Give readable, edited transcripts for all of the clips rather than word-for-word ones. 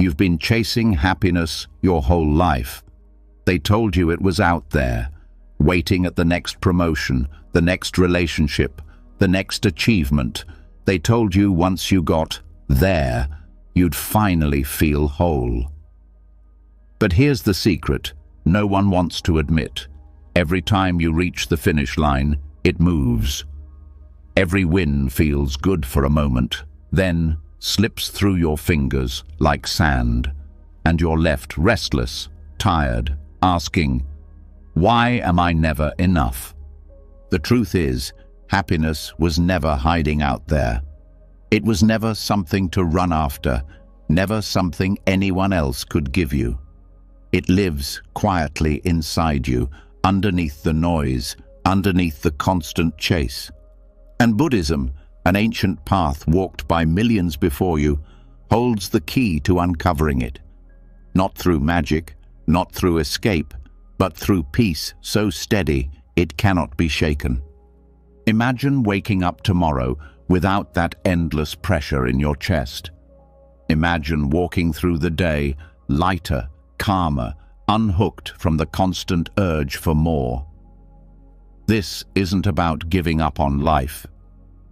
You've been chasing happiness your whole life. They told you it was out there, waiting at the next promotion, the next relationship, the next achievement. They told you once you got there, you'd finally feel whole. But here's the secret no one wants to admit. Every time you reach the finish line, it moves. Every win feels good for a moment, then slips through your fingers like sand, and you're left restless, tired, asking, why am I never enough? The truth is, happiness was never hiding out there. It was never something to run after, never something anyone else could give you. It lives quietly inside you, underneath the noise, underneath the constant chase. And Buddhism, an ancient path walked by millions before you, holds the key to uncovering it. Not through magic, not through escape, but through peace so steady it cannot be shaken. Imagine waking up tomorrow without that endless pressure in your chest. Imagine walking through the day lighter, calmer, unhooked from the constant urge for more. This isn't about giving up on life.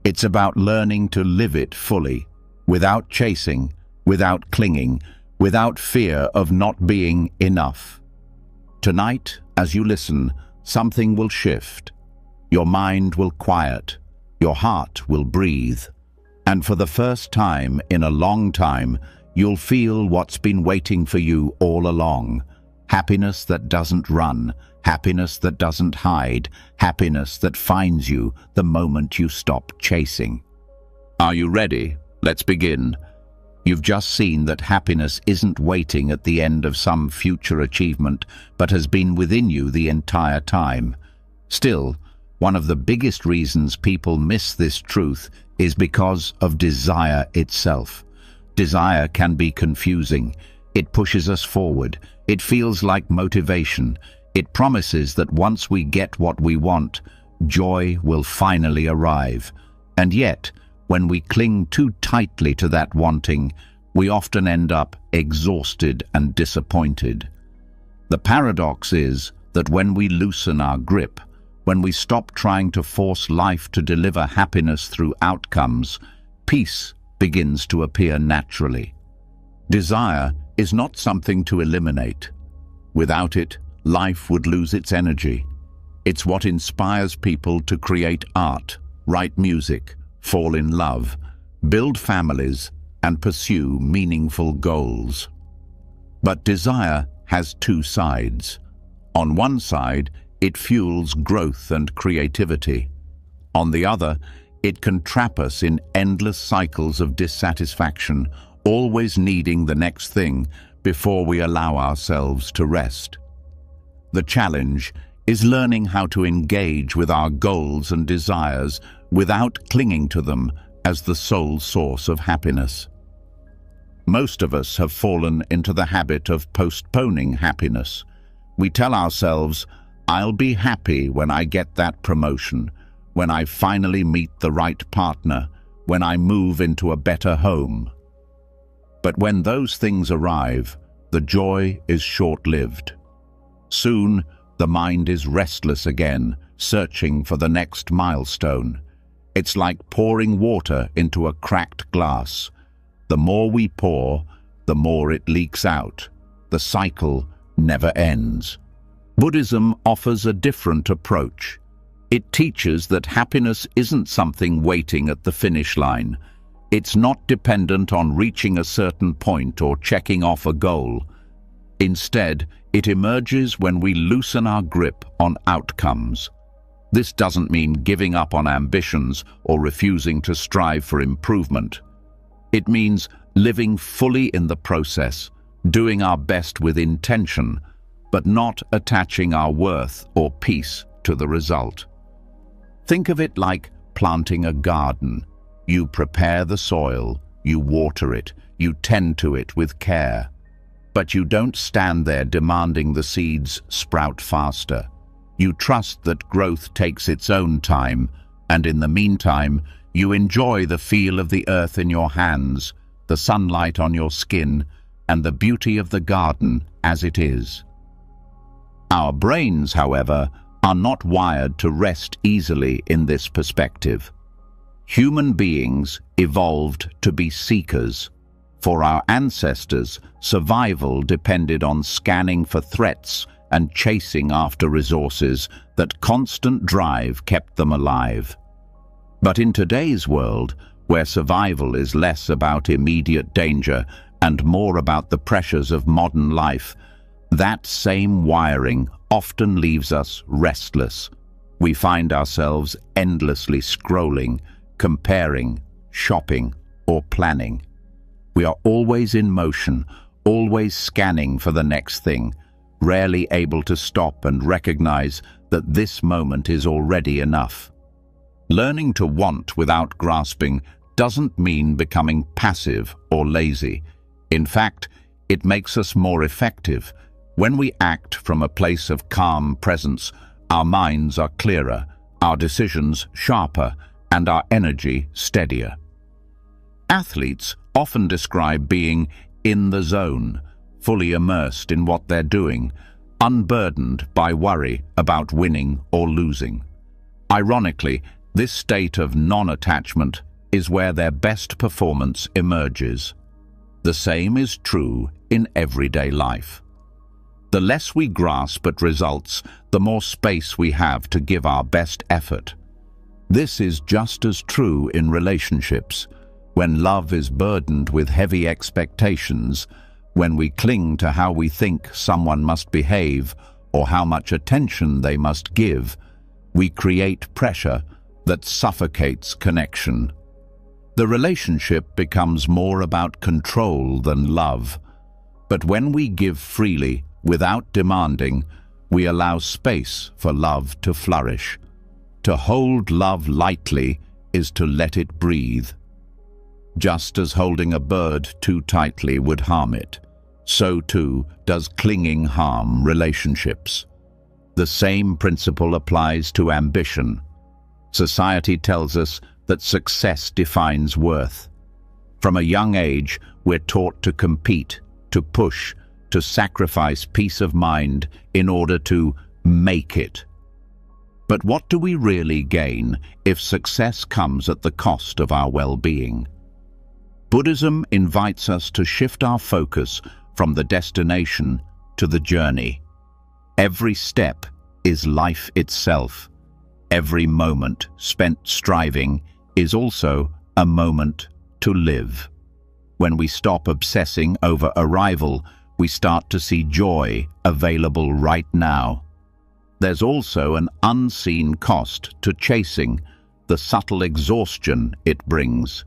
It's about learning to live it fully, without chasing, without clinging, without fear of not being enough. Tonight, as you listen, something will shift. Your mind will quiet, your heart will breathe, and for the first time in a long time, you'll feel what's been waiting for you all along. Happiness that doesn't run, happiness that doesn't hide, happiness that finds you the moment you stop chasing. Are you ready? Let's begin. You've just seen that happiness isn't waiting at the end of some future achievement, but has been within you the entire time. Still, one of the biggest reasons people miss this truth is because of desire itself. Desire can be confusing. It pushes us forward. It feels like motivation. It promises that once we get what we want, joy will finally arrive. And yet, when we cling too tightly to that wanting, we often end up exhausted and disappointed. The paradox is that when we loosen our grip, when we stop trying to force life to deliver happiness through outcomes, peace begins to appear naturally. Desire is not something to eliminate. Without it, life would lose its energy. It's what inspires people to create art, write music, fall in love, build families, and pursue meaningful goals. But desire has two sides. On one side, it fuels growth and creativity. On the other, it can trap us in endless cycles of dissatisfaction, always needing the next thing before we allow ourselves to rest. The challenge is learning how to engage with our goals and desires without clinging to them as the sole source of happiness. Most of us have fallen into the habit of postponing happiness. We tell ourselves, I'll be happy when I get that promotion, when I finally meet the right partner, when I move into a better home. But when those things arrive, the joy is short-lived. Soon, the mind is restless again, searching for the next milestone. It's like pouring water into a cracked glass. The more we pour, the more it leaks out. The cycle never ends. Buddhism offers a different approach. It teaches that happiness isn't something waiting at the finish line. It's not dependent on reaching a certain point or checking off a goal. Instead, it emerges when we loosen our grip on outcomes. This doesn't mean giving up on ambitions or refusing to strive for improvement. It means living fully in the process, doing our best with intention, but not attaching our worth or peace to the result. Think of it like planting a garden. You prepare the soil, you water it, you tend to it with care. But you don't stand there demanding the seeds sprout faster. You trust that growth takes its own time, and in the meantime, you enjoy the feel of the earth in your hands, the sunlight on your skin, and the beauty of the garden as it is. Our brains, however, are not wired to rest easily in this perspective. Human beings evolved to be seekers. For our ancestors, survival depended on scanning for threats and chasing after resources. That constant drive kept them alive. But in today's world, where survival is less about immediate danger and more about the pressures of modern life, that same wiring often leaves us restless. We find ourselves endlessly scrolling, comparing, shopping, or planning. We are always in motion, always scanning for the next thing, rarely able to stop and recognize that this moment is already enough. Learning to want without grasping doesn't mean becoming passive or lazy. In fact, it makes us more effective. When we act from a place of calm presence, our minds are clearer, our decisions sharper, and our energy steadier. Athletes often describe being in the zone, fully immersed in what they're doing, unburdened by worry about winning or losing. Ironically, this state of non-attachment is where their best performance emerges. The same is true in everyday life. The less we grasp at results, the more space we have to give our best effort. This is just as true in relationships. When love is burdened with heavy expectations, when we cling to how we think someone must behave or how much attention they must give, we create pressure that suffocates connection. The relationship becomes more about control than love. But when we give freely, without demanding, we allow space for love to flourish. To hold love lightly is to let it breathe. Just as holding a bird too tightly would harm it, so too does clinging harm relationships. The same principle applies to ambition. Society tells us that success defines worth. From a young age, we're taught to compete, to push, to sacrifice peace of mind in order to make it. But what do we really gain if success comes at the cost of our well-being? Buddhism invites us to shift our focus from the destination to the journey. Every step is life itself. Every moment spent striving is also a moment to live. When we stop obsessing over arrival, we start to see joy available right now. There's also an unseen cost to chasing, the subtle exhaustion it brings.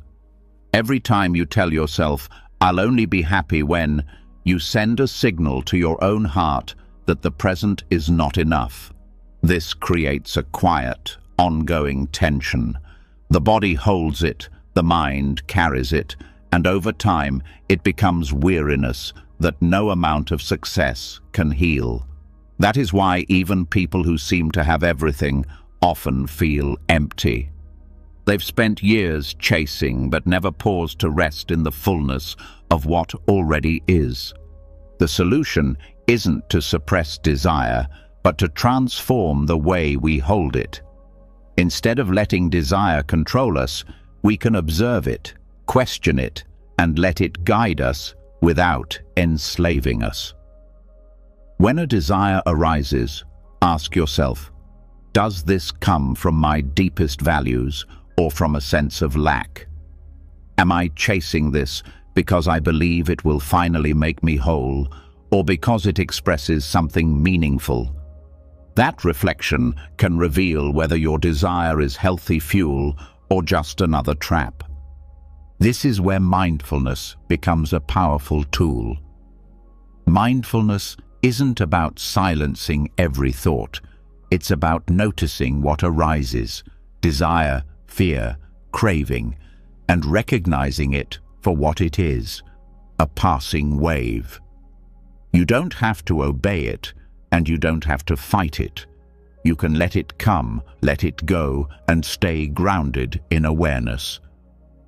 Every time you tell yourself, "I'll only be happy when," you send a signal to your own heart that the present is not enough. This creates a quiet, ongoing tension. The body holds it, the mind carries it, and over time it becomes weariness that no amount of success can heal. That is why even people who seem to have everything often feel empty. They've spent years chasing but never paused to rest in the fullness of what already is. The solution isn't to suppress desire, but to transform the way we hold it. Instead of letting desire control us, we can observe it, question it, and let it guide us without enslaving us. When a desire arises, ask yourself, does this come from my deepest values or from a sense of lack? Am I chasing this because I believe it will finally make me whole, or because it expresses something meaningful? That reflection can reveal whether your desire is healthy fuel or just another trap. This is where mindfulness becomes a powerful tool. Mindfulness isn't about silencing every thought. It's about noticing what arises, desire, fear, craving, and recognizing it for what it is, a passing wave. You don't have to obey it, and you don't have to fight it. You can let it come, let it go, and stay grounded in awareness.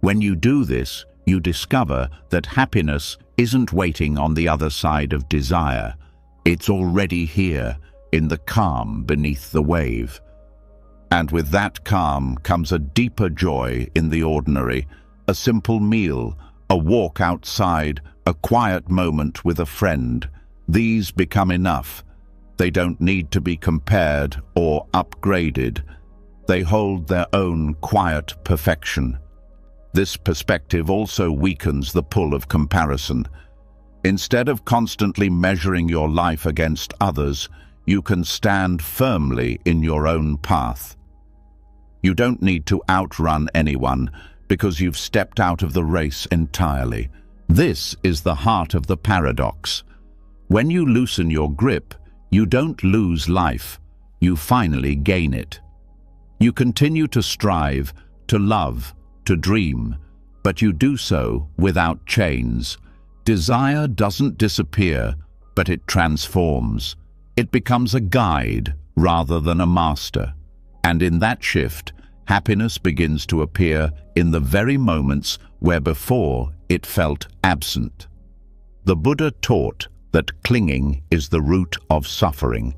When you do this, you discover that happiness isn't waiting on the other side of desire. It's already here, in the calm beneath the wave. And with that calm comes a deeper joy in the ordinary, a simple meal, a walk outside, a quiet moment with a friend. These become enough. They don't need to be compared or upgraded. They hold their own quiet perfection. This perspective also weakens the pull of comparison. Instead of constantly measuring your life against others, you can stand firmly in your own path. You don't need to outrun anyone because you've stepped out of the race entirely. This is the heart of the paradox. When you loosen your grip, you don't lose life, you finally gain it. You continue to strive, to love, to dream, but you do so without chains. Desire doesn't disappear, but it transforms. It becomes a guide rather than a master. And in that shift, happiness begins to appear in the very moments where before it felt absent. The Buddha taught that clinging is the root of suffering.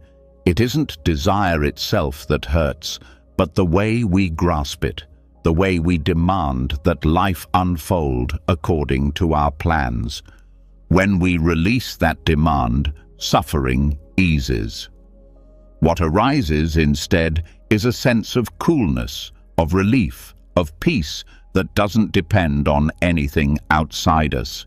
It isn't desire itself that hurts, but the way we grasp it, the way we demand that life unfold according to our plans. When we release that demand, suffering eases. What arises instead is a sense of coolness, of relief, of peace that doesn't depend on anything outside us.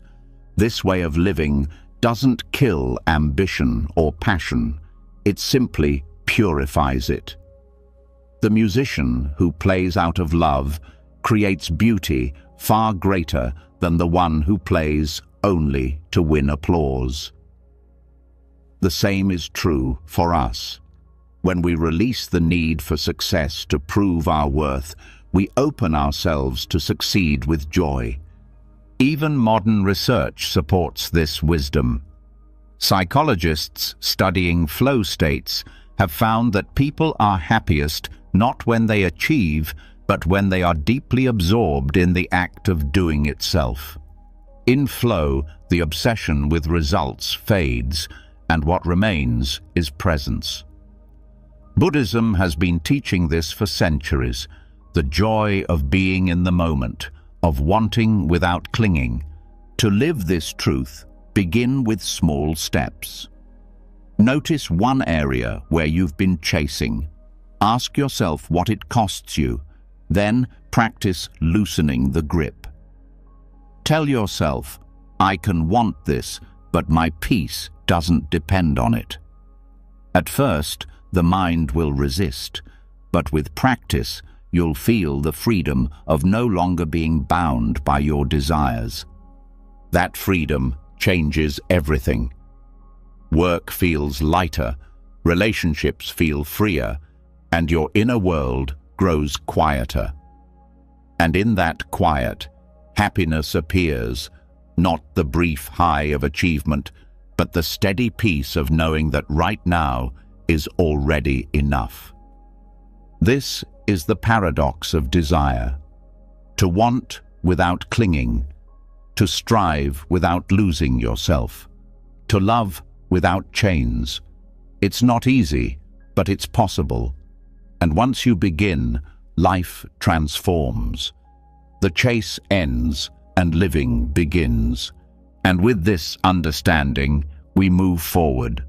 This way of living doesn't kill ambition or passion, it simply purifies it. The musician who plays out of love creates beauty far greater than the one who plays only to win applause. The same is true for us. When we release the need for success to prove our worth, we open ourselves to succeed with joy. Even modern research supports this wisdom. Psychologists studying flow states have found that people are happiest not when they achieve, but when they are deeply absorbed in the act of doing itself. In flow, the obsession with results fades, and what remains is presence. Buddhism has been teaching this for centuries, the joy of being in the moment, of wanting without clinging. To live this truth, begin with small steps. Notice one area where you've been chasing. Ask yourself what it costs you. Then practice loosening the grip. Tell yourself, I can want this, but my peace doesn't depend on it. At first, the mind will resist, but with practice, you'll feel the freedom of no longer being bound by your desires. That freedom changes everything. Work feels lighter, relationships feel freer, and your inner world grows quieter. And in that quiet, happiness appears, not the brief high of achievement, but the steady peace of knowing that right now is already enough. This is the paradox of desire. To want without clinging, to strive without losing yourself, to love without chains. It's not easy, but it's possible. And once you begin, life transforms. The chase ends and living begins. And with this understanding, we move forward,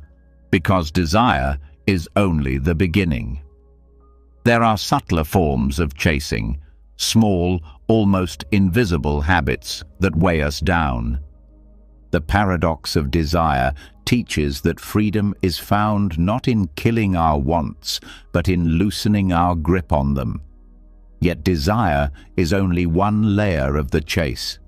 because desire is only the beginning. There are subtler forms of chasing, small, almost invisible habits that weigh us down. The paradox of desire teaches that freedom is found not in killing our wants, but in loosening our grip on them. Yet desire is only one layer of the chase.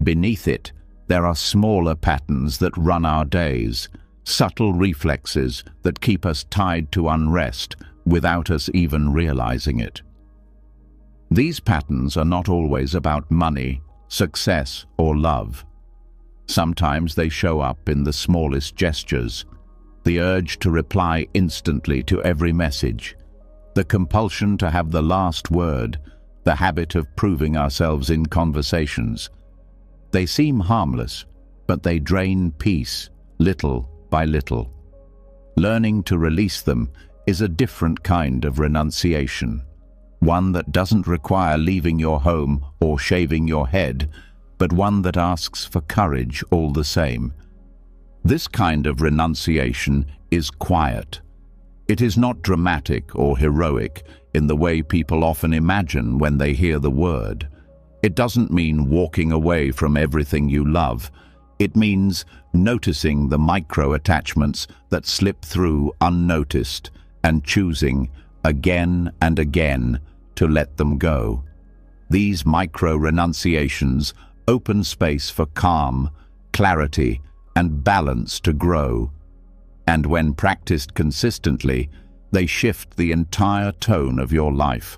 Beneath it, there are smaller patterns that run our days, subtle reflexes that keep us tied to unrest without us even realizing it. These patterns are not always about money, success, or love. Sometimes they show up in the smallest gestures, the urge to reply instantly to every message, the compulsion to have the last word, the habit of proving ourselves in conversations. They seem harmless, but they drain peace little by little. Learning to release them is a different kind of renunciation, one that doesn't require leaving your home or shaving your head, but one that asks for courage all the same. This kind of renunciation is quiet. It is not dramatic or heroic in the way people often imagine when they hear the word. It doesn't mean walking away from everything you love. It means noticing the micro-attachments that slip through unnoticed and choosing again and again to let them go. These micro-renunciations open space for calm, clarity, and balance to grow. And when practiced consistently, they shift the entire tone of your life.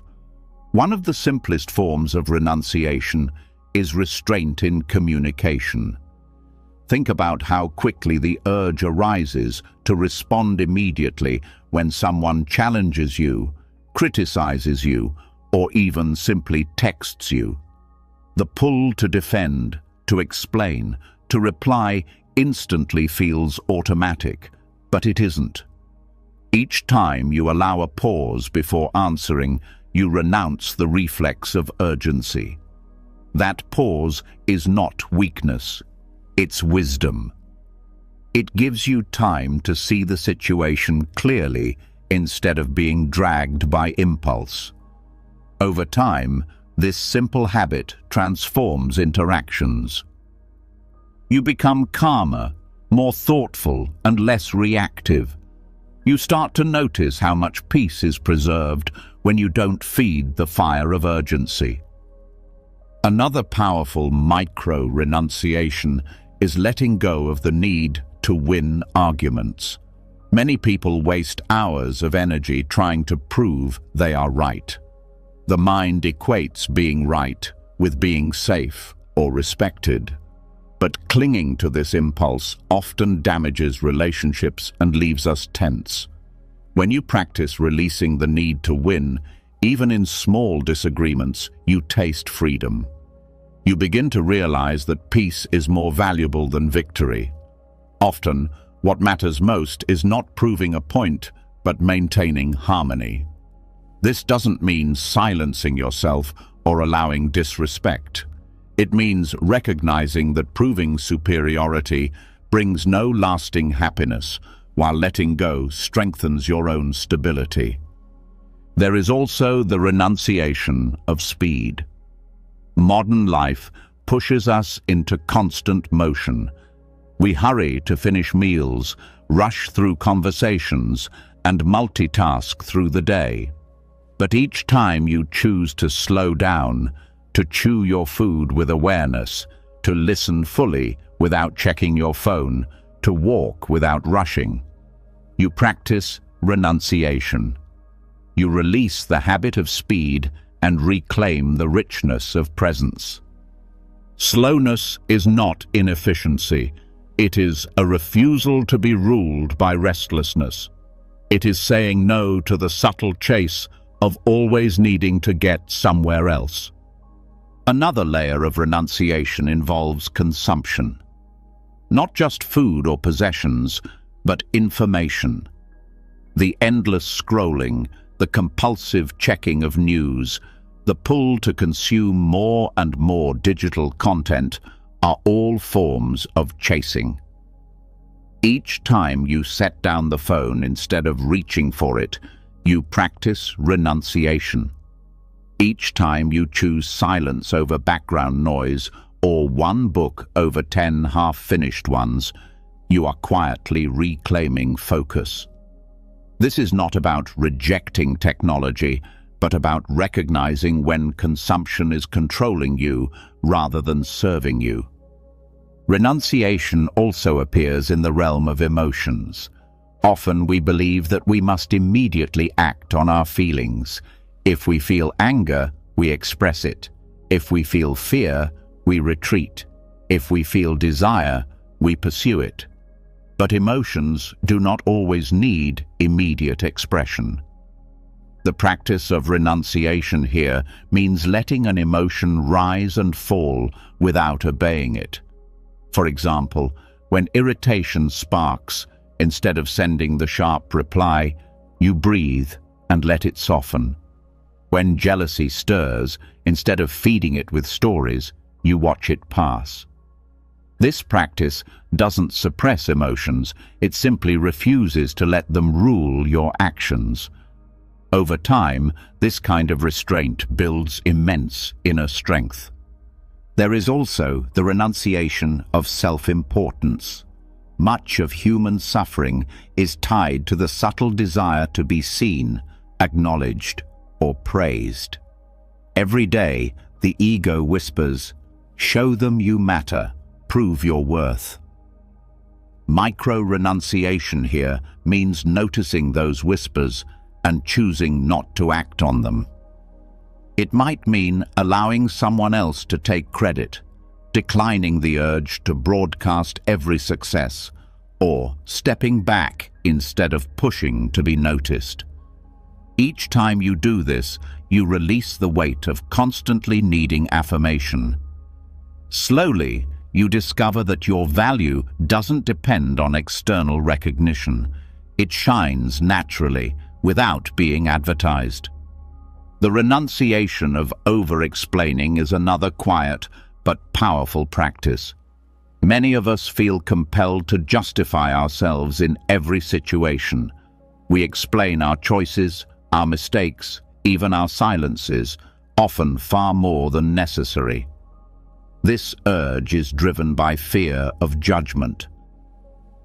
One of the simplest forms of renunciation is restraint in communication. Think about how quickly the urge arises to respond immediately when someone challenges you, criticizes you, or even simply texts you. The pull to defend, to explain, to reply instantly feels automatic, but it isn't. Each time you allow a pause before answering, you renounce the reflex of urgency. That pause is not weakness, it's wisdom. It gives you time to see the situation clearly instead of being dragged by impulse. Over time, this simple habit transforms interactions. You become calmer, more thoughtful, and less reactive. You start to notice how much peace is preserved when you don't feed the fire of urgency. Another powerful micro-renunciation is letting go of the need to win arguments. Many people waste hours of energy trying to prove they are right. The mind equates being right with being safe or respected. But clinging to this impulse often damages relationships and leaves us tense. When you practice releasing the need to win, even in small disagreements, you taste freedom. You begin to realize that peace is more valuable than victory. Often, what matters most is not proving a point, but maintaining harmony. This doesn't mean silencing yourself or allowing disrespect. It means recognizing that proving superiority brings no lasting happiness, while letting go strengthens your own stability. There is also the renunciation of speed. Modern life pushes us into constant motion. We hurry to finish meals, rush through conversations, and multitask through the day. But each time you choose to slow down, to chew your food with awareness, to listen fully without checking your phone, to walk without rushing, you practice renunciation. You release the habit of speed and reclaim the richness of presence. Slowness is not inefficiency. It is a refusal to be ruled by restlessness. It is saying no to the subtle chase of always needing to get somewhere else. Another layer of renunciation involves consumption. Not just food or possessions, but information. The endless scrolling, the compulsive checking of news, the pull to consume more and more digital content are all forms of chasing. Each time you set down the phone instead of reaching for it, you practice renunciation. Each time you choose silence over background noise or one book over 10 half-finished ones, you are quietly reclaiming focus. This is not about rejecting technology, but about recognizing when consumption is controlling you rather than serving you. Renunciation also appears in the realm of emotions. Often we believe that we must immediately act on our feelings. If we feel anger, we express it. If we feel fear, we retreat. If we feel desire, we pursue it. But emotions do not always need immediate expression. The practice of renunciation here means letting an emotion rise and fall without obeying it. For example, when irritation sparks, instead of sending the sharp reply, you breathe and let it soften. When jealousy stirs, instead of feeding it with stories, you watch it pass. This practice doesn't suppress emotions, it simply refuses to let them rule your actions. Over time, this kind of restraint builds immense inner strength. There is also the renunciation of self-importance. Much of human suffering is tied to the subtle desire to be seen, acknowledged, or praised. Every day, the ego whispers, "Show them you matter, prove your worth." Micro-renunciation here means noticing those whispers and choosing not to act on them. It might mean allowing someone else to take credit, declining the urge to broadcast every success, or stepping back instead of pushing to be noticed. Each time you do this, you release the weight of constantly needing affirmation. Slowly, you discover that your value doesn't depend on external recognition. It shines naturally, without being advertised. The renunciation of over-explaining is another quiet but powerful practice. Many of us feel compelled to justify ourselves in every situation. We explain our choices, our mistakes, even our silences, often far more than necessary. This urge is driven by fear of judgment.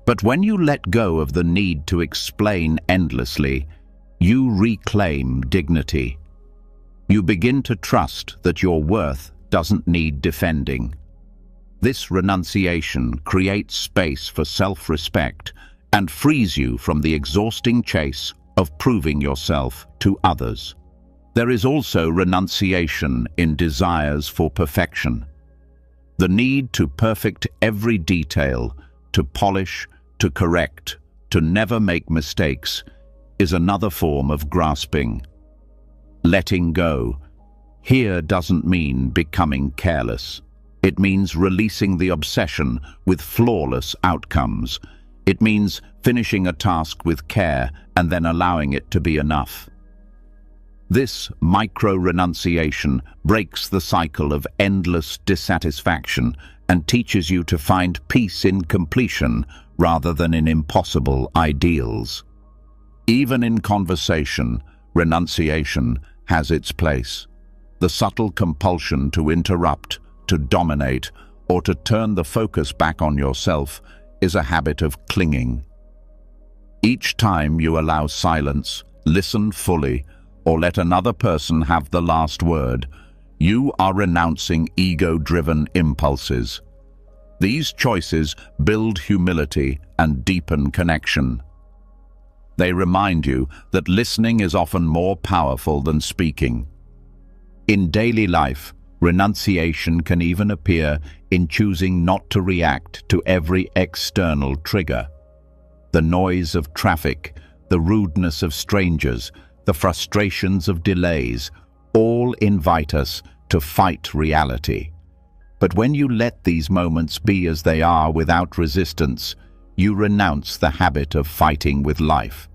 But when you let go of the need to explain endlessly, you reclaim dignity. You begin to trust that your worth doesn't need defending. This renunciation creates space for self-respect and frees you from the exhausting chase of proving yourself to others. There is also renunciation in desires for perfection. The need to perfect every detail, to polish, to correct, to never make mistakes, is another form of grasping. Letting go here doesn't mean becoming careless. It means releasing the obsession with flawless outcomes. It means finishing a task with care and then allowing it to be enough. This micro-renunciation breaks the cycle of endless dissatisfaction and teaches you to find peace in completion rather than in impossible ideals. Even in conversation, renunciation has its place. The subtle compulsion to interrupt, to dominate, or to turn the focus back on yourself is a habit of clinging. Each time you allow silence, listen fully, or let another person have the last word, you are renouncing ego-driven impulses. These choices build humility and deepen connection. They remind you that listening is often more powerful than speaking. In daily life, renunciation can even appear in choosing not to react to every external trigger. The noise of traffic, the rudeness of strangers, the frustrations of delays, all invite us to fight reality. But when you let these moments be as they are without resistance, you renounce the habit of fighting with life.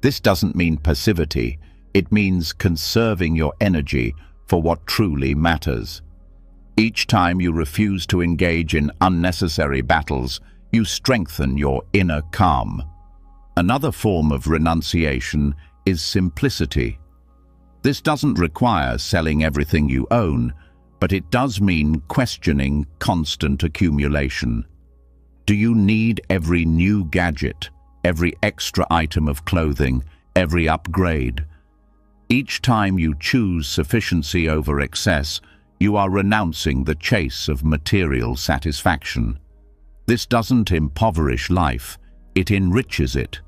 This doesn't mean passivity, it means conserving your energy for what truly matters. Each time you refuse to engage in unnecessary battles, you strengthen your inner calm. Another form of renunciation is simplicity. This doesn't require selling everything you own, but it does mean questioning constant accumulation. Do you need every new gadget, every extra item of clothing, every upgrade? Each time you choose sufficiency over excess, you are renouncing the chase of material satisfaction. This doesn't impoverish life, it enriches it.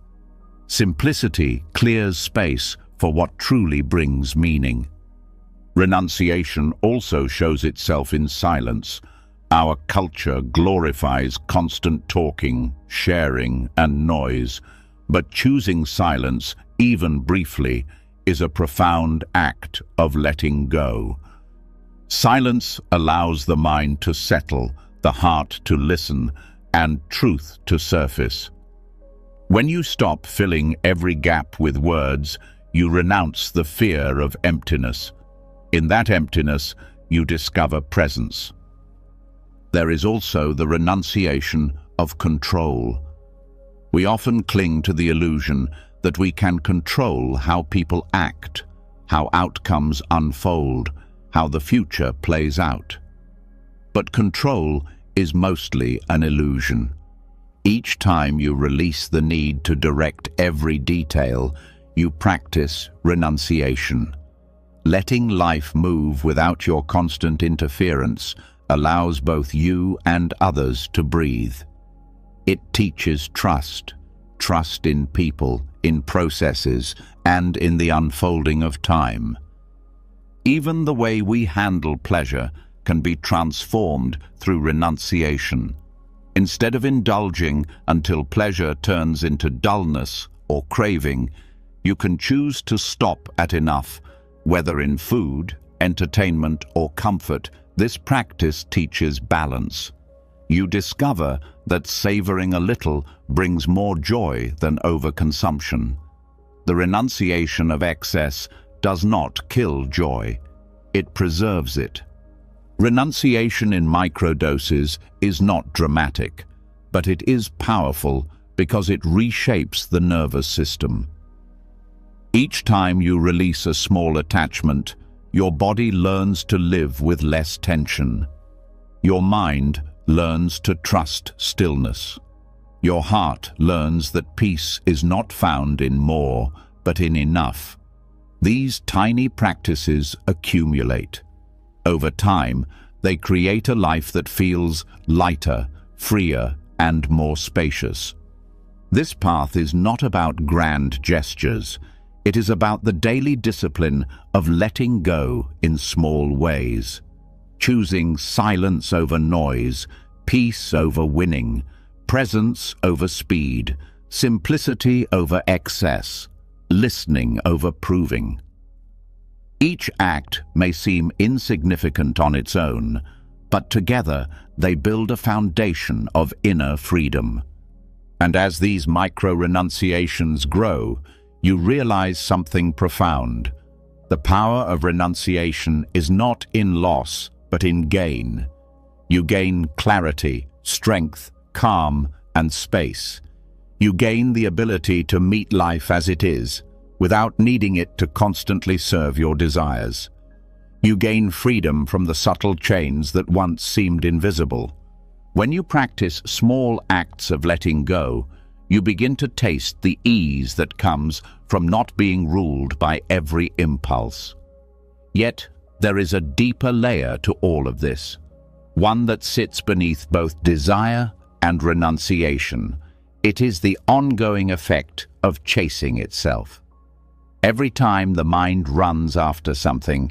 Simplicity clears space for what truly brings meaning. Renunciation also shows itself in silence. Our culture glorifies constant talking, sharing, and noise, but choosing silence, even briefly, is a profound act of letting go. Silence allows the mind to settle, the heart to listen, and truth to surface. When you stop filling every gap with words, you renounce the fear of emptiness. In that emptiness, you discover presence. There is also the renunciation of control. We often cling to the illusion that we can control how people act, how outcomes unfold, how the future plays out. But control is mostly an illusion. Each time you release the need to direct every detail, you practice renunciation. Letting life move without your constant interference allows both you and others to breathe. It teaches trust in people, in processes, and in the unfolding of time. Even the way we handle pleasure can be transformed through renunciation. Instead of indulging until pleasure turns into dullness or craving, you can choose to stop at enough. Whether in food, entertainment, or comfort, this practice teaches balance. You discover that savoring a little brings more joy than overconsumption. The renunciation of excess does not kill joy. It preserves it. Renunciation in microdoses is not dramatic, but it is powerful because it reshapes the nervous system. Each time you release a small attachment, your body learns to live with less tension. Your mind learns to trust stillness. Your heart learns that peace is not found in more, but in enough. These tiny practices accumulate. Over time, they create a life that feels lighter, freer, and more spacious. This path is not about grand gestures. It is about the daily discipline of letting go in small ways. Choosing silence over noise, peace over winning, presence over speed, simplicity over excess, listening over proving. Each act may seem insignificant on its own, but together they build a foundation of inner freedom. And as these micro-renunciations grow, you realize something profound. The power of renunciation is not in loss, but in gain. You gain clarity, strength, calm, and space. You gain the ability to meet life as it is, without needing it to constantly serve your desires. You gain freedom from the subtle chains that once seemed invisible. When you practice small acts of letting go, you begin to taste the ease that comes from not being ruled by every impulse. Yet, there is a deeper layer to all of this, one that sits beneath both desire and renunciation. It is the ongoing effect of chasing itself. Every time the mind runs after something,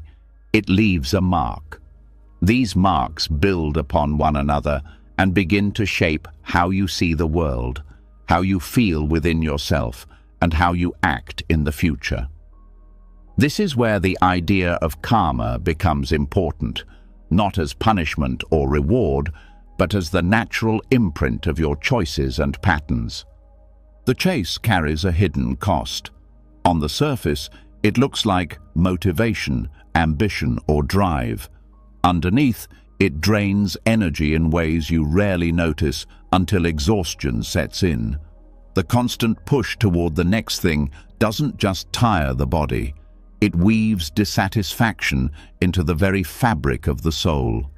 it leaves a mark. These marks build upon one another and begin to shape how you see the world, how you feel within yourself, and how you act in the future. This is where the idea of karma becomes important, not as punishment or reward, but as the natural imprint of your choices and patterns. The chase carries a hidden cost. On the surface, it looks like motivation, ambition, or drive. Underneath, it drains energy in ways you rarely notice until exhaustion sets in. The constant push toward the next thing doesn't just tire the body. It weaves dissatisfaction into the very fabric of the soul.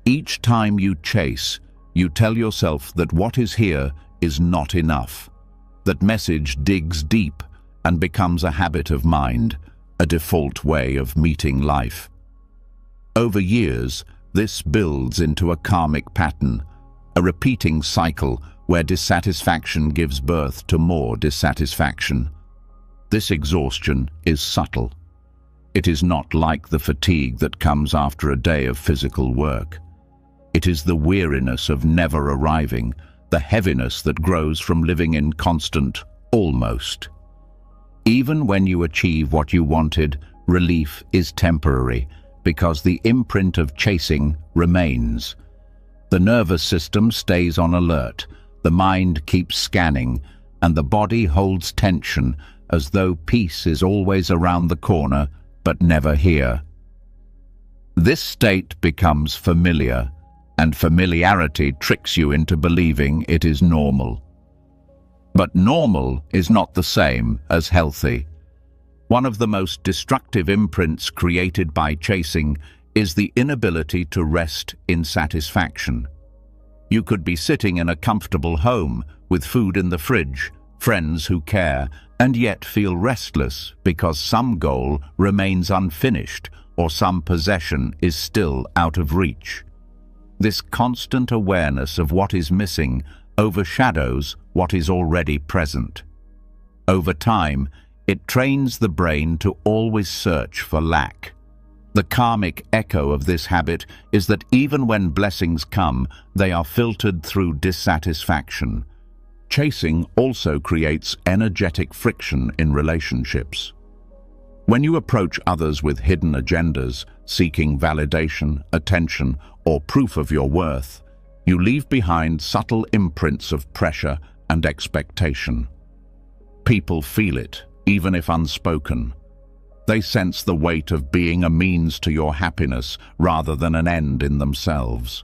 Each time you chase, you tell yourself that what is here is not enough. That message digs deep and becomes a habit of mind, a default way of meeting life. Over years, this builds into a karmic pattern, a repeating cycle where dissatisfaction gives birth to more dissatisfaction. This exhaustion is subtle. It is not like the fatigue that comes after a day of physical work. It is the weariness of never arriving, the heaviness that grows from living in constant almost. Even when you achieve what you wanted, relief is temporary because the imprint of chasing remains. The nervous system stays on alert, the mind keeps scanning, and the body holds tension as though peace is always around the corner but never here. This state becomes familiar, and familiarity tricks you into believing it is normal. But normal is not the same as healthy. One of the most destructive imprints created by chasing is the inability to rest in satisfaction. You could be sitting in a comfortable home with food in the fridge, friends who care, and yet feel restless because some goal remains unfinished or some possession is still out of reach. This constant awareness of what is missing overshadows what is already present. Over time, it trains the brain to always search for lack. The karmic echo of this habit is that even when blessings come, they are filtered through dissatisfaction. Chasing also creates energetic friction in relationships. When you approach others with hidden agendas, seeking validation, attention, or proof of your worth, you leave behind subtle imprints of pressure and expectation. People feel it, even if unspoken. They sense the weight of being a means to your happiness rather than an end in themselves.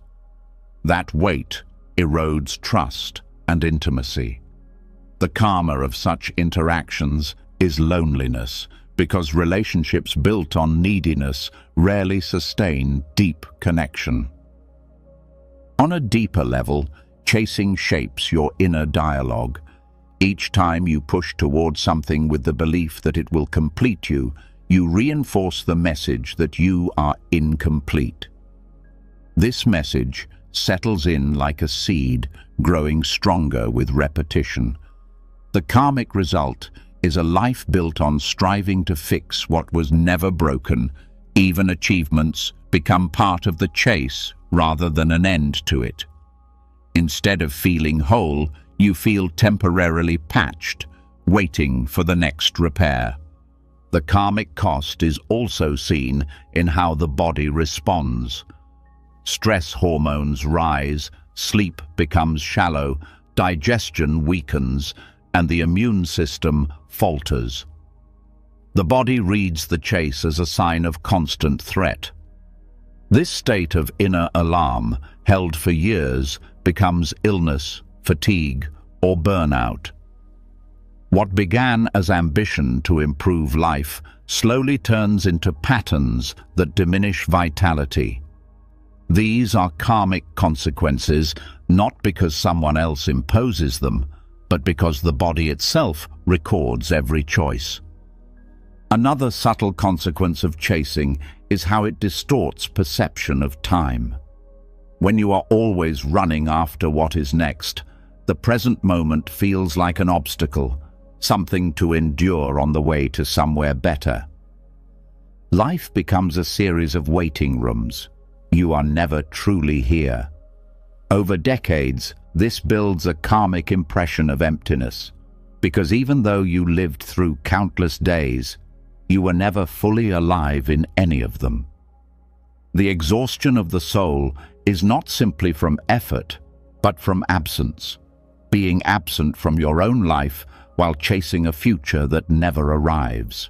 That weight erodes trust and intimacy. The karma of such interactions is loneliness, because relationships built on neediness rarely sustain deep connection. On a deeper level, chasing shapes your inner dialogue. Each time you push towards something with the belief that it will complete you, you reinforce the message that you are incomplete. This message settles in like a seed, growing stronger with repetition. The karmic result is a life built on striving to fix what was never broken. Even achievements become part of the chase rather than an end to it. Instead of feeling whole, you feel temporarily patched, waiting for the next repair. The karmic cost is also seen in how the body responds. Stress hormones rise, sleep becomes shallow, digestion weakens, and the immune system falters. The body reads the chase as a sign of constant threat. This state of inner alarm, held for years, becomes illness, fatigue, or burnout. What began as ambition to improve life slowly turns into patterns that diminish vitality. These are karmic consequences, not because someone else imposes them, but because the body itself records every choice. Another subtle consequence of chasing is how it distorts perception of time. When you are always running after what is next, the present moment feels like an obstacle, something to endure on the way to somewhere better. Life becomes a series of waiting rooms. You are never truly here. Over decades, this builds a karmic impression of emptiness, because even though you lived through countless days, you were never fully alive in any of them. The exhaustion of the soul is not simply from effort, but from absence, being absent from your own life while chasing a future that never arrives.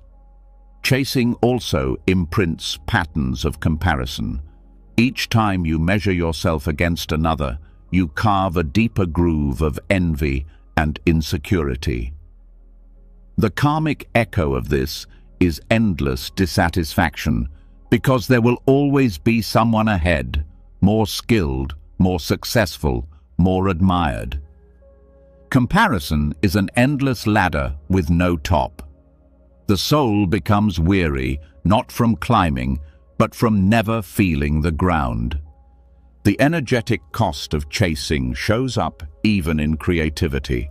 Chasing also imprints patterns of comparison. Each time you measure yourself against another, you carve a deeper groove of envy and insecurity. The karmic echo of this is endless dissatisfaction, because there will always be someone ahead, more skilled, more successful, more admired. Comparison is an endless ladder with no top. The soul becomes weary, not from climbing, but from never feeling the ground. The energetic cost of chasing shows up even in creativity.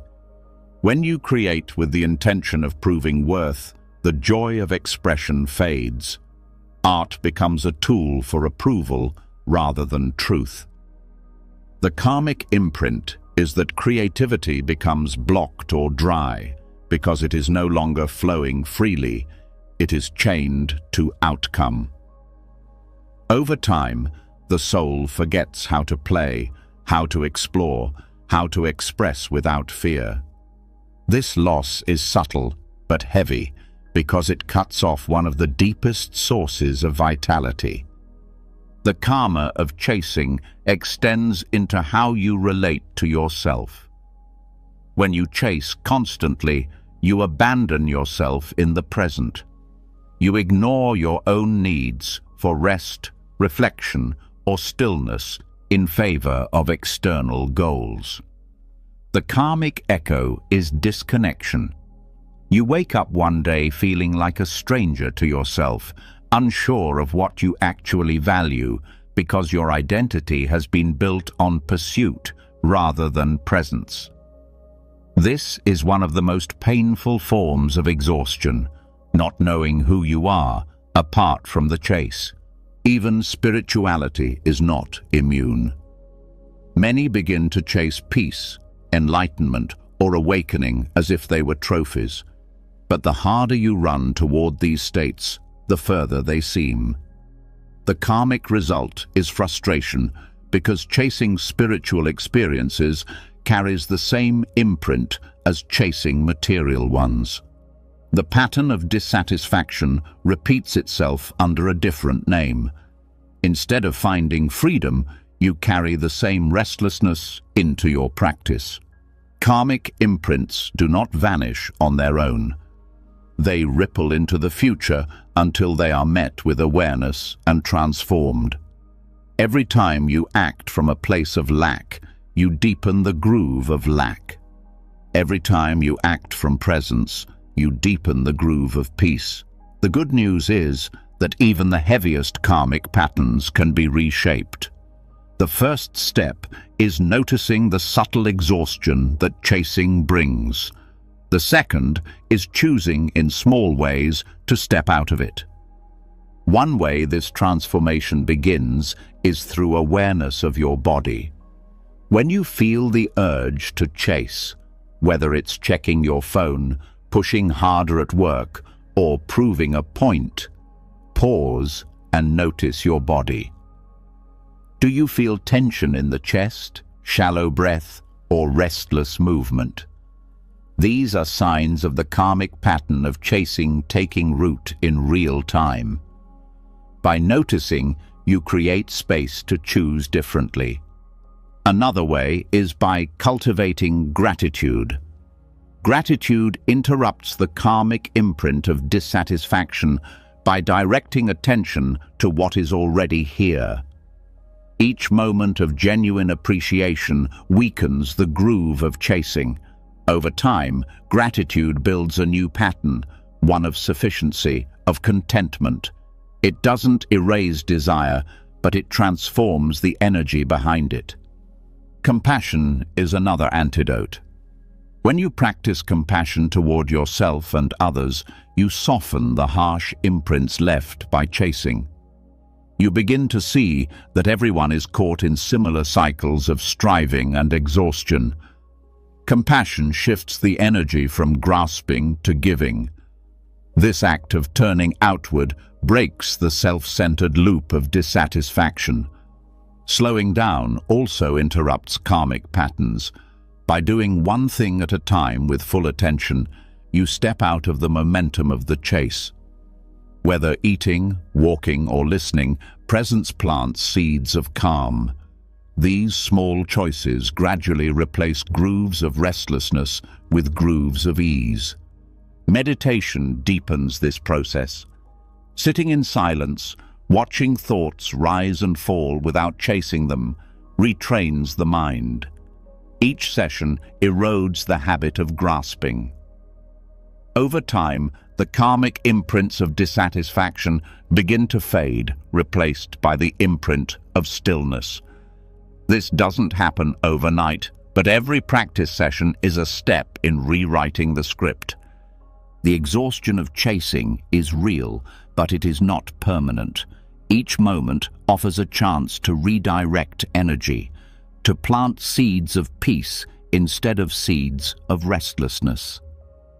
When you create with the intention of proving worth, the joy of expression fades. Art becomes a tool for approval rather than truth. The karmic imprint is that creativity becomes blocked or dry because it is no longer flowing freely, it is chained to outcome. Over time, the soul forgets how to play, how to explore, how to express without fear. This loss is subtle but heavy because it cuts off one of the deepest sources of vitality. The karma of chasing extends into how you relate to yourself. When you chase constantly, you abandon yourself in the present. You ignore your own needs for rest, reflection, or stillness in favor of external goals. The karmic echo is disconnection. You wake up one day feeling like a stranger to yourself, unsure of what you actually value, because your identity has been built on pursuit rather than presence. This is one of the most painful forms of exhaustion, not knowing who you are apart from the chase. Even spirituality is not immune. Many begin to chase peace, enlightenment, or awakening as if they were trophies. But the harder you run toward these states, the further they seem. The karmic result is frustration because chasing spiritual experiences carries the same imprint as chasing material ones. The pattern of dissatisfaction repeats itself under a different name. Instead of finding freedom, you carry the same restlessness into your practice. Karmic imprints do not vanish on their own. They ripple into the future until they are met with awareness and transformed. Every time you act from a place of lack, you deepen the groove of lack. Every time you act from presence, you deepen the groove of peace. The good news is that even the heaviest karmic patterns can be reshaped. The first step is noticing the subtle exhaustion that chasing brings. The second is choosing in small ways to step out of it. One way this transformation begins is through awareness of your body. When you feel the urge to chase, whether it's checking your phone, pushing harder at work, or proving a point, pause and notice your body. Do you feel tension in the chest, shallow breath, or restless movement? These are signs of the karmic pattern of chasing taking root in real time. By noticing, you create space to choose differently. Another way is by cultivating gratitude. Gratitude interrupts the karmic imprint of dissatisfaction by directing attention to what is already here. Each moment of genuine appreciation weakens the groove of chasing. Over time, gratitude builds a new pattern, one of sufficiency, of contentment. It doesn't erase desire, but it transforms the energy behind it. Compassion is another antidote. When you practice compassion toward yourself and others, you soften the harsh imprints left by chasing. You begin to see that everyone is caught in similar cycles of striving and exhaustion. Compassion shifts the energy from grasping to giving. This act of turning outward breaks the self-centered loop of dissatisfaction. Slowing down also interrupts karmic patterns. By doing one thing at a time with full attention, you step out of the momentum of the chase. Whether eating, walking, or listening, presence plants seeds of calm. These small choices gradually replace grooves of restlessness with grooves of ease. Meditation deepens this process. Sitting in silence, watching thoughts rise and fall without chasing them, retrains the mind. Each session erodes the habit of grasping. Over time, the karmic imprints of dissatisfaction begin to fade, replaced by the imprint of stillness. This doesn't happen overnight, but every practice session is a step in rewriting the script. The exhaustion of chasing is real, but it is not permanent. Each moment offers a chance to redirect energy, to plant seeds of peace instead of seeds of restlessness.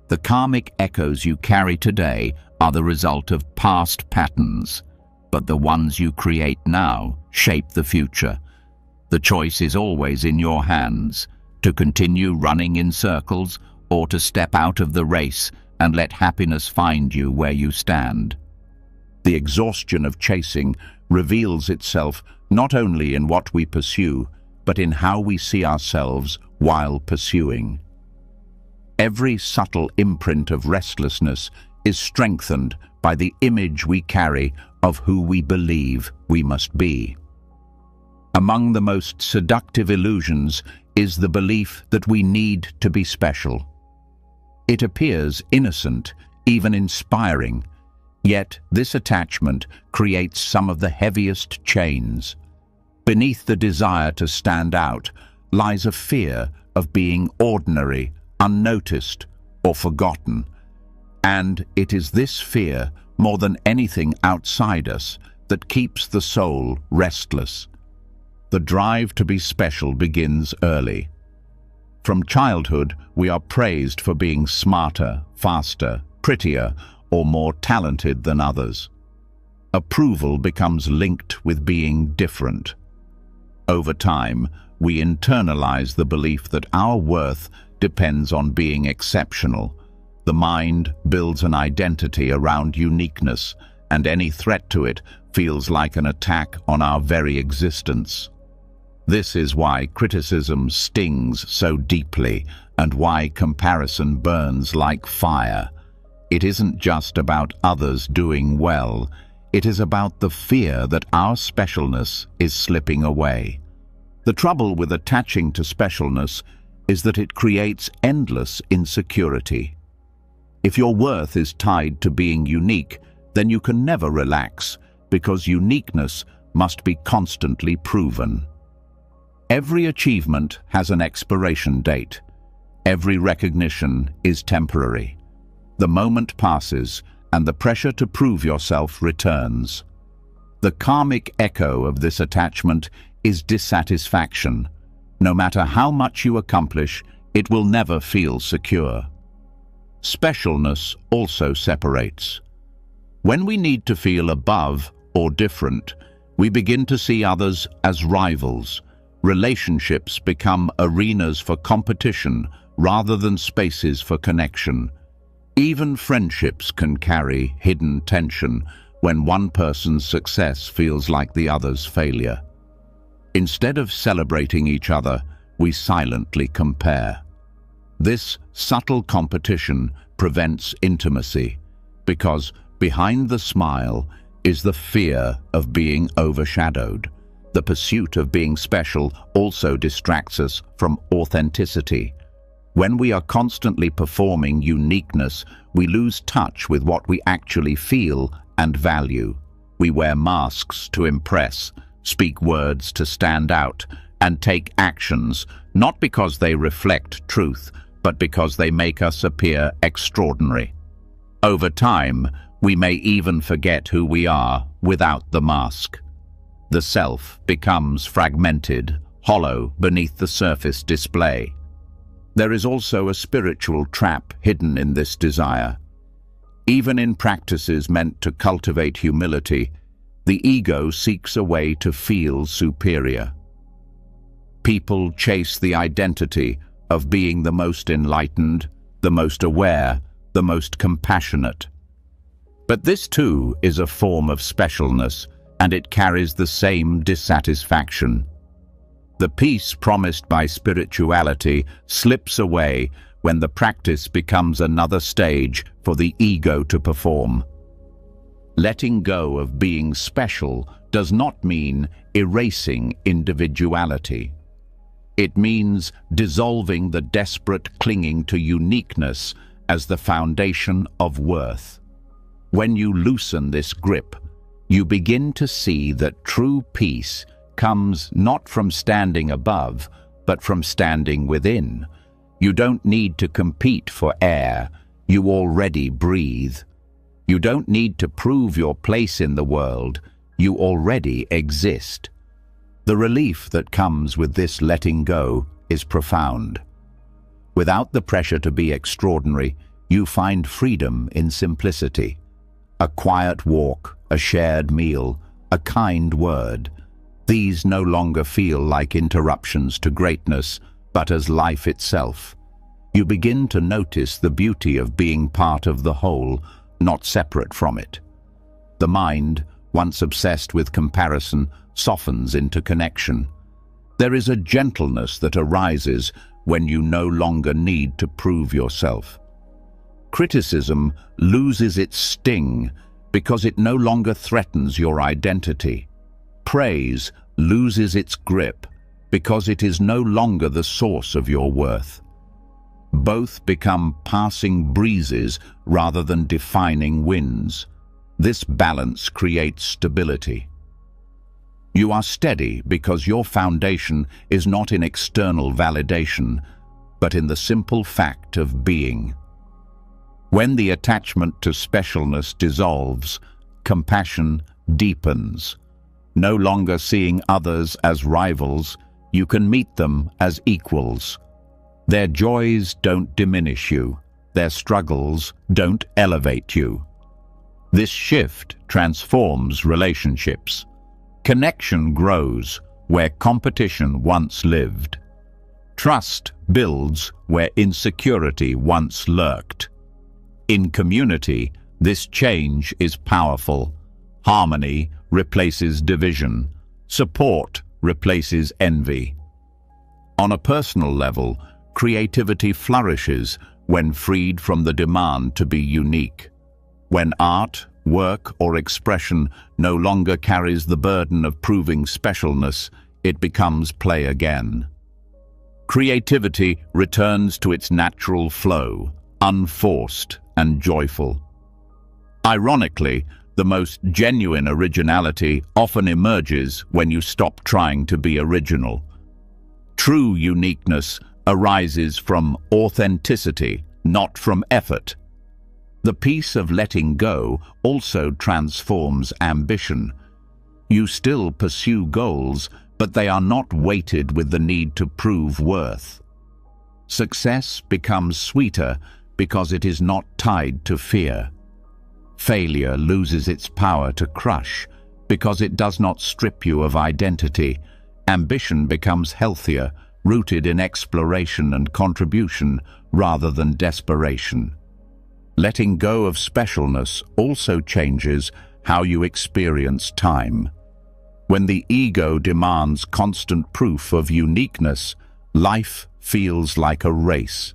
The karmic echoes you carry today are the result of past patterns, but the ones you create now shape the future. The choice is always in your hands, to continue running in circles or to step out of the race and let happiness find you where you stand. The exhaustion of chasing reveals itself not only in what we pursue, but in how we see ourselves while pursuing. Every subtle imprint of restlessness is strengthened by the image we carry of who we believe we must be. Among the most seductive illusions is the belief that we need to be special. It appears innocent, even inspiring, yet this attachment creates some of the heaviest chains. Beneath the desire to stand out lies a fear of being ordinary, unnoticed, or forgotten. And it is this fear, more than anything outside us, that keeps the soul restless. The drive to be special begins early. From childhood, we are praised for being smarter, faster, prettier, or more talented than others. Approval becomes linked with being different. Over time, we internalize the belief that our worth depends on being exceptional. The mind builds an identity around uniqueness, and any threat to it feels like an attack on our very existence. This is why criticism stings so deeply and why comparison burns like fire. It isn't just about others doing well. It is about the fear that our specialness is slipping away. The trouble with attaching to specialness is that it creates endless insecurity. If your worth is tied to being unique, then you can never relax, because uniqueness must be constantly proven. Every achievement has an expiration date. Every recognition is temporary. The moment passes, and the pressure to prove yourself returns. The karmic echo of this attachment is dissatisfaction. No matter how much you accomplish, it will never feel secure. Specialness also separates. When we need to feel above or different, we begin to see others as rivals. Relationships become arenas for competition rather than spaces for connection. Even friendships can carry hidden tension when one person's success feels like the other's failure. Instead of celebrating each other, we silently compare. This subtle competition prevents intimacy, because behind the smile is the fear of being overshadowed. The pursuit of being special also distracts us from authenticity. When we are constantly performing uniqueness, we lose touch with what we actually feel and value. We wear masks to impress, speak words to stand out, and take actions, not because they reflect truth, but because they make us appear extraordinary. Over time, we may even forget who we are without the mask. The self becomes fragmented, hollow beneath the surface display. There is also a spiritual trap hidden in this desire. Even in practices meant to cultivate humility, the ego seeks a way to feel superior. People chase the identity of being the most enlightened, the most aware, the most compassionate. But this too is a form of specialness, and it carries the same dissatisfaction. The peace promised by spirituality slips away when the practice becomes another stage for the ego to perform. Letting go of being special does not mean erasing individuality. It means dissolving the desperate clinging to uniqueness as the foundation of worth. When you loosen this grip, you begin to see that true peace comes not from standing above, but from standing within. You don't need to compete for air. You already breathe. You don't need to prove your place in the world. You already exist. The relief that comes with this letting go is profound. Without the pressure to be extraordinary, you find freedom in simplicity. A quiet walk, a shared meal, a kind word. These no longer feel like interruptions to greatness, but as life itself. You begin to notice the beauty of being part of the whole, not separate from it. The mind, once obsessed with comparison, softens into connection. There is a gentleness that arises when you no longer need to prove yourself. Criticism loses its sting because it no longer threatens your identity. Praise loses its grip because it is no longer the source of your worth. Both become passing breezes rather than defining winds. This balance creates stability. You are steady because your foundation is not in external validation, but in the simple fact of being. When the attachment to specialness dissolves, compassion deepens. No longer seeing others as rivals, you can meet them as equals. Their joys don't diminish you. Their struggles don't elevate you. This shift transforms relationships. Connection grows where competition once lived. Trust builds where insecurity once lurked. In community, this change is powerful. Harmony replaces division. Support replaces envy. On a personal level, creativity flourishes when freed from the demand to be unique. When art, work, or expression no longer carries the burden of proving specialness, it becomes play again. Creativity returns to its natural flow, unforced and joyful. Ironically, the most genuine originality often emerges when you stop trying to be original. True uniqueness arises from authenticity, not from effort. The peace of letting go also transforms ambition. You still pursue goals, but they are not weighted with the need to prove worth. Success becomes sweeter because it is not tied to fear. Failure loses its power to crush because it does not strip you of identity. Ambition becomes healthier, rooted in exploration and contribution rather than desperation. Letting go of specialness also changes how you experience time. When the ego demands constant proof of uniqueness, life feels like a race.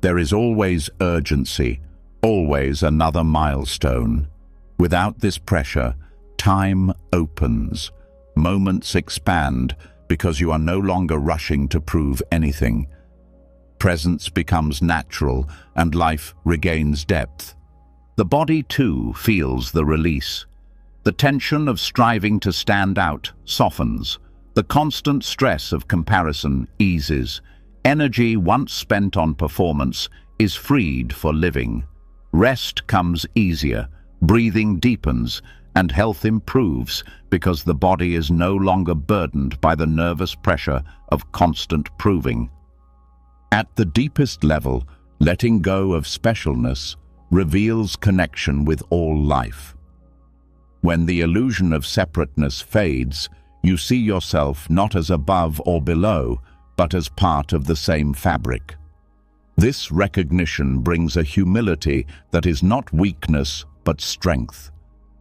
There is always urgency, always another milestone. Without this pressure, time opens. Moments expand because you are no longer rushing to prove anything. Presence becomes natural and life regains depth. The body, too, feels the release. The tension of striving to stand out softens. The constant stress of comparison eases. Energy once spent on performance is freed for living. Rest comes easier, breathing deepens, and health improves because the body is no longer burdened by the nervous pressure of constant proving. At the deepest level, letting go of specialness reveals connection with all life. When the illusion of separateness fades, you see yourself not as above or below, but as part of the same fabric. This recognition brings a humility that is not weakness, but strength.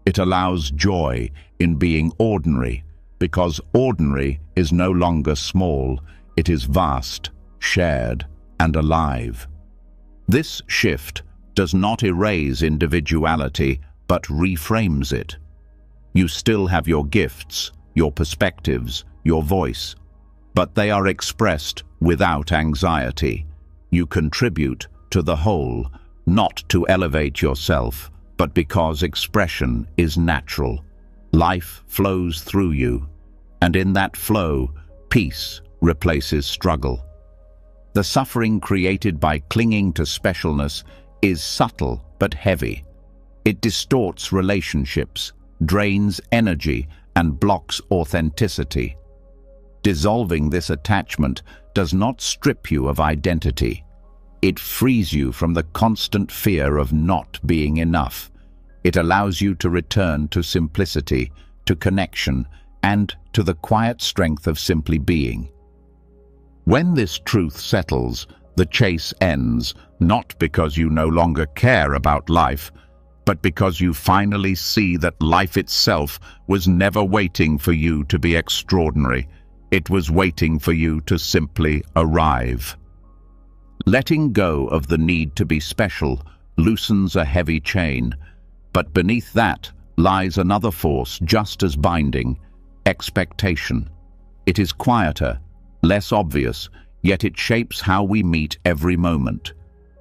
It allows joy in being ordinary, because ordinary is no longer small, it is vast, shared, and alive. This shift does not erase individuality, but reframes it. You still have your gifts, your perspectives, your voice, but they are expressed without anxiety. You contribute to the whole, not to elevate yourself, but because expression is natural. Life flows through you, and in that flow, peace replaces struggle. The suffering created by clinging to specialness is subtle but heavy. It distorts relationships, drains energy, and blocks authenticity. Dissolving this attachment does not strip you of identity. It frees you from the constant fear of not being enough. It allows you to return to simplicity, to connection, and to the quiet strength of simply being. When this truth settles, the chase ends, not because you no longer care about life, but because you finally see that life itself was never waiting for you to be extraordinary. It was waiting for you to simply arrive. Letting go of the need to be special loosens a heavy chain, but beneath that lies another force just as binding: expectation. It is quieter, less obvious, yet it shapes how we meet every moment.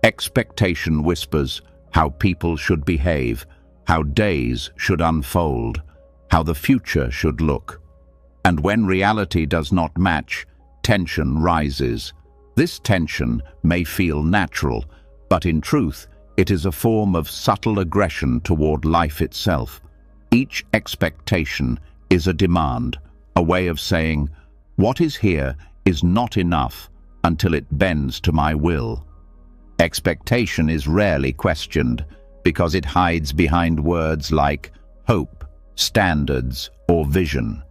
Expectation whispers how people should behave, how days should unfold, how the future should look. And when reality does not match, tension rises. This tension may feel natural, but in truth, it is a form of subtle aggression toward life itself. Each expectation is a demand, a way of saying, what is here is not enough until it bends to my will. Expectation is rarely questioned because it hides behind words like hope, standards, or vision.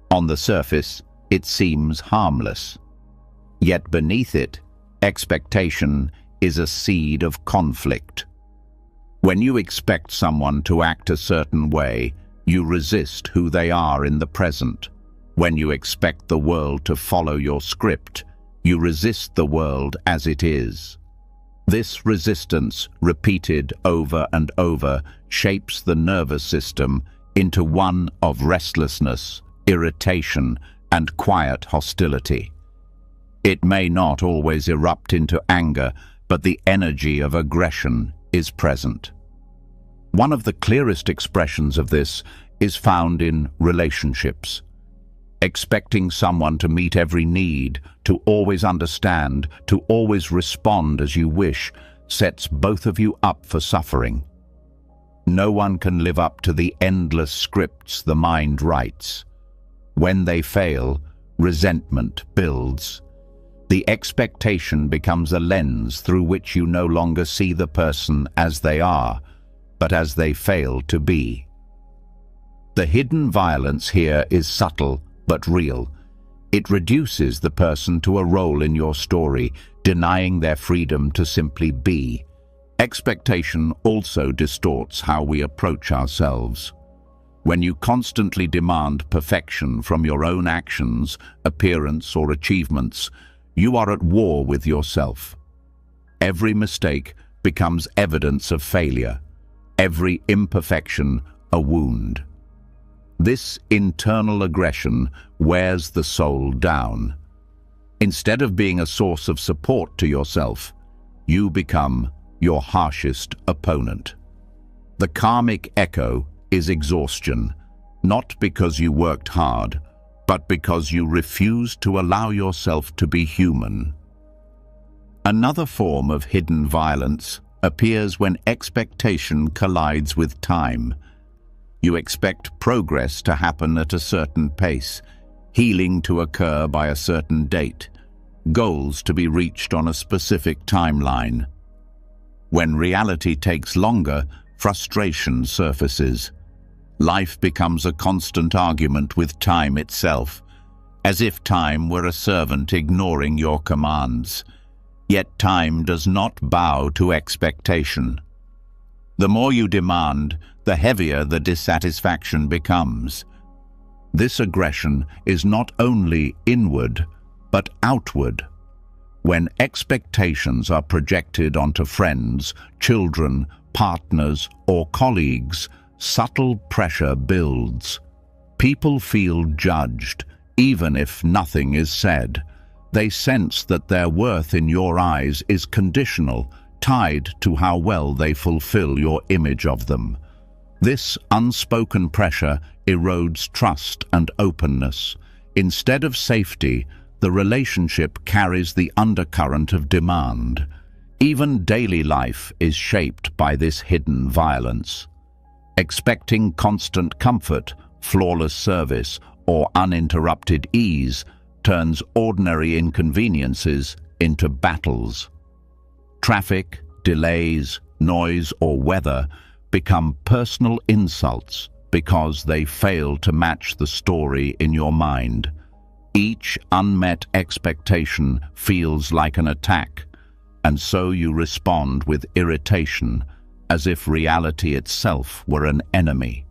On the surface, it seems harmless. Yet beneath it, expectation is a seed of conflict. When you expect someone to act a certain way, you resist who they are in the present. When you expect the world to follow your script, you resist the world as it is. This resistance, repeated over and over, shapes the nervous system into one of restlessness, irritation, and quiet hostility. It may not always erupt into anger, but the energy of aggression is present. One of the clearest expressions of this is found in relationships. Expecting someone to meet every need, to always understand, to always respond as you wish, sets both of you up for suffering. No one can live up to the endless scripts the mind writes. When they fail, resentment builds. The expectation becomes a lens through which you no longer see the person as they are, but as they fail to be. The hidden violence here is subtle but real. It reduces the person to a role in your story, denying their freedom to simply be. Expectation also distorts how we approach ourselves. When you constantly demand perfection from your own actions, appearance, or achievements, you are at war with yourself. Every mistake becomes evidence of failure, every imperfection a wound. This internal aggression wears the soul down. Instead of being a source of support to yourself, you become your harshest opponent. The karmic echo is exhaustion, not because you worked hard, but because you refused to allow yourself to be human. Another form of hidden violence appears when expectation collides with time. You expect progress to happen at a certain pace, healing to occur by a certain date, goals to be reached on a specific timeline. When reality takes longer, frustration surfaces. Life becomes a constant argument with time itself, as if time were a servant ignoring your commands. Yet time does not bow to expectation. The more you demand, the heavier the dissatisfaction becomes. This aggression is not only inward, but outward. When expectations are projected onto friends, children, partners, or colleagues, subtle pressure builds. People feel judged, even if nothing is said. They sense that their worth in your eyes is conditional, tied to how well they fulfill your image of them. This unspoken pressure erodes trust and openness. Instead of safety, the relationship carries the undercurrent of demand. Even daily life is shaped by this hidden violence. Expecting constant comfort, flawless service, or uninterrupted ease turns ordinary inconveniences into battles. Traffic, delays, noise, or weather become personal insults because they fail to match the story in your mind. Each unmet expectation feels like an attack, and so you respond with irritation, as if reality itself were an enemy.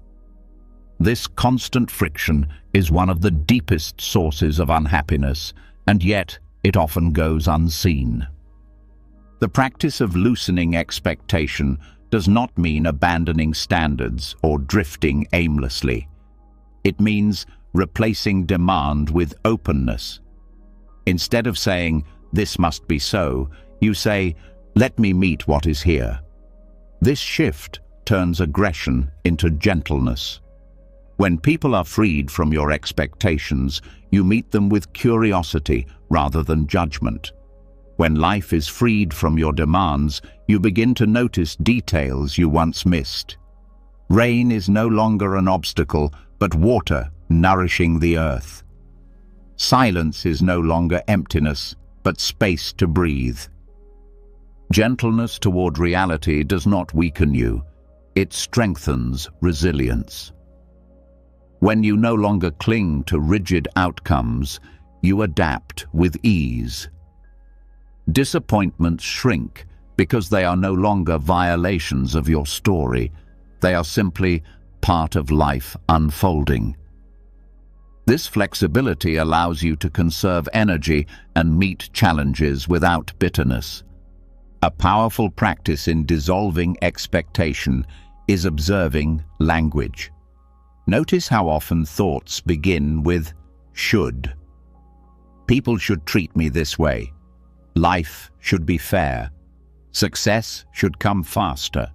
This constant friction is one of the deepest sources of unhappiness, and yet it often goes unseen. The practice of loosening expectation does not mean abandoning standards or drifting aimlessly. It means replacing demand with openness. Instead of saying, "This must be so," you say, "Let me meet what is here." This shift turns aggression into gentleness. When people are freed from your expectations, you meet them with curiosity rather than judgment. When life is freed from your demands, you begin to notice details you once missed. Rain is no longer an obstacle, but water nourishing the earth. Silence is no longer emptiness, but space to breathe. Gentleness toward reality does not weaken you. It strengthens resilience. When you no longer cling to rigid outcomes, you adapt with ease. Disappointments shrink because they are no longer violations of your story. They are simply part of life unfolding. This flexibility allows you to conserve energy and meet challenges without bitterness. A powerful practice in dissolving expectation is observing language. Notice how often thoughts begin with should. People should treat me this way. Life should be fair. Success should come faster.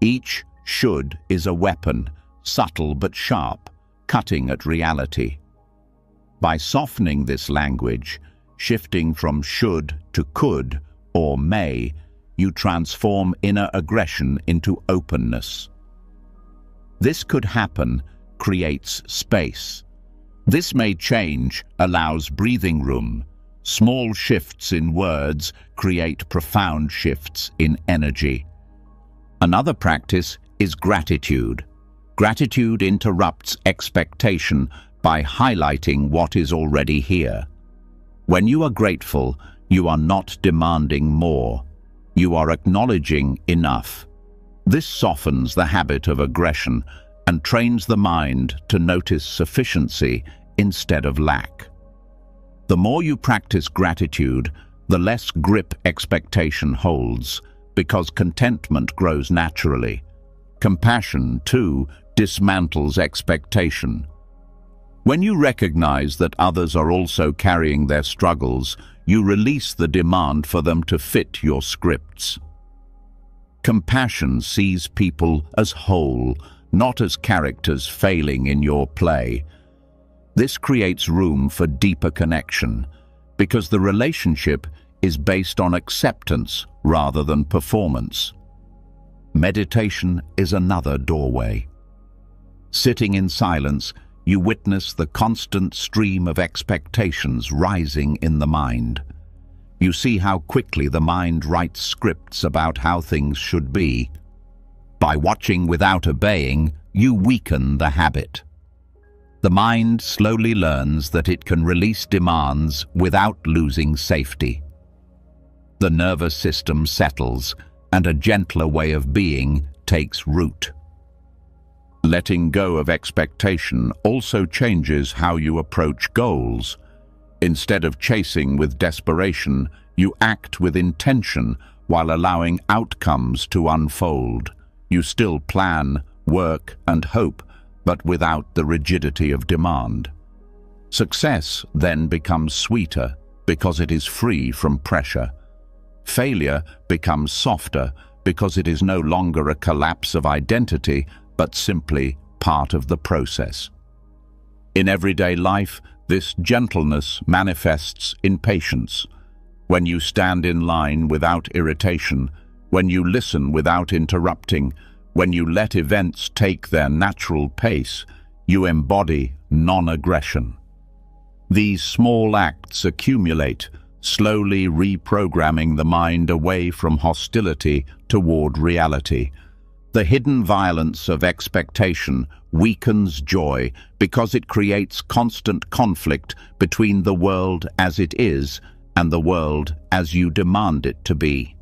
Each should is a weapon, subtle but sharp, cutting at reality. By softening this language, shifting from should to could or may, you transform inner aggression into openness. This could happen creates space. This may change allows breathing room. Small shifts in words create profound shifts in energy. Another practice is gratitude. Gratitude interrupts expectation by highlighting what is already here. When you are grateful, you are not demanding more. You are acknowledging enough. This softens the habit of aggression and trains the mind to notice sufficiency instead of lack. The more you practice gratitude, the less grip expectation holds, because contentment grows naturally. Compassion, too, dismantles expectation. When you recognize that others are also carrying their struggles, you release the demand for them to fit your scripts. Compassion sees people as whole, not as characters failing in your play. This creates room for deeper connection, because the relationship is based on acceptance rather than performance. Meditation is another doorway. Sitting in silence, you witness the constant stream of expectations rising in the mind. You see how quickly the mind writes scripts about how things should be. By watching without obeying, you weaken the habit. The mind slowly learns that it can release demands without losing safety. The nervous system settles, and a gentler way of being takes root. Letting go of expectation also changes how you approach goals. Instead of chasing with desperation, you act with intention while allowing outcomes to unfold. You still plan, work, and hope, but without the rigidity of demand. Success then becomes sweeter because it is free from pressure. Failure becomes softer because it is no longer a collapse of identity, but simply part of the process. In everyday life, this gentleness manifests in patience. When you stand in line without irritation, when you listen without interrupting, when you let events take their natural pace, you embody non-aggression. These small acts accumulate, slowly reprogramming the mind away from hostility toward reality. The hidden violence of expectation weakens joy because it creates constant conflict between the world as it is and the world as you demand it to be.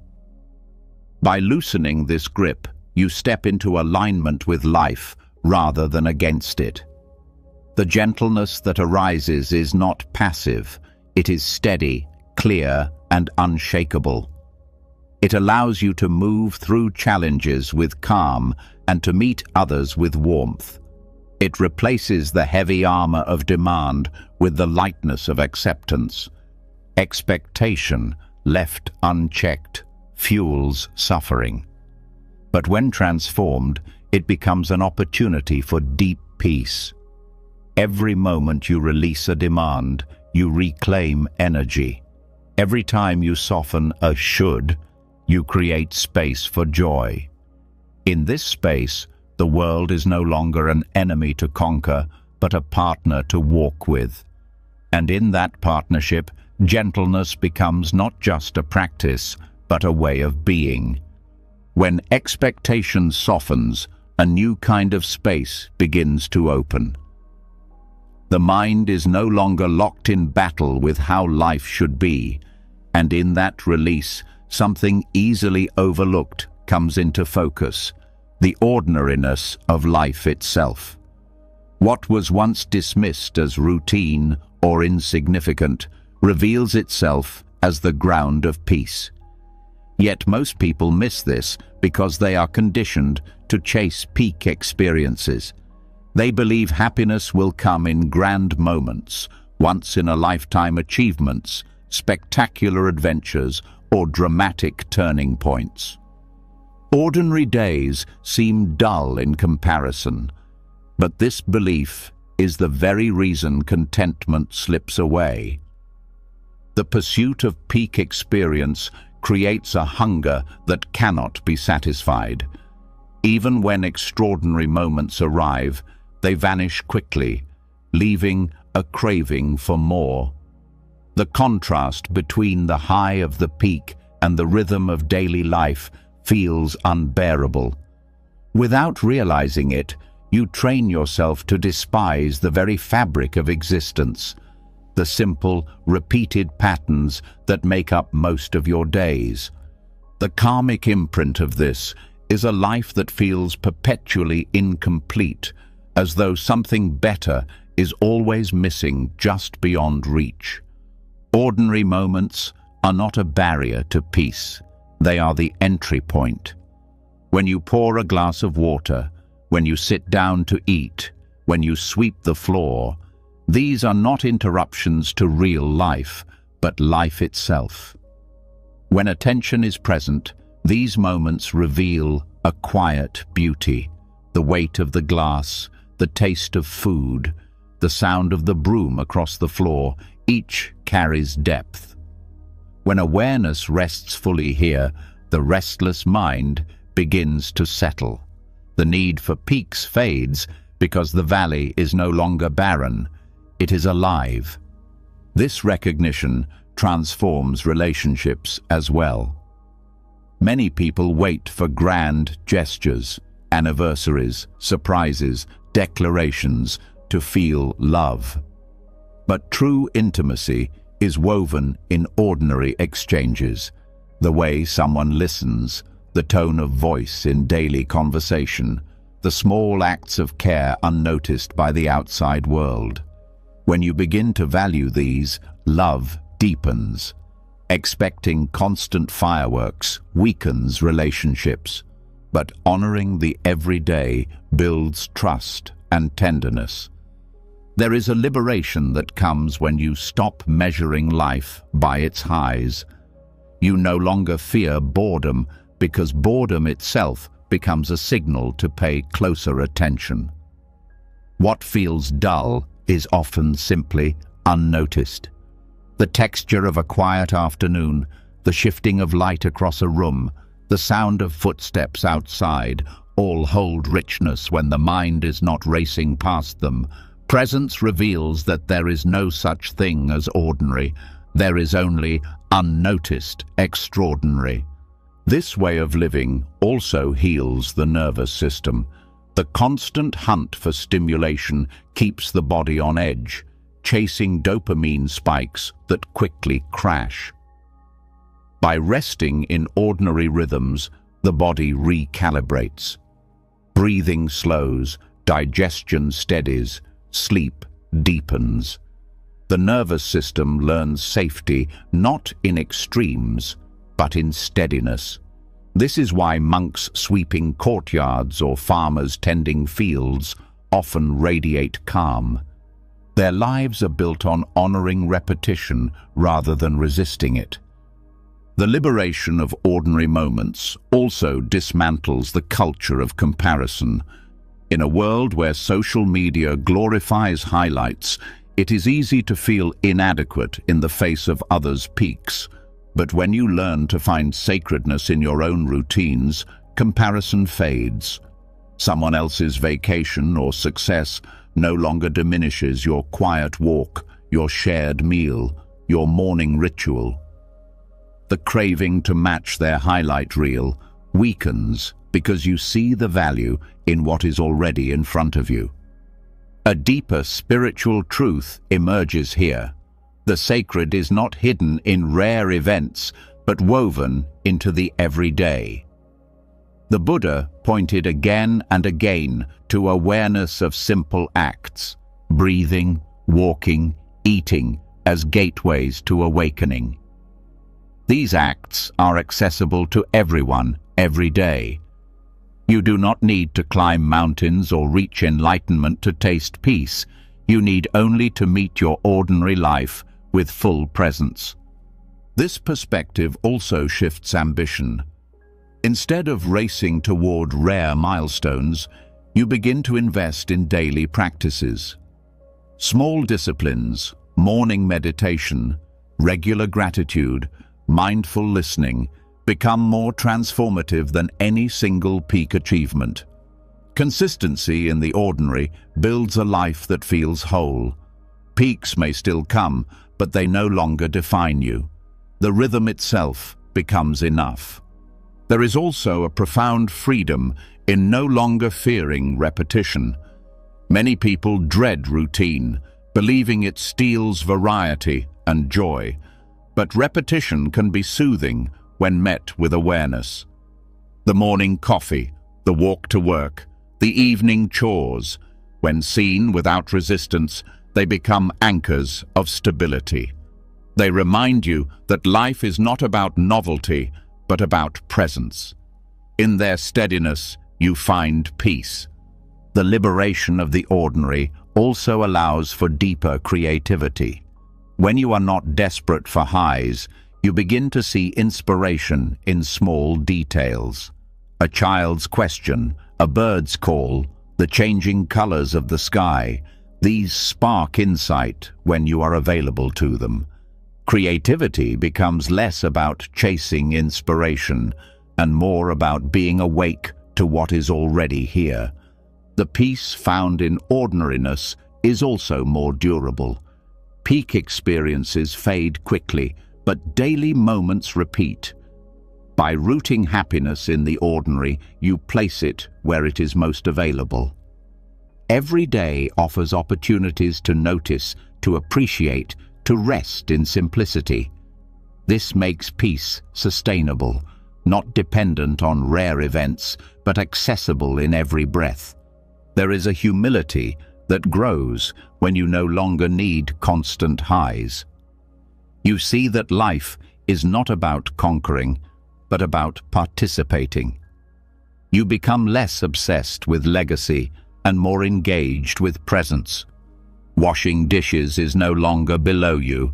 By loosening this grip, you step into alignment with life rather than against it. The gentleness that arises is not passive, it is steady, clear, and unshakable. It allows you to move through challenges with calm and to meet others with warmth. It replaces the heavy armor of demand with the lightness of acceptance. Expectation, left unchecked, fuels suffering. But when transformed, it becomes an opportunity for deep peace. Every moment you release a demand, you reclaim energy. Every time you soften a should, you create space for joy. In this space, the world is no longer an enemy to conquer, but a partner to walk with. And in that partnership, gentleness becomes not just a practice, but a way of being. When expectation softens, a new kind of space begins to open. The mind is no longer locked in battle with how life should be, and in that release, something easily overlooked comes into focus, the ordinariness of life itself. What was once dismissed as routine or insignificant reveals itself as the ground of peace. Yet most people miss this because they are conditioned to chase peak experiences. They believe happiness will come in grand moments, once-in-a-lifetime achievements, spectacular adventures, or dramatic turning points. Ordinary days seem dull in comparison, but this belief is the very reason contentment slips away. The pursuit of peak experience creates a hunger that cannot be satisfied. Even when extraordinary moments arrive, they vanish quickly, leaving a craving for more. The contrast between the high of the peak and the rhythm of daily life feels unbearable. Without realizing it, you train yourself to despise the very fabric of existence, the simple, repeated patterns that make up most of your days. The karmic imprint of this is a life that feels perpetually incomplete, as though something better is always missing just beyond reach. Ordinary moments are not a barrier to peace. They are the entry point. When you pour a glass of water, when you sit down to eat, when you sweep the floor, these are not interruptions to real life, but life itself. When attention is present, these moments reveal a quiet beauty, the weight of the glass, the taste of food, the sound of the broom across the floor, each carries depth. When awareness rests fully here, the restless mind begins to settle. The need for peaks fades because the valley is no longer barren, it is alive. This recognition transforms relationships as well. Many people wait for grand gestures, anniversaries, surprises, declarations to feel love. But true intimacy is woven in ordinary exchanges, the way someone listens, the tone of voice in daily conversation, the small acts of care unnoticed by the outside world. When you begin to value these, love deepens. Expecting constant fireworks weakens relationships, but honoring the everyday builds trust and tenderness. There is a liberation that comes when you stop measuring life by its highs. You no longer fear boredom because boredom itself becomes a signal to pay closer attention. What feels dull is often simply unnoticed. The texture of a quiet afternoon, the shifting of light across a room, the sound of footsteps outside, all hold richness when the mind is not racing past them. Presence reveals that there is no such thing as ordinary. There is only unnoticed extraordinary. This way of living also heals the nervous system. The constant hunt for stimulation keeps the body on edge, chasing dopamine spikes that quickly crash. By resting in ordinary rhythms, the body recalibrates. Breathing slows, digestion steadies, sleep deepens. The nervous system learns safety not in extremes, but in steadiness. This is why monks sweeping courtyards or farmers tending fields often radiate calm. Their lives are built on honoring repetition rather than resisting it. The liberation of ordinary moments also dismantles the culture of comparison. In a world where social media glorifies highlights, it is easy to feel inadequate in the face of others' peaks. But when you learn to find sacredness in your own routines, comparison fades. Someone else's vacation or success no longer diminishes your quiet walk, your shared meal, your morning ritual. The craving to match their highlight reel weakens because you see the value in what is already in front of you. A deeper spiritual truth emerges here. The sacred is not hidden in rare events, but woven into the everyday. The Buddha pointed again and again to awareness of simple acts, breathing, walking, eating, as gateways to awakening. These acts are accessible to everyone, every day. You do not need to climb mountains or reach enlightenment to taste peace. You need only to meet your ordinary life with full presence. This perspective also shifts ambition. Instead of racing toward rare milestones, you begin to invest in daily practices. Small disciplines, morning meditation, regular gratitude, mindful listening become more transformative than any single peak achievement. Consistency in the ordinary builds a life that feels whole. Peaks may still come, but they no longer define you. The rhythm itself becomes enough. There is also a profound freedom in no longer fearing repetition. Many people dread routine, believing it steals variety and joy. But repetition can be soothing when met with awareness. The morning coffee, the walk to work, the evening chores, when seen without resistance, they become anchors of stability. They remind you that life is not about novelty, but about presence. In their steadiness, you find peace. The liberation of the ordinary also allows for deeper creativity. When you are not desperate for highs, you begin to see inspiration in small details. A child's question, a bird's call, the changing colors of the sky, these spark insight when you are available to them. Creativity becomes less about chasing inspiration and more about being awake to what is already here. The peace found in ordinariness is also more durable. Peak experiences fade quickly, but daily moments repeat. By rooting happiness in the ordinary, you place it where it is most available. Every day offers opportunities to notice, to appreciate, to rest in simplicity. This makes peace sustainable, not dependent on rare events, but accessible in every breath. There is a humility that grows when you no longer need constant highs. You see that life is not about conquering, but about participating. You become less obsessed with legacy and more engaged with presence. Washing dishes is no longer below you.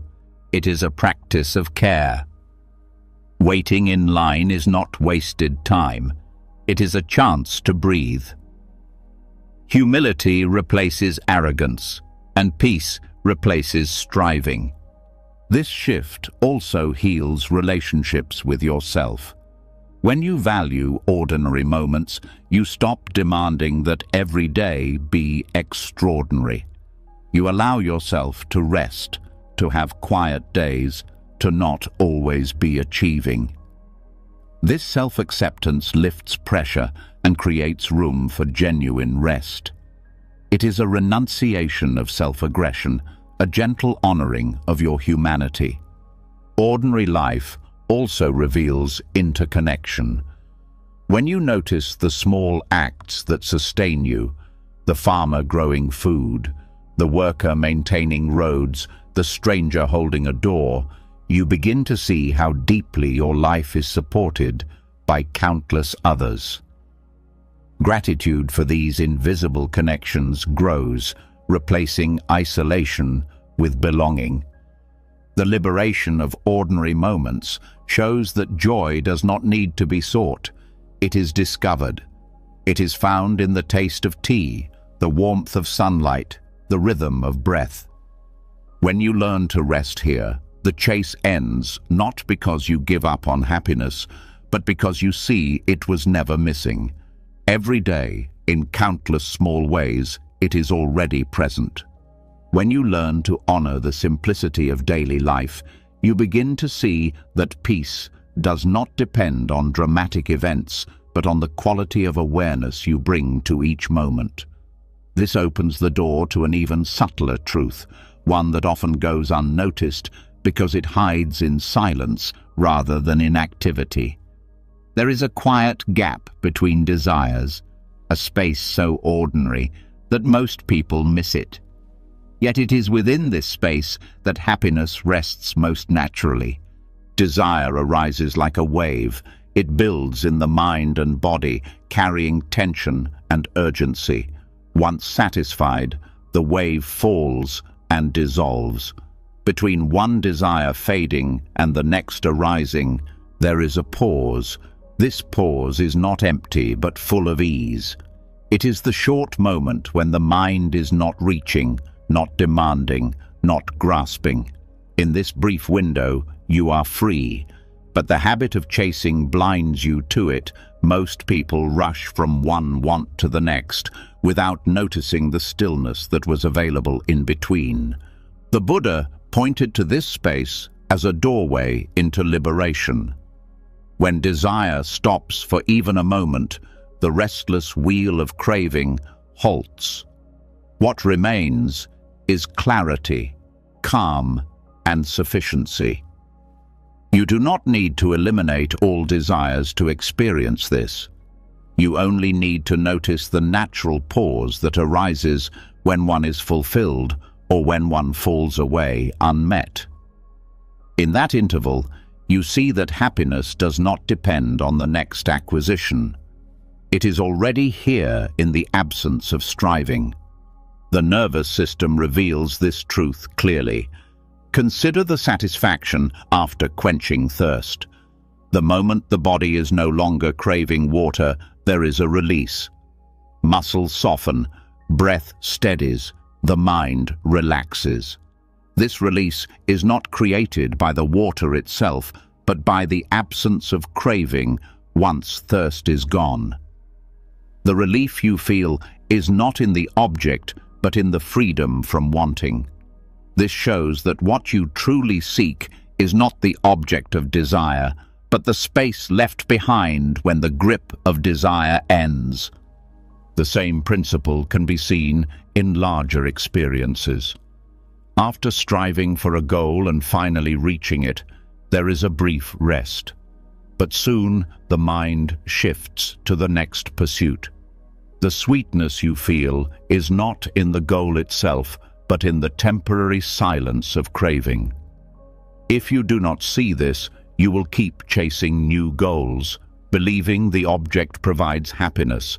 It is a practice of care. Waiting in line is not wasted time. It is a chance to breathe. Humility replaces arrogance, and peace replaces striving. This shift also heals relationships with yourself. When you value ordinary moments, you stop demanding that every day be extraordinary. You allow yourself to rest, to have quiet days, to not always be achieving. This self-acceptance lifts pressure and creates room for genuine rest. It is a renunciation of self-aggression, a gentle honoring of your humanity. Ordinary life also reveals interconnection. When you notice the small acts that sustain you, the farmer growing food, the worker maintaining roads, the stranger holding a door, you begin to see how deeply your life is supported by countless others. Gratitude for these invisible connections grows, replacing isolation with belonging. The liberation of ordinary moments shows that joy does not need to be sought. It is discovered. It is found in the taste of tea, the warmth of sunlight, the rhythm of breath. When you learn to rest here, the chase ends not because you give up on happiness, but because you see it was never missing. Every day, in countless small ways, it is already present. When you learn to honor the simplicity of daily life, you begin to see that peace does not depend on dramatic events, but on the quality of awareness you bring to each moment. This opens the door to an even subtler truth, one that often goes unnoticed because it hides in silence rather than in activity. There is a quiet gap between desires, a space so ordinary that most people miss it. Yet it is within this space that happiness rests most naturally. Desire arises like a wave. It builds in the mind and body, carrying tension and urgency. Once satisfied, the wave falls and dissolves. Between one desire fading and the next arising, there is a pause. This pause is not empty but full of ease. It is the short moment when the mind is not reaching, not demanding, not grasping. In this brief window, you are free, but the habit of chasing blinds you to it. Most people rush from one want to the next without noticing the stillness that was available in between. The Buddha pointed to this space as a doorway into liberation. When desire stops for even a moment, the restless wheel of craving halts. What remains is clarity, calm, and sufficiency. You do not need to eliminate all desires to experience this. You only need to notice the natural pause that arises when one is fulfilled or when one falls away unmet. In that interval, you see that happiness does not depend on the next acquisition. It is already here in the absence of striving. The nervous system reveals this truth clearly. Consider the satisfaction after quenching thirst. The moment the body is no longer craving water, there is a release. Muscles soften, breath steadies, the mind relaxes. This release is not created by the water itself, but by the absence of craving once thirst is gone. The relief you feel is not in the object, but in the freedom from wanting. This shows that what you truly seek is not the object of desire, but the space left behind when the grip of desire ends. The same principle can be seen in larger experiences. After striving for a goal and finally reaching it, there is a brief rest. But soon the mind shifts to the next pursuit. The sweetness you feel is not in the goal itself, but in the temporary silence of craving. If you do not see this, you will keep chasing new goals, believing the object provides happiness,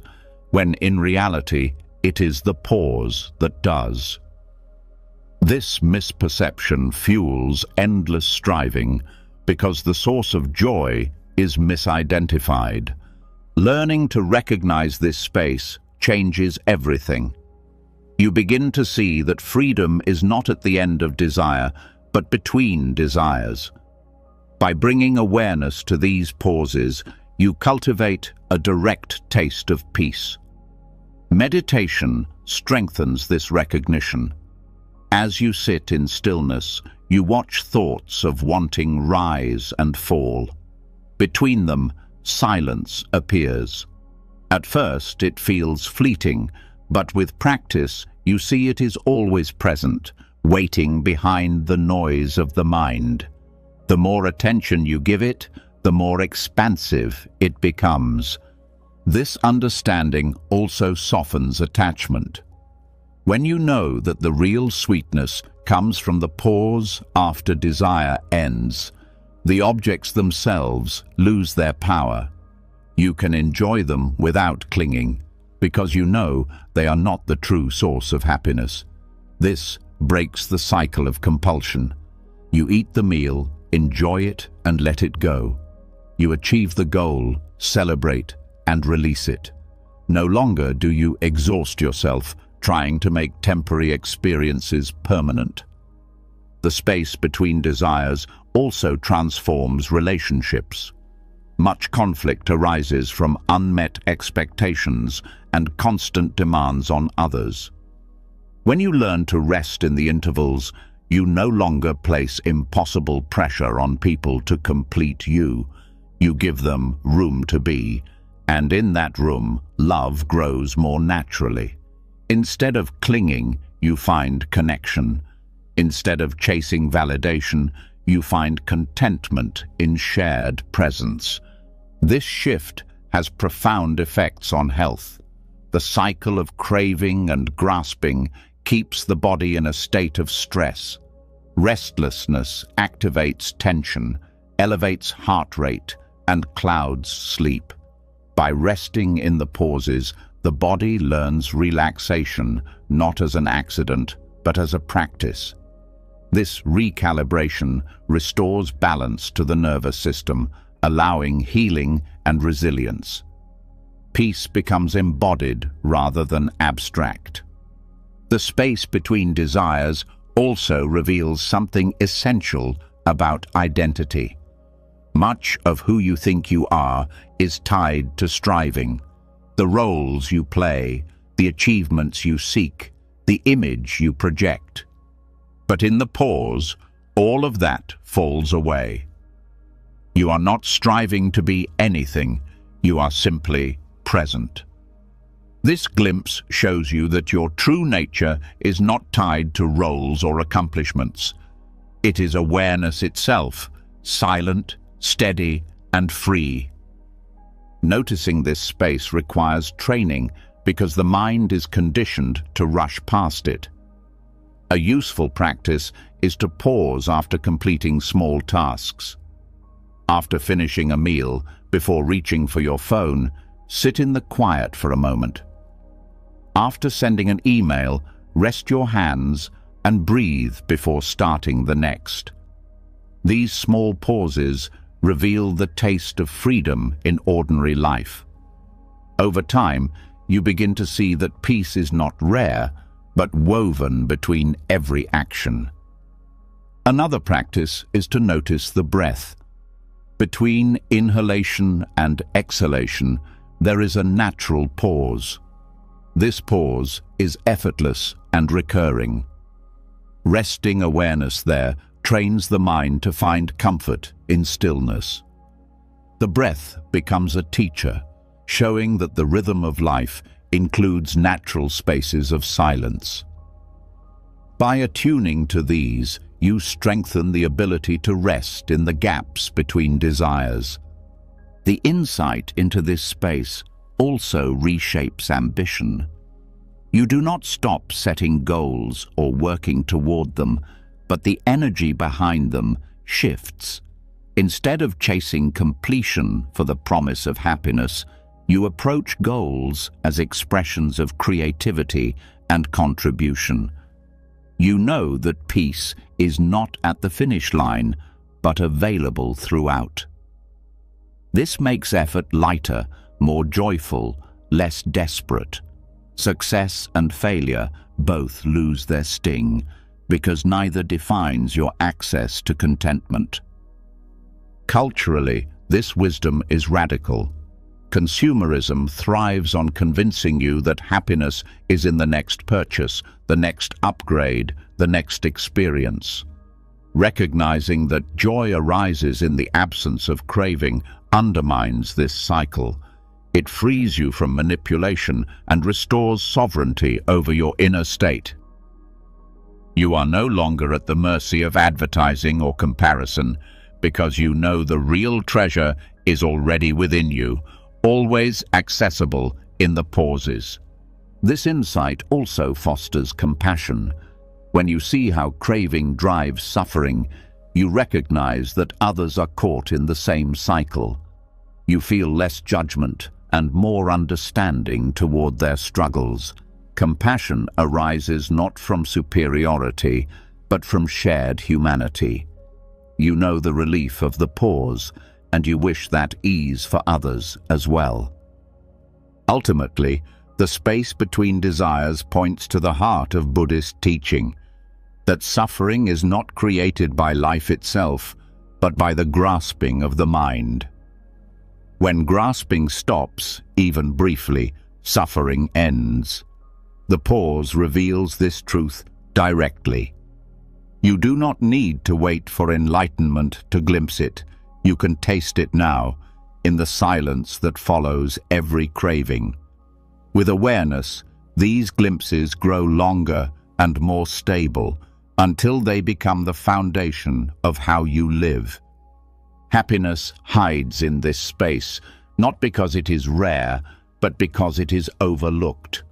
when in reality it is the pause that does. This misperception fuels endless striving because the source of joy is misidentified. Learning to recognize this space changes everything. You begin to see that freedom is not at the end of desire, but between desires. By bringing awareness to these pauses, you cultivate a direct taste of peace. Meditation strengthens this recognition. As you sit in stillness, you watch thoughts of wanting rise and fall. Between them, silence appears. At first, it feels fleeting, but with practice, you see it is always present, waiting behind the noise of the mind. The more attention you give it, the more expansive it becomes. This understanding also softens attachment. When you know that the real sweetness comes from the pause after desire ends, the objects themselves lose their power. You can enjoy them without clinging, because you know they are not the true source of happiness. This breaks the cycle of compulsion. You eat the meal, enjoy it, and let it go. You achieve the goal, celebrate, and release it. No longer do you exhaust yourself trying to make temporary experiences permanent. The space between desires also transforms relationships. Much conflict arises from unmet expectations and constant demands on others. When you learn to rest in the intervals, you no longer place impossible pressure on people to complete you. You give them room to be, and in that room, love grows more naturally. Instead of clinging, you find connection. Instead of chasing validation, you find contentment in shared presence. This shift has profound effects on health. The cycle of craving and grasping keeps the body in a state of stress. Restlessness activates tension, elevates heart rate, and clouds sleep. By resting in the pauses, the body learns relaxation, not as an accident, but as a practice. This recalibration restores balance to the nervous system, allowing healing and resilience. Peace becomes embodied rather than abstract. The space between desires also reveals something essential about identity. Much of who you think you are is tied to striving. The roles you play, the achievements you seek, the image you project. But in the pause, all of that falls away. You are not striving to be anything, you are simply present. This glimpse shows you that your true nature is not tied to roles or accomplishments. It is awareness itself, silent, steady, and free. Noticing this space requires training because the mind is conditioned to rush past it. A useful practice is to pause after completing small tasks. After finishing a meal, before reaching for your phone, sit in the quiet for a moment. After sending an email, rest your hands and breathe before starting the next. These small pauses reveal the taste of freedom in ordinary life. Over time, you begin to see that peace is not rare, but woven between every action. Another practice is to notice the breath. Between inhalation and exhalation, there is a natural pause. This pause is effortless and recurring. Resting awareness there trains the mind to find comfort in stillness. The breath becomes a teacher, showing that the rhythm of life includes natural spaces of silence. By attuning to these, you strengthen the ability to rest in the gaps between desires. The insight into this space also reshapes ambition. You do not stop setting goals or working toward them, but the energy behind them shifts. Instead of chasing completion for the promise of happiness, you approach goals as expressions of creativity and contribution. You know that peace is not at the finish line, but available throughout. This makes effort lighter, more joyful, less desperate. Success and failure both lose their sting, because neither defines your access to contentment. Culturally, this wisdom is radical. Consumerism thrives on convincing you that happiness is in the next purchase, the next upgrade, the next experience. Recognizing that joy arises in the absence of craving undermines this cycle. It frees you from manipulation and restores sovereignty over your inner state. You are no longer at the mercy of advertising or comparison, because you know the real treasure is already within you, always accessible in the pauses. This insight also fosters compassion. When you see how craving drives suffering, you recognize that others are caught in the same cycle. You feel less judgment and more understanding toward their struggles. Compassion arises not from superiority, but from shared humanity. You know the relief of the pause, and you wish that ease for others as well. Ultimately, the space between desires points to the heart of Buddhist teaching, that suffering is not created by life itself, but by the grasping of the mind. When grasping stops, even briefly, suffering ends. The pause reveals this truth directly. You do not need to wait for enlightenment to glimpse it. You can taste it now, in the silence that follows every craving. With awareness, these glimpses grow longer and more stable, until they become the foundation of how you live. Happiness hides in this space, not because it is rare, but because it is overlooked.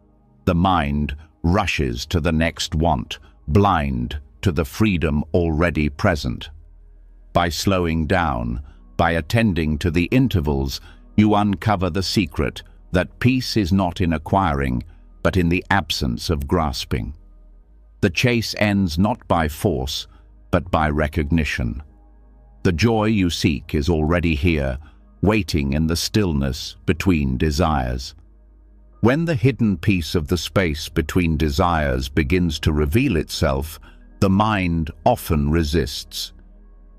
The mind rushes to the next want, blind to the freedom already present. By slowing down, by attending to the intervals, you uncover the secret that peace is not in acquiring, but in the absence of grasping. The chase ends not by force, but by recognition. The joy you seek is already here, waiting in the stillness between desires. When the hidden piece of the space between desires begins to reveal itself, the mind often resists.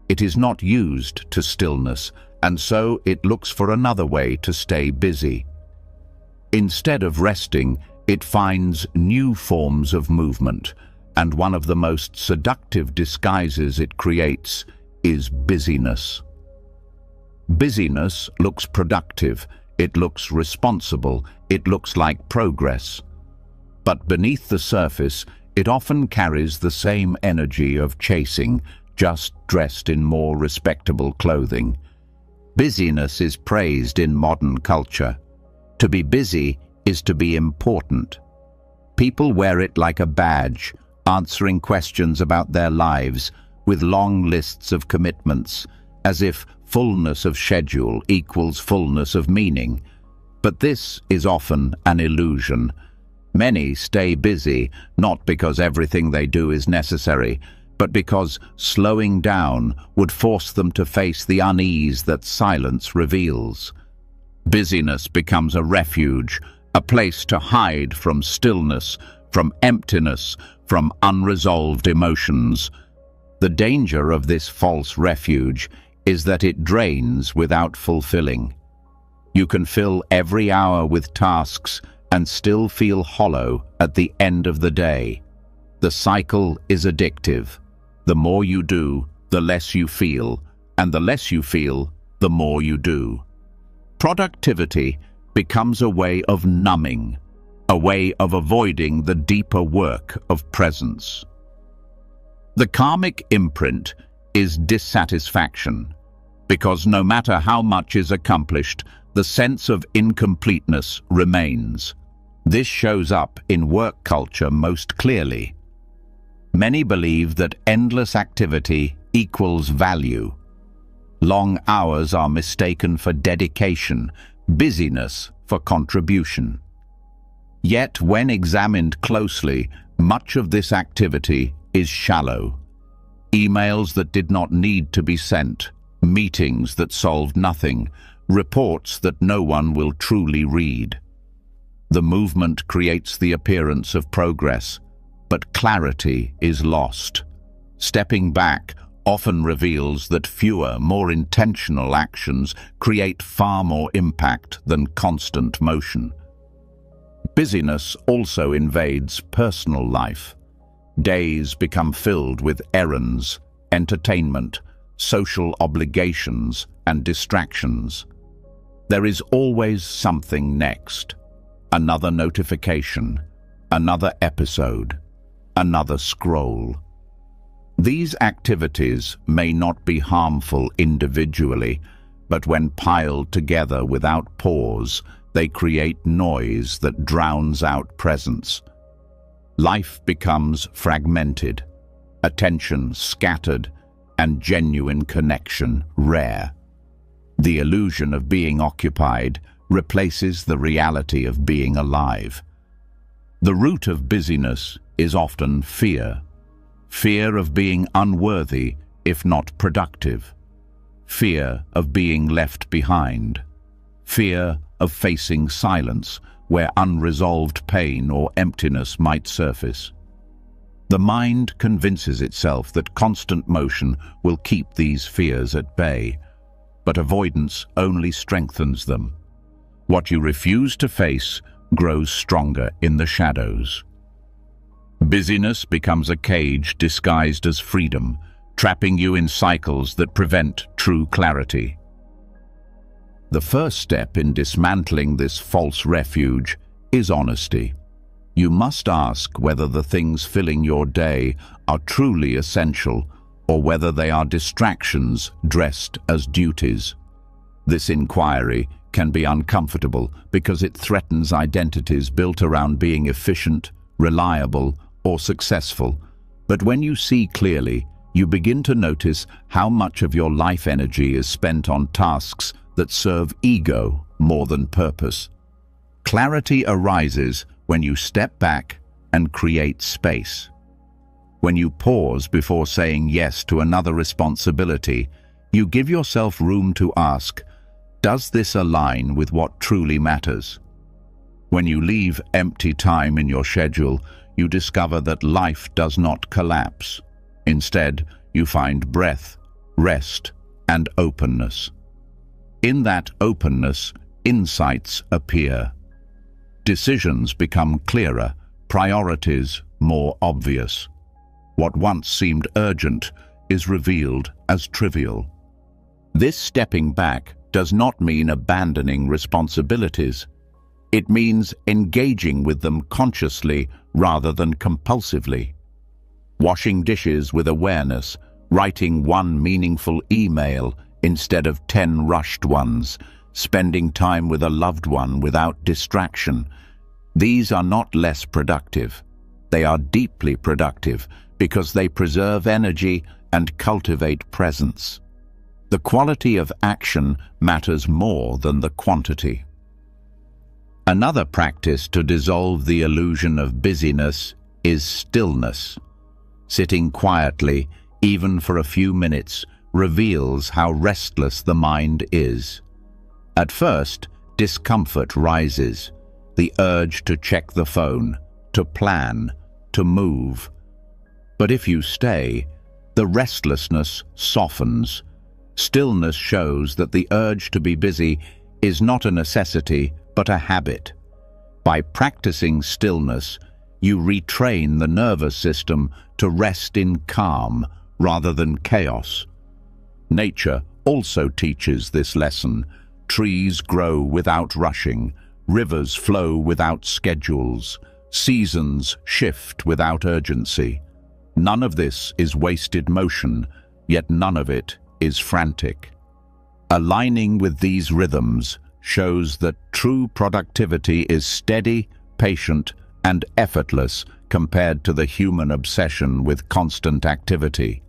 It is not used to stillness, and so it looks for another way to stay busy. Instead of resting, it finds new forms of movement, and one of the most seductive disguises it creates is busyness. Busyness looks productive, it looks responsible, it looks like progress. But beneath the surface, it often carries the same energy of chasing, just dressed in more respectable clothing. Busyness is praised in modern culture. To be busy is to be important. People wear it like a badge, answering questions about their lives with long lists of commitments, as if fullness of schedule equals fullness of meaning. But this is often an illusion. Many stay busy not because everything they do is necessary, but because slowing down would force them to face the unease that silence reveals. Busyness becomes a refuge, a place to hide from stillness, from emptiness, from unresolved emotions. The danger of this false refuge is that it drains without fulfilling. You can fill every hour with tasks and still feel hollow at the end of the day. The cycle is addictive. The more you do, the less you feel, and the less you feel, the more you do. Productivity becomes a way of numbing, a way of avoiding the deeper work of presence. The karmic imprint is dissatisfaction, because no matter how much is accomplished, the sense of incompleteness remains. This shows up in work culture most clearly. Many believe that endless activity equals value. Long hours are mistaken for dedication, busyness for contribution. Yet, when examined closely, much of this activity is shallow. Emails that did not need to be sent, meetings that solved nothing, reports that no one will truly read. The movement creates the appearance of progress, but clarity is lost. Stepping back often reveals that fewer, more intentional actions create far more impact than constant motion. Busyness also invades personal life. Days become filled with errands, entertainment, social obligations, and distractions. There is always something next. Another notification, another episode, another scroll. These activities may not be harmful individually, but when piled together without pause, they create noise that drowns out presence. Life becomes fragmented, attention scattered, and genuine connection rare. The illusion of being occupied replaces the reality of being alive. The root of busyness is often fear. Fear of being unworthy, if not productive. Fear of being left behind. Fear of facing silence, where unresolved pain or emptiness might surface. The mind convinces itself that constant motion will keep these fears at bay, but avoidance only strengthens them. What you refuse to face grows stronger in the shadows. Busyness becomes a cage disguised as freedom, trapping you in cycles that prevent true clarity. The first step in dismantling this false refuge is honesty. You must ask whether the things filling your day are truly essential or whether they are distractions dressed as duties. This inquiry can be uncomfortable because it threatens identities built around being efficient, reliable, or successful. But when you see clearly, you begin to notice how much of your life energy is spent on tasks that serve ego more than purpose. Clarity arises when you step back and create space. When you pause before saying yes to another responsibility, you give yourself room to ask, does this align with what truly matters? When you leave empty time in your schedule, you discover that life does not collapse. Instead, you find breath, rest, and openness. In that openness, insights appear. Decisions become clearer, priorities more obvious. What once seemed urgent is revealed as trivial. This stepping back does not mean abandoning responsibilities. It means engaging with them consciously rather than compulsively. Washing dishes with awareness, writing one meaningful email instead of 10 rushed ones, spending time with a loved one without distraction. These are not less productive. They are deeply productive because they preserve energy and cultivate presence. The quality of action matters more than the quantity. Another practice to dissolve the illusion of busyness is stillness. Sitting quietly, even for a few minutes, reveals how restless the mind is. At first, discomfort rises, the urge to check the phone, to plan, to move. But if you stay, the restlessness softens. Stillness shows that the urge to be busy is not a necessity, but a habit. By practicing stillness, you retrain the nervous system to rest in calm rather than chaos. Nature also teaches this lesson. Trees grow without rushing, rivers flow without schedules, seasons shift without urgency. None of this is wasted motion, yet none of it is frantic. Aligning with these rhythms shows that true productivity is steady, patient, and effortless compared to the human obsession with constant activity.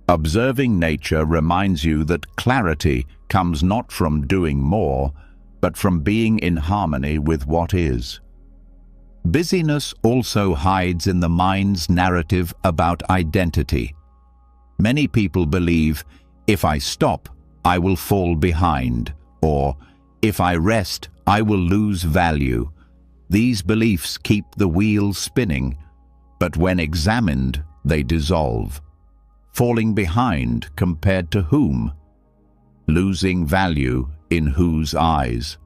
Observing nature reminds you that clarity comes not from doing more, but from being in harmony with what is. Busyness also hides in the mind's narrative about identity. Many people believe, if I stop, I will fall behind, or if I rest, I will lose value. These beliefs keep the wheel spinning, but when examined, they dissolve. Falling behind compared to whom? Losing value in whose eyes?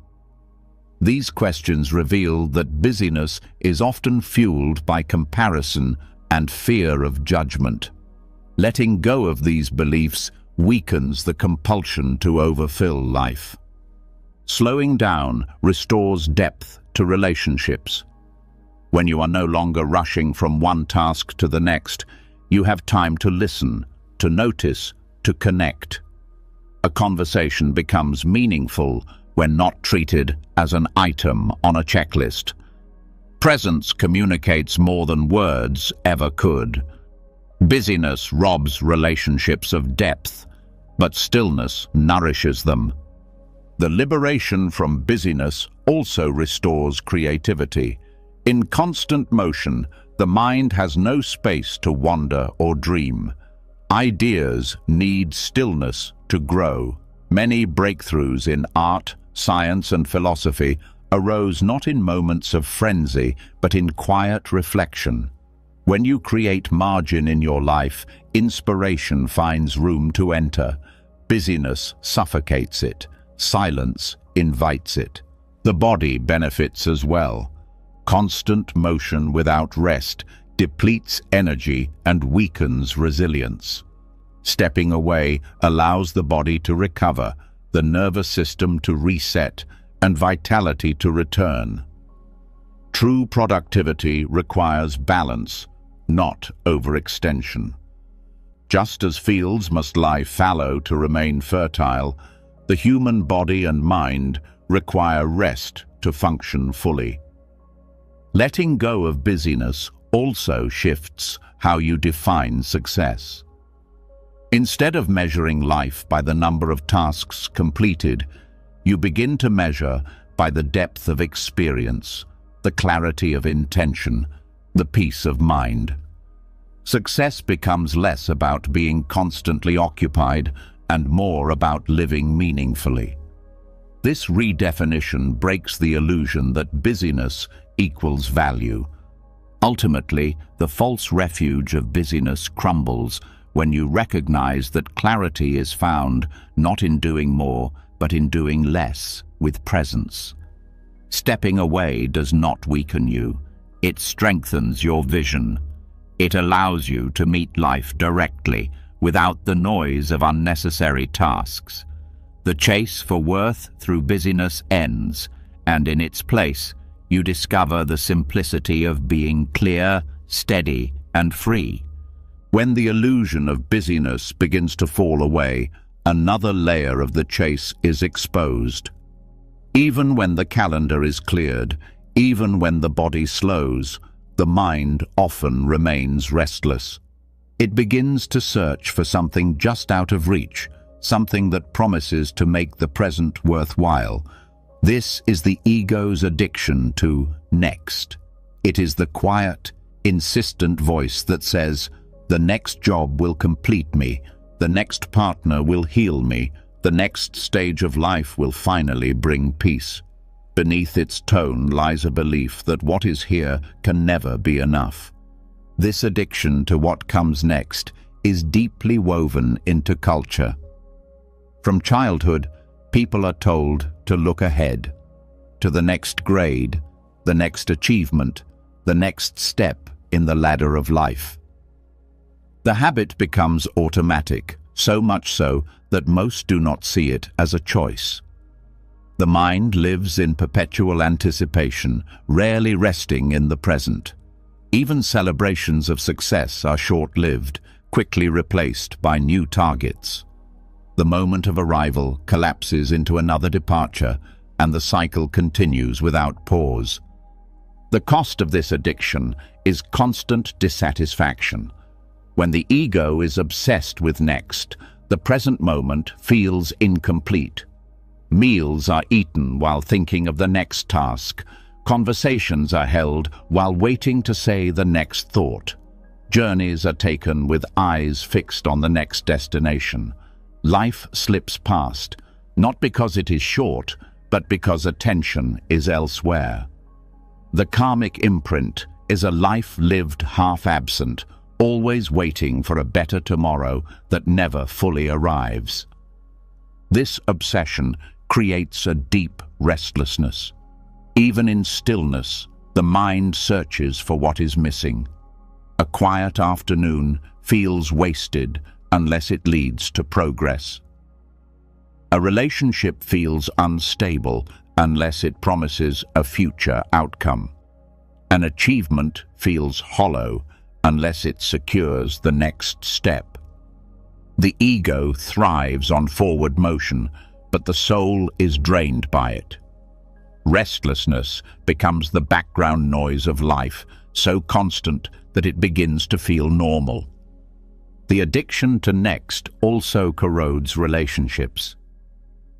These questions reveal that busyness is often fueled by comparison and fear of judgment. Letting go of these beliefs weakens the compulsion to overfill life. Slowing down restores depth to relationships. When you are no longer rushing from one task to the next, you have time to listen, to notice, to connect. A conversation becomes meaningful when not treated as an item on a checklist. Presence communicates more than words ever could. Busyness robs relationships of depth, but stillness nourishes them. The liberation from busyness also restores creativity. In constant motion, the mind has no space to wander or dream. Ideas need stillness to grow. Many breakthroughs in art, science, and philosophy arose not in moments of frenzy, but in quiet reflection. When you create margin in your life, inspiration finds room to enter. Busyness suffocates it. Silence invites it. The body benefits as well. Constant motion without rest depletes energy and weakens resilience. Stepping away allows the body to recover, the nervous system to reset, and vitality to return. True productivity requires balance, not overextension. Just as fields must lie fallow to remain fertile, the human body and mind require rest to function fully. Letting go of busyness also shifts how you define success. Instead of measuring life by the number of tasks completed, you begin to measure by the depth of experience, the clarity of intention, the peace of mind. Success becomes less about being constantly occupied and more about living meaningfully. This redefinition breaks the illusion that busyness equals value. Ultimately, the false refuge of busyness crumbles when you recognize that clarity is found not in doing more, but in doing less with presence. Stepping away does not weaken you. It strengthens your vision. It allows you to meet life directly, without the noise of unnecessary tasks. The chase for worth through busyness ends, and in its place, you discover the simplicity of being clear, steady, and free. When the illusion of busyness begins to fall away, another layer of the chase is exposed. Even when the calendar is cleared, even when the body slows, the mind often remains restless. It begins to search for something just out of reach, something that promises to make the present worthwhile. This is the ego's addiction to next. It is the quiet, insistent voice that says, "The next job will complete me, the next partner will heal me, the next stage of life will finally bring peace." Beneath its tone lies a belief that what is here can never be enough. This addiction to what comes next is deeply woven into culture. From childhood, people are told to look ahead, to the next grade, the next achievement, the next step in the ladder of life. The habit becomes automatic, so much so that most do not see it as a choice. The mind lives in perpetual anticipation, rarely resting in the present. Even celebrations of success are short-lived, quickly replaced by new targets. The moment of arrival collapses into another departure, and the cycle continues without pause. The cost of this addiction is constant dissatisfaction. When the ego is obsessed with next, the present moment feels incomplete. Meals are eaten while thinking of the next task. Conversations are held while waiting to say the next thought. Journeys are taken with eyes fixed on the next destination. Life slips past, not because it is short, but because attention is elsewhere. The karmic imprint is a life lived half absent, always waiting for a better tomorrow that never fully arrives. This obsession creates a deep restlessness. Even in stillness, the mind searches for what is missing. A quiet afternoon feels wasted unless it leads to progress. A relationship feels unstable unless it promises a future outcome. An achievement feels hollow unless it secures the next step. The ego thrives on forward motion, but the soul is drained by it. Restlessness becomes the background noise of life, so constant that it begins to feel normal. The addiction to next also corrodes relationships.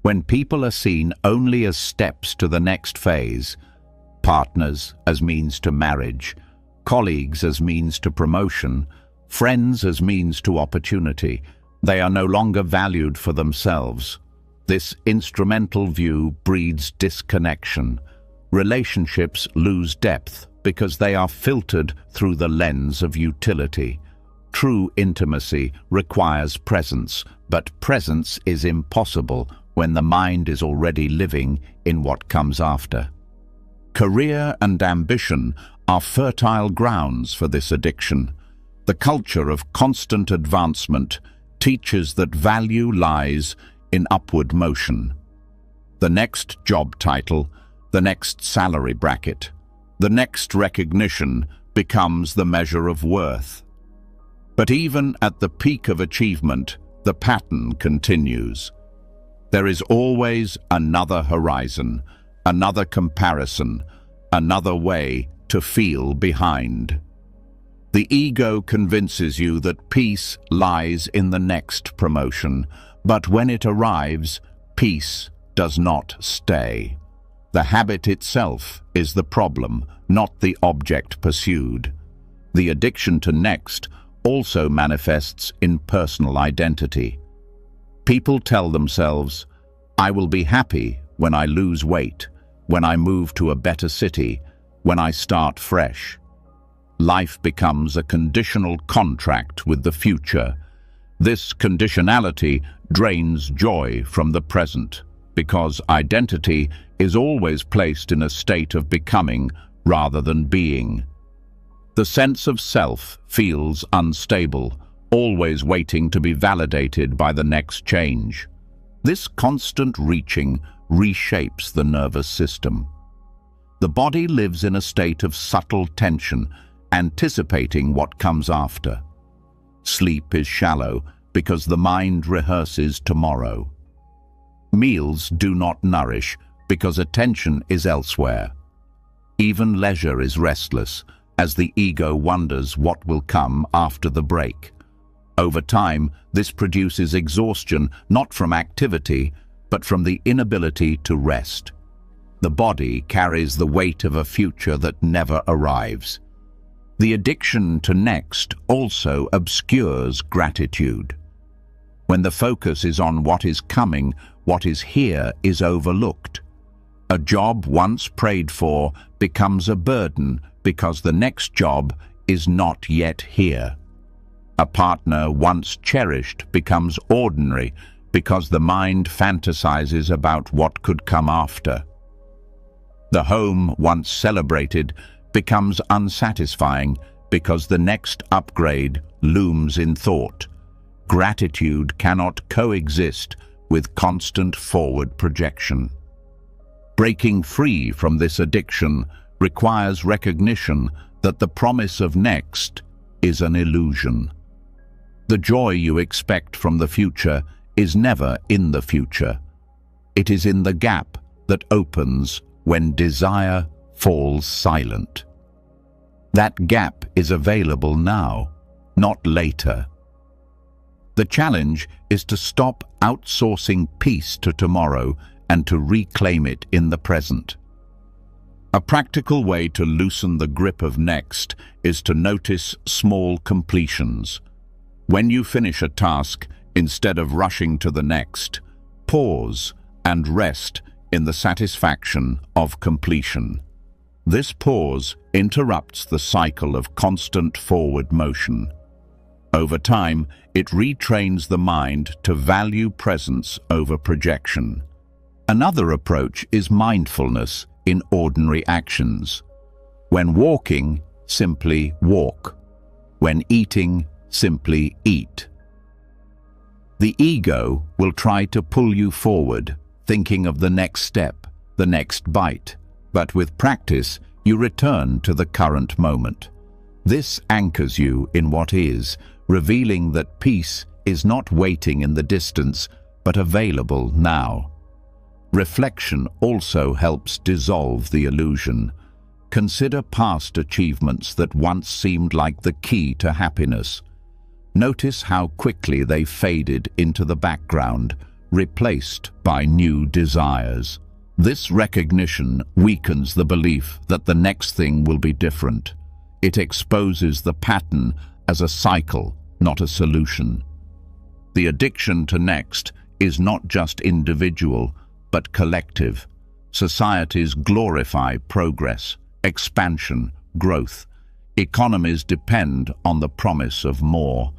When people are seen only as steps to the next phase, partners as means to marriage, colleagues as means to promotion, friends as means to opportunity, they are no longer valued for themselves. This instrumental view breeds disconnection. Relationships lose depth because they are filtered through the lens of utility. True intimacy requires presence, but presence is impossible when the mind is already living in what comes after. Career and ambition are fertile grounds for this addiction. The culture of constant advancement teaches that value lies in upward motion. The next job title, the next salary bracket, the next recognition becomes the measure of worth. But even at the peak of achievement, the pattern continues. There is always another horizon, another comparison, another way to feel behind. The ego convinces you that peace lies in the next promotion, but when it arrives, peace does not stay. The habit itself is the problem, not the object pursued. The addiction to next also manifests in personal identity. People tell themselves, "I will be happy when I lose weight, when I move to a better city, when I start fresh." Life becomes a conditional contract with the future. This conditionality drains joy from the present, because identity is always placed in a state of becoming rather than being. The sense of self feels unstable, always waiting to be validated by the next change. This constant reaching reshapes the nervous system. The body lives in a state of subtle tension, anticipating what comes after. Sleep is shallow because the mind rehearses tomorrow. Meals do not nourish because attention is elsewhere. Even leisure is restless as the ego wonders what will come after the break. Over time, this produces exhaustion not from activity, but from the inability to rest. The body carries the weight of a future that never arrives. The addiction to next also obscures gratitude. When the focus is on what is coming, what is here is overlooked. A job once prayed for becomes a burden because the next job is not yet here. A partner once cherished becomes ordinary because the mind fantasizes about what could come after. The home once celebrated becomes unsatisfying because the next upgrade looms in thought. Gratitude cannot coexist with constant forward projection. Breaking free from this addiction requires recognition that the promise of next is an illusion. The joy you expect from the future is never in the future. It is in the gap that opens when desire falls silent. That gap is available now, not later. The challenge is to stop outsourcing peace to tomorrow and to reclaim it in the present. A practical way to loosen the grip of next is to notice small completions. When you finish a task, instead of rushing to the next, pause and rest in the satisfaction of completion. This pause interrupts the cycle of constant forward motion. Over time, it retrains the mind to value presence over projection. Another approach is mindfulness in ordinary actions. When walking, simply walk. When eating, simply eat. The ego will try to pull you forward, thinking of the next step, the next bite. But with practice, you return to the current moment. This anchors you in what is, revealing that peace is not waiting in the distance, but available now. Reflection also helps dissolve the illusion. Consider past achievements that once seemed like the key to happiness. Notice how quickly they faded into the background, replaced by new desires. This recognition weakens the belief that the next thing will be different. It exposes the pattern as a cycle, not a solution. The addiction to next is not just individual, but collective. Societies glorify progress, expansion, growth. Economies depend on the promise of more.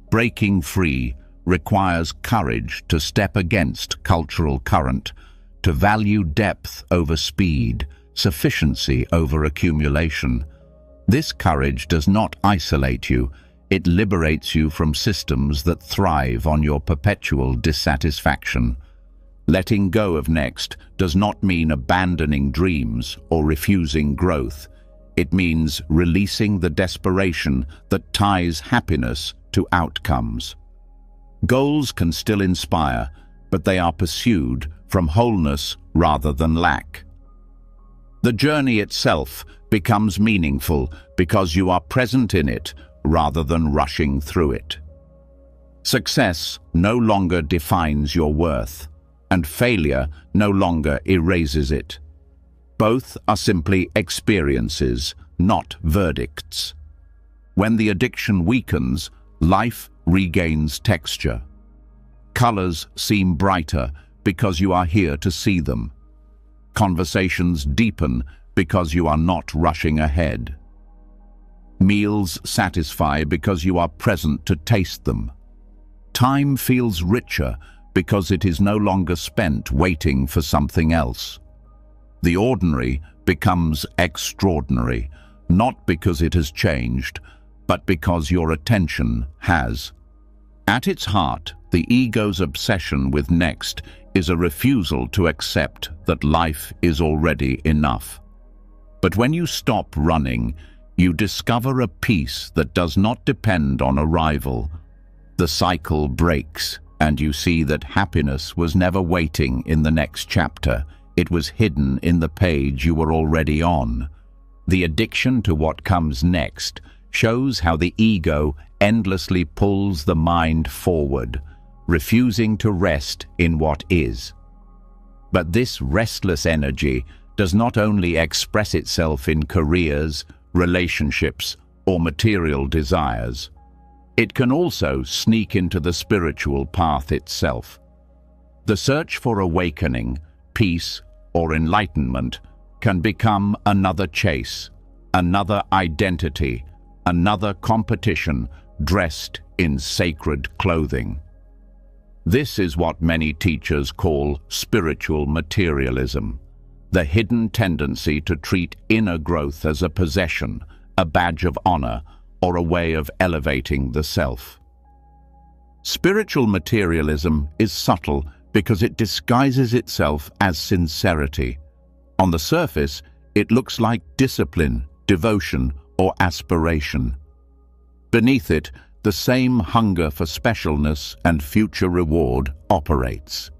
Breaking free requires courage to step against cultural current, to value depth over speed, sufficiency over accumulation. This courage does not isolate you, it liberates you from systems that thrive on your perpetual dissatisfaction. Letting go of next does not mean abandoning dreams or refusing growth. It means releasing the desperation that ties happiness to outcomes. Goals can still inspire, but they are pursued from wholeness rather than lack. The journey itself becomes meaningful because you are present in it rather than rushing through it. Success no longer defines your worth, and failure no longer erases it. Both are simply experiences, not verdicts. When the addiction weakens, life regains texture. Colors seem brighter because you are here to see them. Conversations deepen because you are not rushing ahead. Meals satisfy because you are present to taste them. Time feels richer because it is no longer spent waiting for something else. The ordinary becomes extraordinary, not because it has changed, but because your attention has. At its heart, the ego's obsession with next is a refusal to accept that life is already enough. But when you stop running, you discover a peace that does not depend on arrival. The cycle breaks, and you see that happiness was never waiting in the next chapter. It was hidden in the page you were already on. The addiction to what comes next shows how the ego endlessly pulls the mind forward, refusing to rest in what is. But this restless energy does not only express itself in careers, relationships, or material desires. It can also sneak into the spiritual path itself. The search for awakening, peace, or enlightenment can become another chase, another identity, another competition dressed in sacred clothing. This is what many teachers call spiritual materialism, the hidden tendency to treat inner growth as a possession, a badge of honor, or a way of elevating the self. Spiritual materialism is subtle because it disguises itself as sincerity. On the surface, it looks like discipline, devotion, or aspiration. Beneath it, the same hunger for specialness and future reward operates.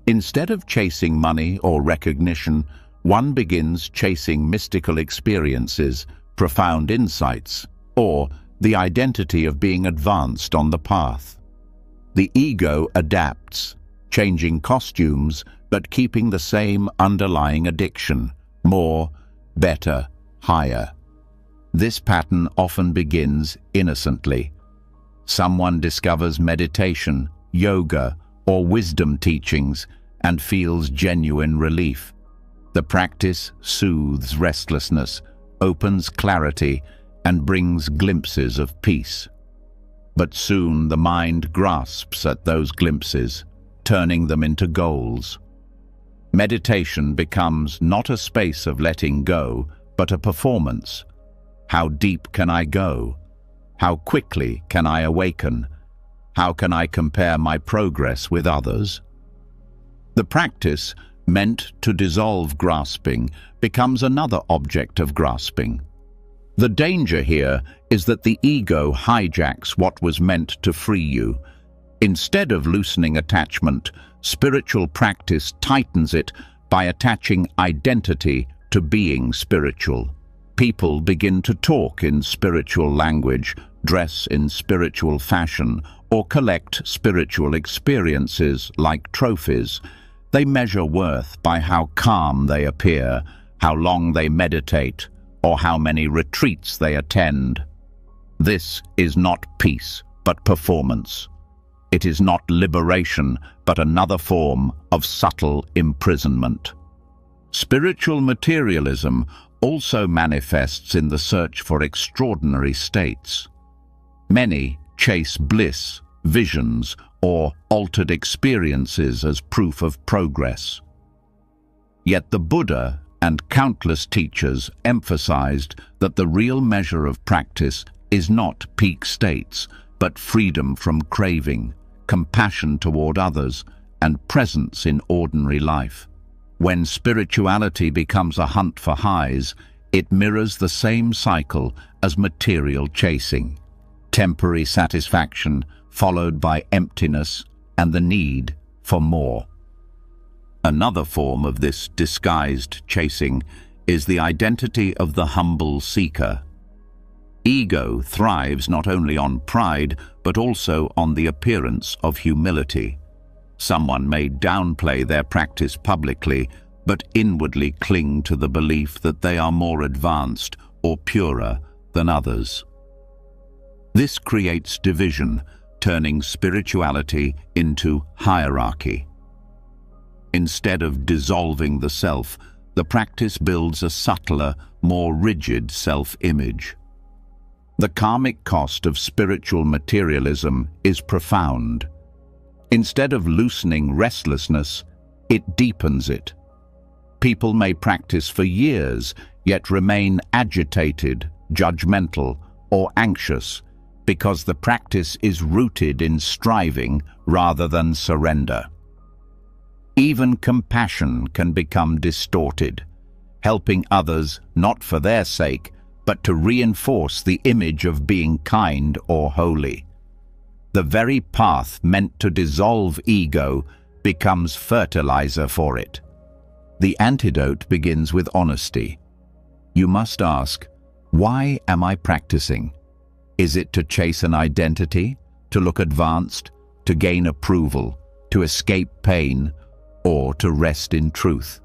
Instead of chasing money or recognition, one begins chasing mystical experiences, profound insights, or the identity of being advanced on the path. The ego adapts, changing costumes but keeping the same underlying addiction: more, better, higher. This pattern often begins innocently. Someone discovers meditation, yoga, or wisdom teachings and feels genuine relief. The practice soothes restlessness, opens clarity, and brings glimpses of peace. But soon the mind grasps at those glimpses, turning them into goals. Meditation becomes not a space of letting go, but a performance. How deep can I go? How quickly can I awaken? How can I compare my progress with others? The practice, meant to dissolve grasping, becomes another object of grasping. The danger here is that the ego hijacks what was meant to free you. Instead of loosening attachment, spiritual practice tightens it by attaching identity to being spiritual. People begin to talk in spiritual language, dress in spiritual fashion, or collect spiritual experiences like trophies. They measure worth by how calm they appear, how long they meditate, or how many retreats they attend. This is not peace, but performance. It is not liberation, but another form of subtle imprisonment. Spiritual materialism also manifests in the search for extraordinary states. Many chase bliss, visions, or altered experiences as proof of progress. Yet the Buddha and countless teachers emphasized that the real measure of practice is not peak states, but freedom from craving, compassion toward others, and presence in ordinary life. When spirituality becomes a hunt for highs, it mirrors the same cycle as material chasing. Temporary satisfaction followed by emptiness and the need for more. Another form of this disguised chasing is the identity of the humble seeker. Ego thrives not only on pride, but also on the appearance of humility. Someone may downplay their practice publicly, but inwardly cling to the belief that they are more advanced or purer than others. This creates division, turning spirituality into hierarchy. Instead of dissolving the self, the practice builds a subtler, more rigid self-image. The karmic cost of spiritual materialism is profound. Instead of loosening restlessness, it deepens it. People may practice for years, yet remain agitated, judgmental, or anxious, because the practice is rooted in striving rather than surrender. Even compassion can become distorted, helping others not for their sake, but to reinforce the image of being kind or holy. The very path meant to dissolve ego becomes fertilizer for it. The antidote begins with honesty. You must ask, why am I practicing? Is it to chase an identity, to look advanced, to gain approval, to escape pain, or to rest in truth?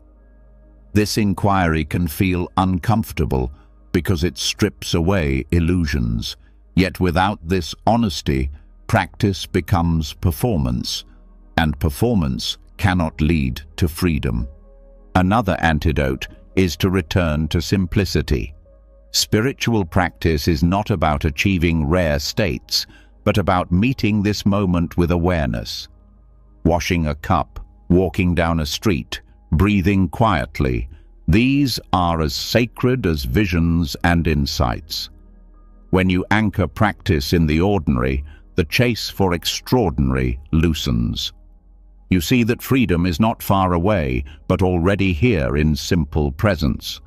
This inquiry can feel uncomfortable because it strips away illusions. Yet without this honesty, practice becomes performance, and performance cannot lead to freedom. Another antidote is to return to simplicity. Spiritual practice is not about achieving rare states, but about meeting this moment with awareness. Washing a cup, walking down a street, breathing quietly, these are as sacred as visions and insights. When you anchor practice in the ordinary, the chase for extraordinary loosens. You see that freedom is not far away, but already here in simple presence.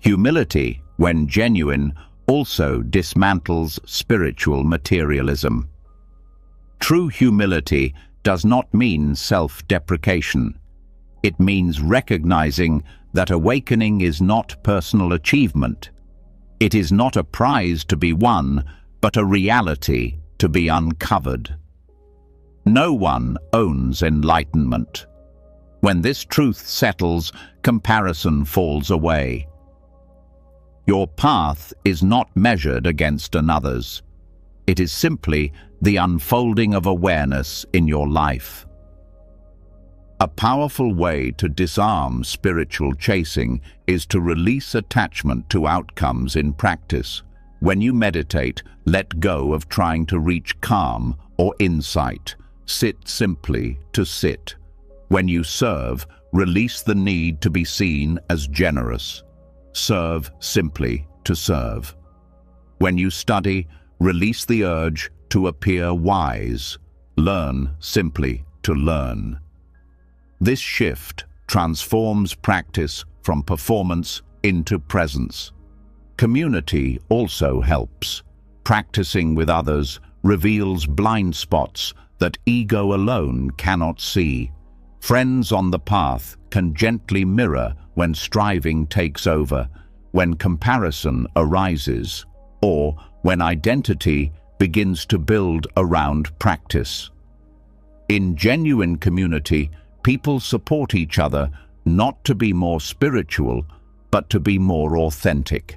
Humility, when genuine, also dismantles spiritual materialism. True humility does not mean self-deprecation. It means recognizing that awakening is not personal achievement. It is not a prize to be won, but a reality to be uncovered. No one owns enlightenment. When this truth settles, comparison falls away. Your path is not measured against another's. It is simply the unfolding of awareness in your life. A powerful way to disarm spiritual chasing is to release attachment to outcomes in practice. When you meditate, let go of trying to reach calm or insight. Sit simply to sit. When you serve, release the need to be seen as generous. Serve simply to serve. When you study, Release the urge to appear wise. Learn simply to learn. This shift transforms practice from performance into presence. Community also helps. Practicing with others reveals blind spots that ego alone cannot see. Friends on the path can gently mirror when striving takes over, when comparison arises, or when identity begins to build around practice. In genuine community, people support each other not to be more spiritual, but to be more authentic.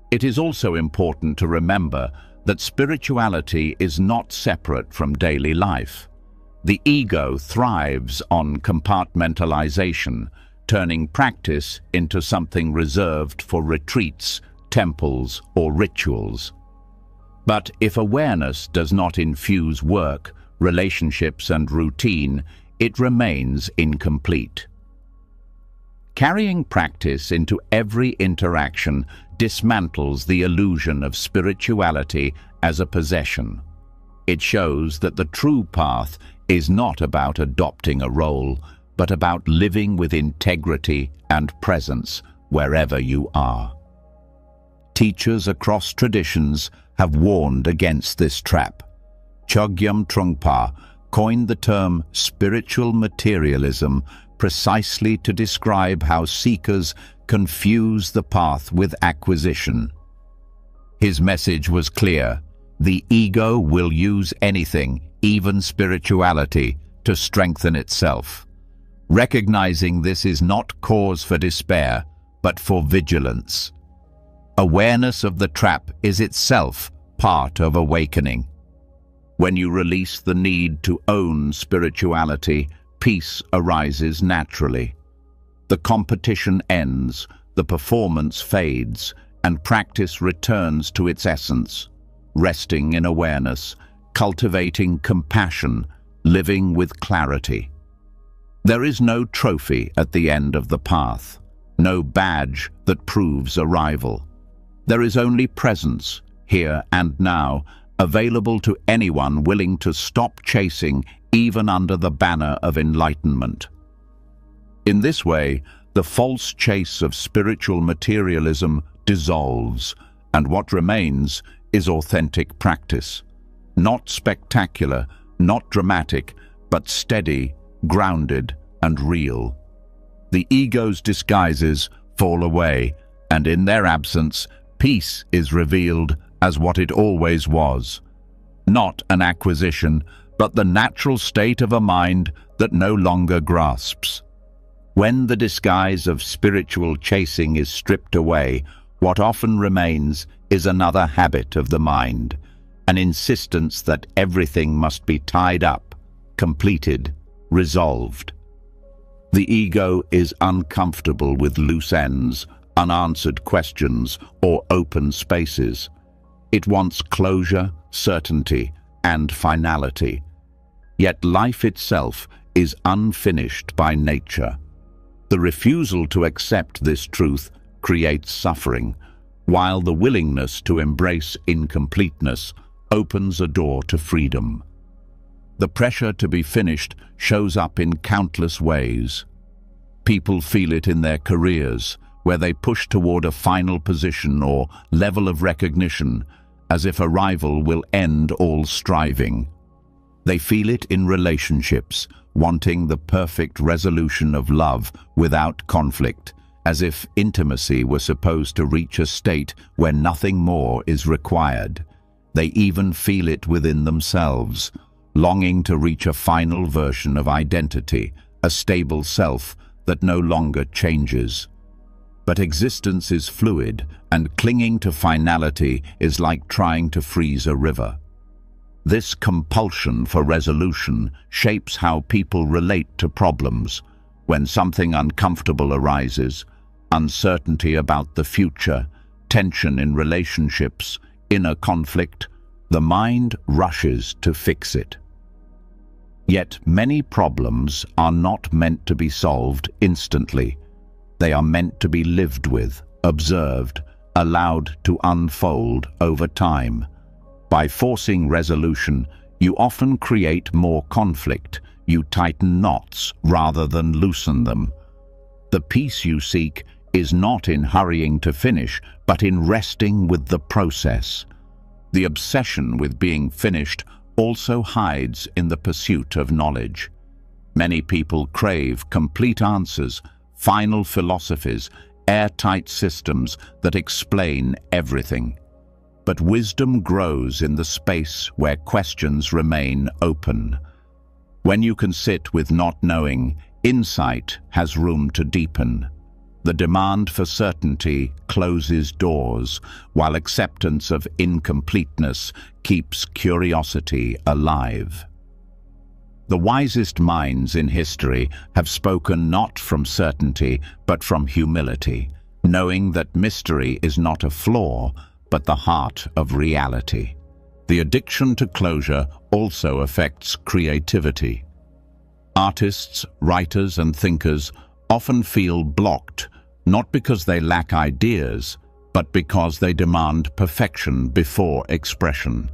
It is also important to remember that spirituality is not separate from daily life. The ego thrives on compartmentalization, turning practice into something reserved for retreats, temples, or rituals. But if awareness does not infuse work, relationships, and routine, it remains incomplete. Carrying practice into every interaction dismantles the illusion of spirituality as a possession. It shows that the true path is not about adopting a role, but about living with integrity and presence wherever you are. Teachers across traditions have warned against this trap. Chogyam Trungpa coined the term spiritual materialism precisely to describe how seekers confuse the path with acquisition. His message was clear: the ego will use anything, even spirituality, to strengthen itself. Recognizing this is not cause for despair, but for vigilance. Awareness of the trap is itself part of awakening. When you release the need to own spirituality, peace arises naturally. The competition ends, the performance fades, and practice returns to its essence, resting in awareness, cultivating compassion, living with clarity. There is no trophy at the end of the path, no badge that proves arrival. There is only presence, here and now, available to anyone willing to stop chasing, even under the banner of enlightenment. In this way, the false chase of spiritual materialism dissolves, and what remains is authentic practice. Not spectacular, not dramatic, but steady, grounded, and real. The ego's disguises fall away, and in their absence, peace is revealed as what it always was. Not an acquisition, but the natural state of a mind that no longer grasps. When the disguise of spiritual chasing is stripped away, what often remains is another habit of the mind, an insistence that everything must be tied up, completed, resolved. The ego is uncomfortable with loose ends, unanswered questions, or open spaces. It wants closure, certainty, and finality. Yet life itself is unfinished by nature. The refusal to accept this truth creates suffering, while the willingness to embrace incompleteness opens a door to freedom. The pressure to be finished shows up in countless ways. People feel it in their careers, where they push toward a final position or level of recognition, as if a rival will end all striving. They feel it in relationships, wanting the perfect resolution of love without conflict, as if intimacy were supposed to reach a state where nothing more is required. They even feel it within themselves, longing to reach a final version of identity, a stable self that no longer changes. But existence is fluid, and clinging to finality is like trying to freeze a river. This compulsion for resolution shapes how people relate to problems. When something uncomfortable arises, uncertainty about the future, tension in relationships, inner conflict, the mind rushes to fix it. Yet many problems are not meant to be solved instantly. They are meant to be lived with, observed, allowed to unfold over time. By forcing resolution, you often create more conflict. You tighten knots rather than loosen them. The peace you seek is not in hurrying to finish, but in resting with the process. The obsession with being finished also hides in the pursuit of knowledge. Many people crave complete answers, final philosophies, airtight systems that explain everything. But wisdom grows in the space where questions remain open. When you can sit with not knowing, insight has room to deepen. The demand for certainty closes doors, while acceptance of incompleteness keeps curiosity alive. The wisest minds in history have spoken not from certainty, but from humility, knowing that mystery is not a flaw, but the heart of reality. The addiction to closure also affects creativity. Artists, writers, and thinkers often feel blocked, not because they lack ideas, but because they demand perfection before expression.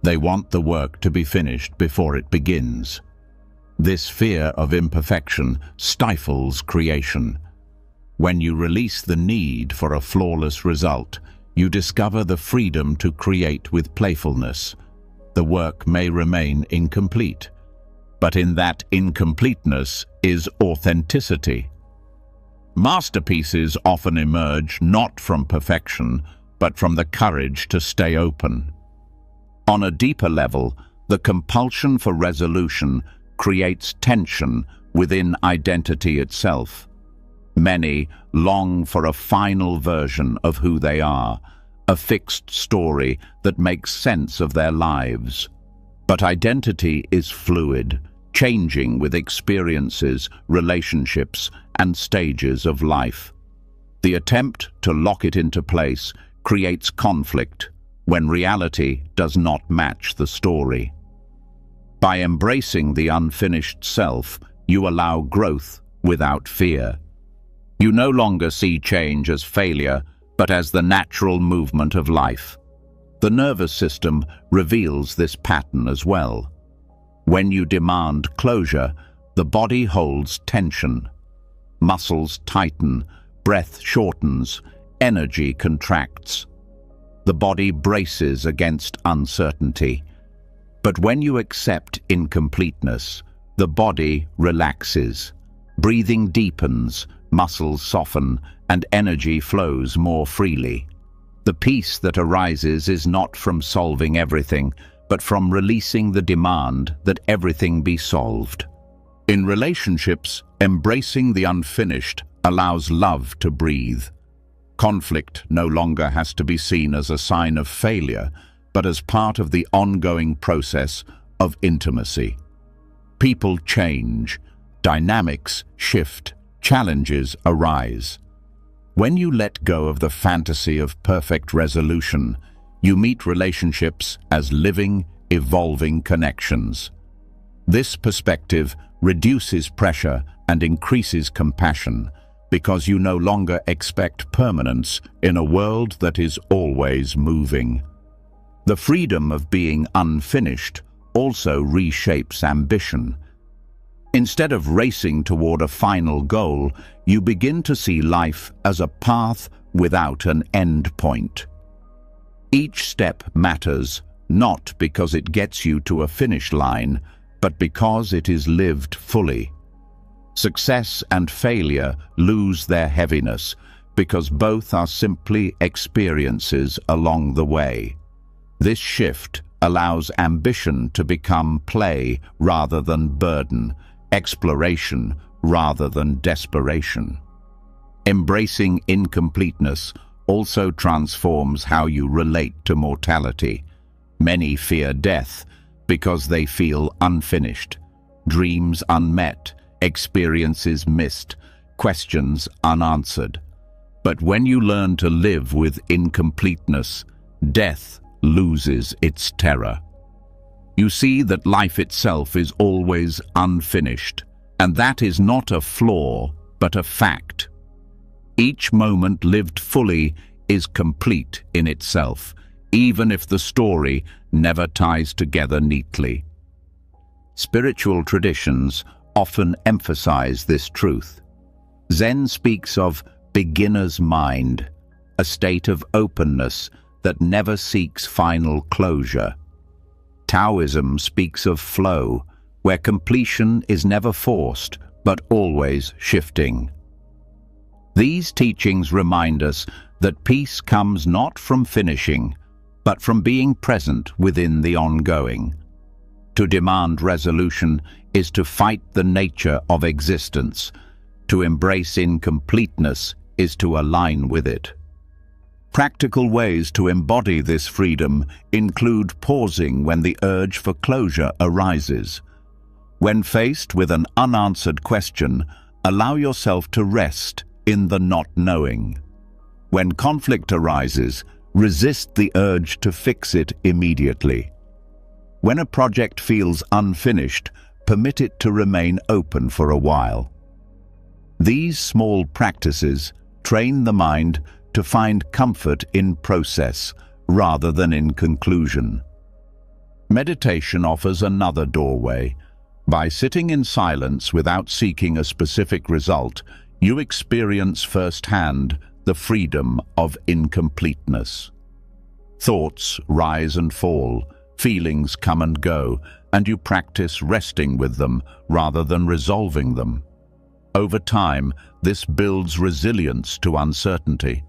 They want the work to be finished before it begins. This fear of imperfection stifles creation. When you release the need for a flawless result, you discover the freedom to create with playfulness. The work may remain incomplete, but in that incompleteness is authenticity. Masterpieces often emerge not from perfection, but from the courage to stay open. On a deeper level, the compulsion for resolution creates tension within identity itself. Many long for a final version of who they are, a fixed story that makes sense of their lives. But identity is fluid, changing with experiences, relationships, and stages of life. The attempt to lock it into place creates conflict when reality does not match the story. By embracing the unfinished self, you allow growth without fear. You no longer see change as failure, but as the natural movement of life. The nervous system reveals this pattern as well. When you demand closure, the body holds tension. Muscles tighten, breath shortens, energy contracts. The body braces against uncertainty. But when you accept incompleteness, the body relaxes. Breathing deepens, muscles soften, and energy flows more freely. The peace that arises is not from solving everything, but from releasing the demand that everything be solved. In relationships, embracing the unfinished allows love to breathe. Conflict no longer has to be seen as a sign of failure, but as part of the ongoing process of intimacy. People change, dynamics shift, challenges arise. When you let go of the fantasy of perfect resolution, you meet relationships as living, evolving connections. This perspective reduces pressure and increases compassion, because you no longer expect permanence in a world that is always moving. The freedom of being unfinished also reshapes ambition. Instead of racing toward a final goal, you begin to see life as a path without an end point. Each step matters, not because it gets you to a finish line, but because it is lived fully. Success and failure lose their heaviness because both are simply experiences along the way. This shift allows ambition to become play rather than burden, exploration rather than desperation. Embracing incompleteness also transforms how you relate to mortality. Many fear death because they feel unfinished, dreams unmet, experiences missed, questions unanswered. But when you learn to live with incompleteness, death loses its terror. You see that life itself is always unfinished, and that is not a flaw, but a fact. Each moment lived fully is complete in itself, even if the story never ties together neatly. Spiritual traditions often emphasize this truth. Zen speaks of beginner's mind, a state of openness that never seeks final closure. Taoism speaks of flow, where completion is never forced, but always shifting. These teachings remind us that peace comes not from finishing, but from being present within the ongoing. To demand resolution is to fight the nature of existence. To embrace incompleteness is to align with it. Practical ways to embody this freedom include pausing when the urge for closure arises. When faced with an unanswered question, allow yourself to rest in the not knowing. When conflict arises, resist the urge to fix it immediately. When a project feels unfinished, permit it to remain open for a while. These small practices train the mind to find comfort in process rather than in conclusion. Meditation offers another doorway. By sitting in silence without seeking a specific result, you experience firsthand the freedom of incompleteness. Thoughts rise and fall, feelings come and go, and you practice resting with them rather than resolving them. Over time, this builds resilience to uncertainty.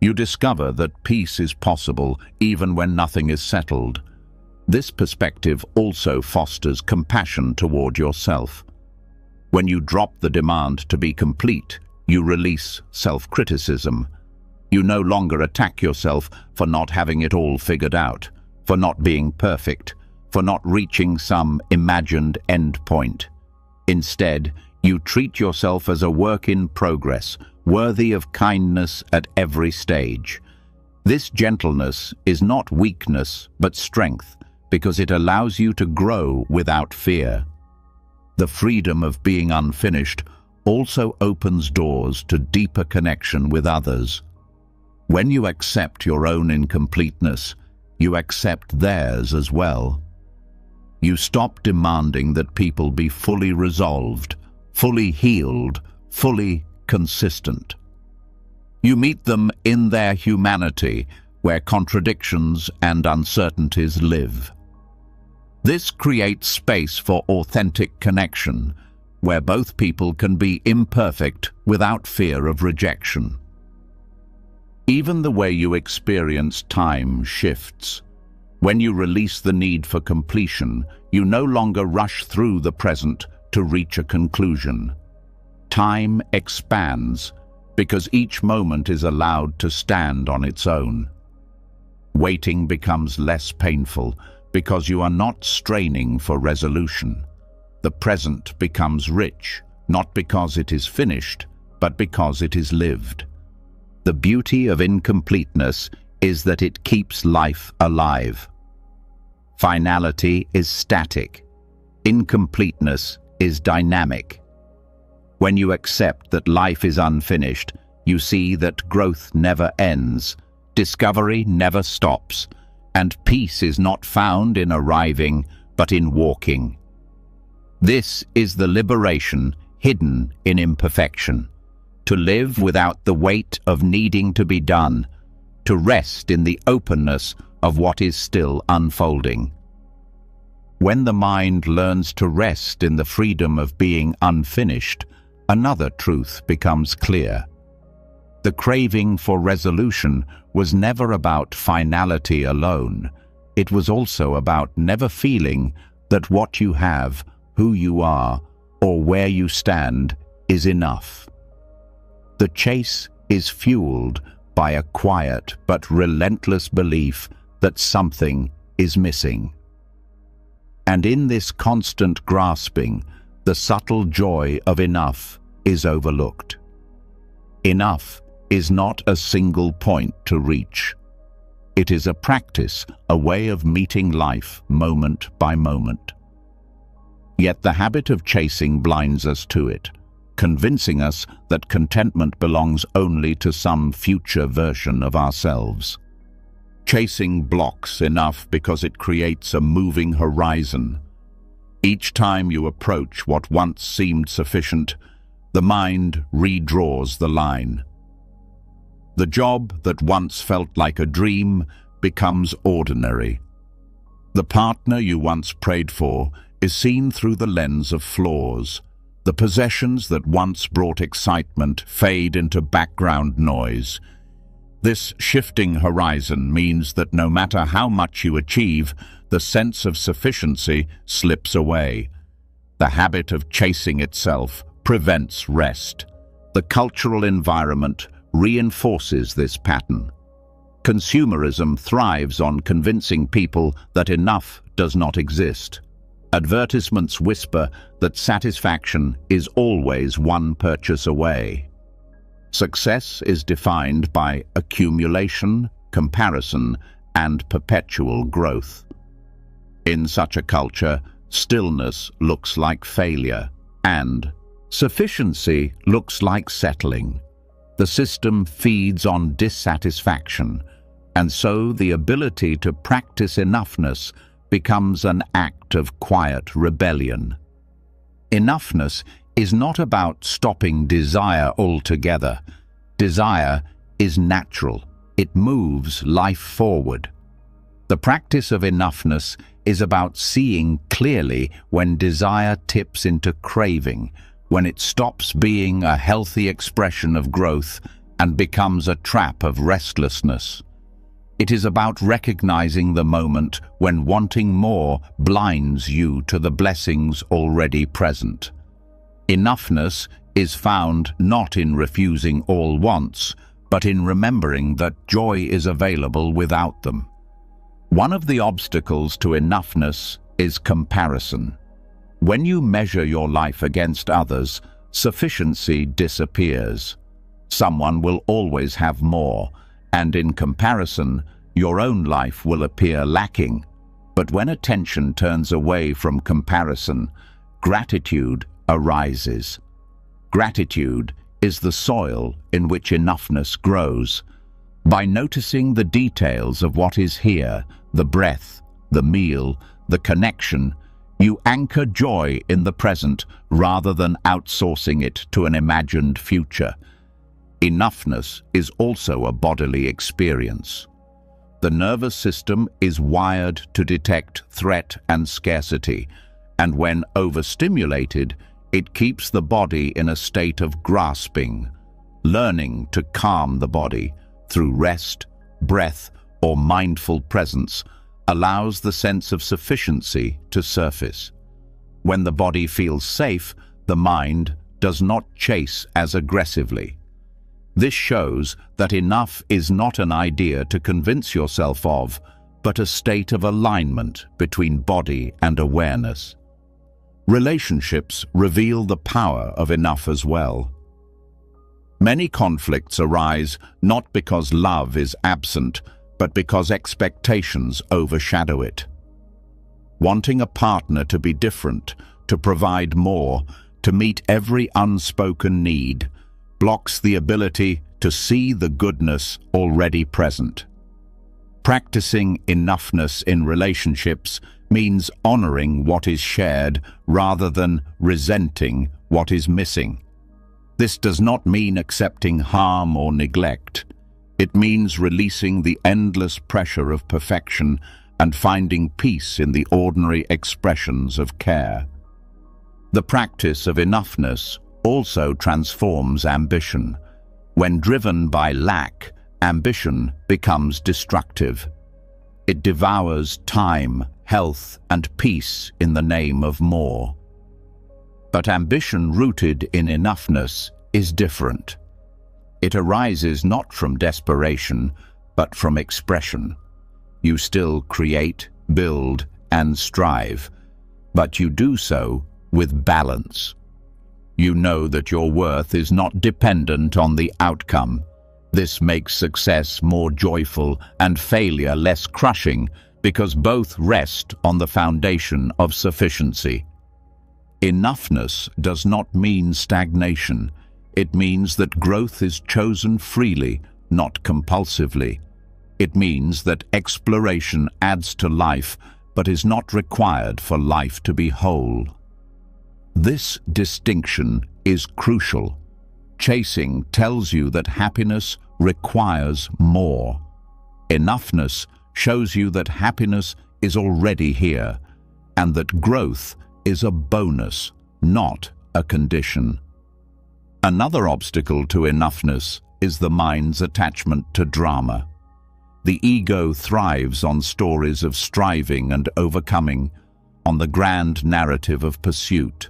You discover that peace is possible even when nothing is settled. This perspective also fosters compassion toward yourself. When you drop the demand to be complete, you release self-criticism. You no longer attack yourself for not having it all figured out, for not being perfect, for not reaching some imagined end point. Instead, you treat yourself as a work in progress, worthy of kindness at every stage. This gentleness is not weakness, but strength, because it allows you to grow without fear. The freedom of being unfinished also opens doors to deeper connection with others. When you accept your own incompleteness, you accept theirs as well. You stop demanding that people be fully resolved, fully healed, fully consistent. You meet them in their humanity, where contradictions and uncertainties live. This creates space for authentic connection, where both people can be imperfect without fear of rejection. Even the way you experience time shifts. When you release the need for completion, you no longer rush through the present to reach a conclusion. Time expands because each moment is allowed to stand on its own. Waiting becomes less painful because you are not straining for resolution. The present becomes rich, not because it is finished, but because it is lived. The beauty of incompleteness is that it keeps life alive. Finality is static. Incompleteness is dynamic. When you accept that life is unfinished, you see that growth never ends, discovery never stops, and peace is not found in arriving, but in walking. This is the liberation hidden in imperfection. To live without the weight of needing to be done, to rest in the openness of what is still unfolding. When the mind learns to rest in the freedom of being unfinished, another truth becomes clear. The craving for resolution was never about finality alone. It was also about never feeling that what you have, who you are, or where you stand is enough. The chase is fueled by a quiet but relentless belief that something is missing. And in this constant grasping, the subtle joy of enough is overlooked. Enough is not a single point to reach. It is a practice, a way of meeting life moment by moment. Yet the habit of chasing blinds us to it, convincing us that contentment belongs only to some future version of ourselves. Chasing blocks enough because it creates a moving horizon. Each time you approach what once seemed sufficient, the mind redraws the line. The job that once felt like a dream becomes ordinary. The partner you once prayed for is seen through the lens of flaws. The possessions that once brought excitement fade into background noise. This shifting horizon means that no matter how much you achieve, the sense of sufficiency slips away. The habit of chasing itself prevents rest. The cultural environment reinforces this pattern. Consumerism thrives on convincing people that enough does not exist. Advertisements whisper that satisfaction is always one purchase away. Success is defined by accumulation, comparison, and perpetual growth. In such a culture, stillness looks like failure, and sufficiency looks like settling. The system feeds on dissatisfaction, and so the ability to practice enoughness becomes an act of quiet rebellion. Enoughness is not about stopping desire altogether. Desire is natural. It moves life forward. The practice of enoughness is about seeing clearly when desire tips into craving, when it stops being a healthy expression of growth and becomes a trap of restlessness. It is about recognizing the moment when wanting more blinds you to the blessings already present. Enoughness is found not in refusing all wants, but in remembering that joy is available without them. One of the obstacles to enoughness is comparison. When you measure your life against others, sufficiency disappears. Someone will always have more, and in comparison, your own life will appear lacking. But when attention turns away from comparison, gratitude arises. Gratitude is the soil in which enoughness grows. By noticing the details of what is here, the breath, the meal, the connection, you anchor joy in the present rather than outsourcing it to an imagined future. Enoughness is also a bodily experience. The nervous system is wired to detect threat and scarcity, and when overstimulated, it keeps the body in a state of grasping. Learning to calm the body through rest, breath, or mindful presence allows the sense of sufficiency to surface. When the body feels safe, the mind does not chase as aggressively. This shows that enough is not an idea to convince yourself of, but a state of alignment between body and awareness. Relationships reveal the power of enough as well. Many conflicts arise not because love is absent, but because expectations overshadow it. Wanting a partner to be different, to provide more, to meet every unspoken need, blocks the ability to see the goodness already present. Practicing enoughness in relationships means honoring what is shared rather than resenting what is missing. This does not mean accepting harm or neglect. It means releasing the endless pressure of perfection and finding peace in the ordinary expressions of care. The practice of enoughness also transforms ambition. When driven by lack, ambition becomes destructive. It devours time, health, and peace in the name of more. But ambition rooted in enoughness is different. It arises not from desperation, but from expression. You still create, build, and strive, but you do so with balance. You know that your worth is not dependent on the outcome. This makes success more joyful and failure less crushing because both rest on the foundation of sufficiency. Enoughness does not mean stagnation. It means that growth is chosen freely, not compulsively. It means that exploration adds to life, but is not required for life to be whole. This distinction is crucial. Chasing tells you that happiness requires more. Enoughness shows you that happiness is already here, and that growth is a bonus, not a condition. Another obstacle to enoughness is the mind's attachment to drama. The ego thrives on stories of striving and overcoming, on the grand narrative of pursuit.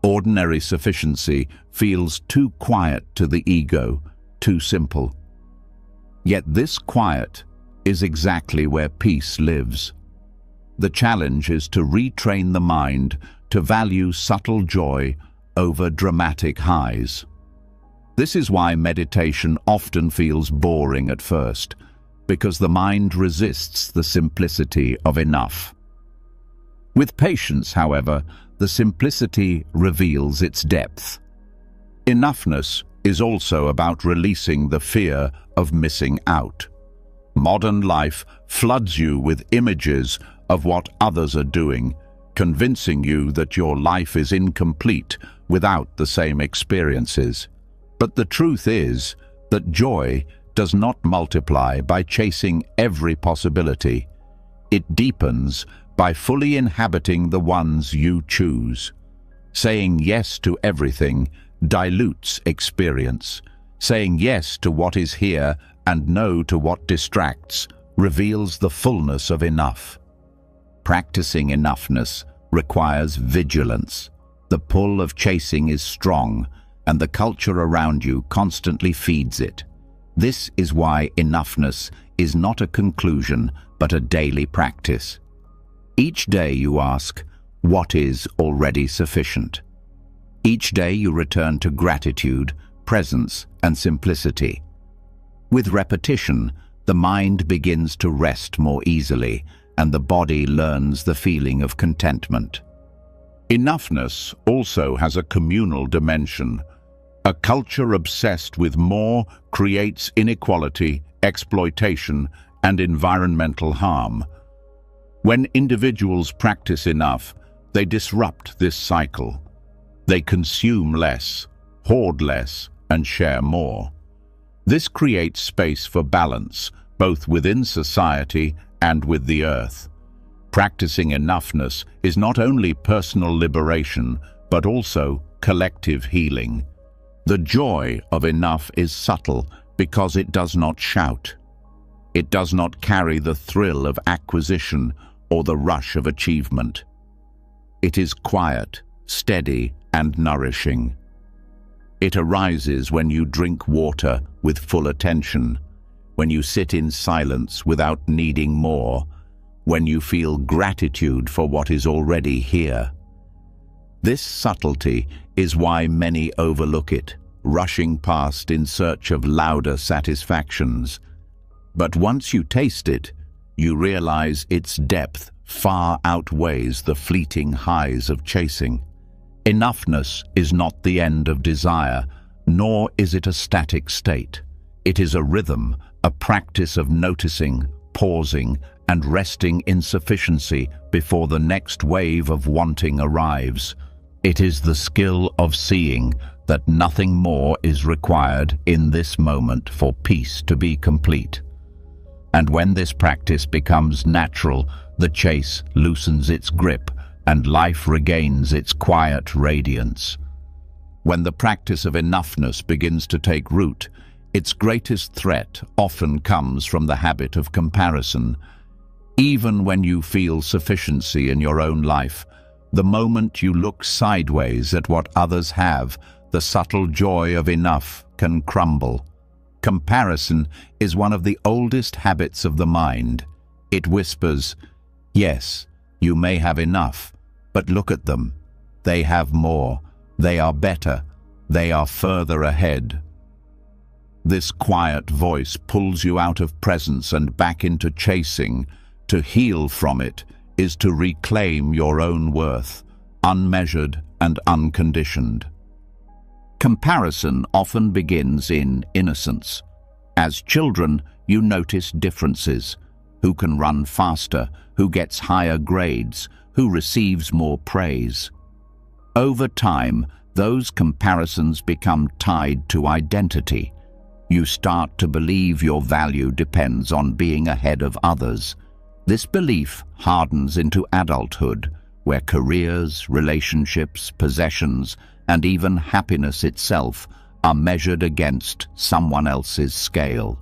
Ordinary sufficiency feels too quiet to the ego, too simple. Yet this quiet is exactly where peace lives. The challenge is to retrain the mind to value subtle joy over dramatic highs. This is why meditation often feels boring at first, because the mind resists the simplicity of enough. With patience, however, the simplicity reveals its depth. Enoughness is also about releasing the fear of missing out. Modern life floods you with images of what others are doing, convincing you that your life is incomplete without the same experiences. But the truth is that joy does not multiply by chasing every possibility. It deepens by fully inhabiting the ones you choose. Saying yes to everything dilutes experience. Saying yes to what is here and no to what distracts reveals the fullness of enough. Practicing enoughness requires vigilance. The pull of chasing is strong, and the culture around you constantly feeds it. This is why enoughness is not a conclusion, but a daily practice. Each day you ask, what is already sufficient? Each day you return to gratitude, presence, and simplicity. With repetition, the mind begins to rest more easily, and the body learns the feeling of contentment. Enoughness also has a communal dimension. A culture obsessed with more creates inequality, exploitation, and environmental harm. When individuals practice enough, they disrupt this cycle. They consume less, hoard less, and share more. This creates space for balance, both within society and with the earth. Practicing enoughness is not only personal liberation, but also collective healing. The joy of enough is subtle because it does not shout. It does not carry the thrill of acquisition or the rush of achievement. It is quiet, steady, and nourishing. It arises when you drink water with full attention, when you sit in silence without needing more, when you feel gratitude for what is already here. This subtlety is why many overlook it, rushing past in search of louder satisfactions. But once you taste it, you realize its depth far outweighs the fleeting highs of chasing. Enoughness is not the end of desire, nor is it a static state. It is a rhythm, a practice of noticing, pausing, and resting in sufficiency before the next wave of wanting arrives. It is the skill of seeing that nothing more is required in this moment for peace to be complete. And when this practice becomes natural, the chase loosens its grip and life regains its quiet radiance. When the practice of enoughness begins to take root, its greatest threat often comes from the habit of comparison. Even when you feel sufficiency in your own life, the moment you look sideways at what others have, the subtle joy of enough can crumble. Comparison is one of the oldest habits of the mind. It whispers, yes, you may have enough, but look at them. They have more. They are better. They are further ahead. This quiet voice pulls you out of presence and back into chasing. To heal from it is to reclaim your own worth, unmeasured and unconditioned. Comparison often begins in innocence. As children, You notice differences: who can run faster, who gets higher grades, who receives more praise. Over time, those comparisons become tied to identity. You start to believe your value depends on being ahead of others. This belief hardens into adulthood, where careers, relationships, possessions, and even happiness itself are measured against someone else's scale.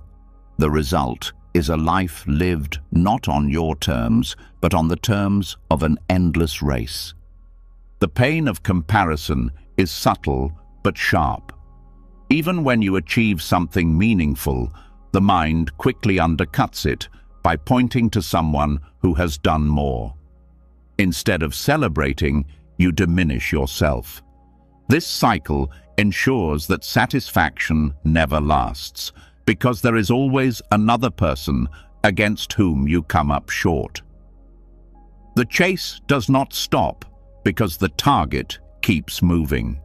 The result is a life lived not on your terms, but on the terms of an endless race. The pain of comparison is subtle but sharp. Even when you achieve something meaningful, the mind quickly undercuts it by pointing to someone who has done more. Instead of celebrating, you diminish yourself. This cycle ensures that satisfaction never lasts, because there is always another person against whom you come up short. The chase does not stop because the target keeps moving.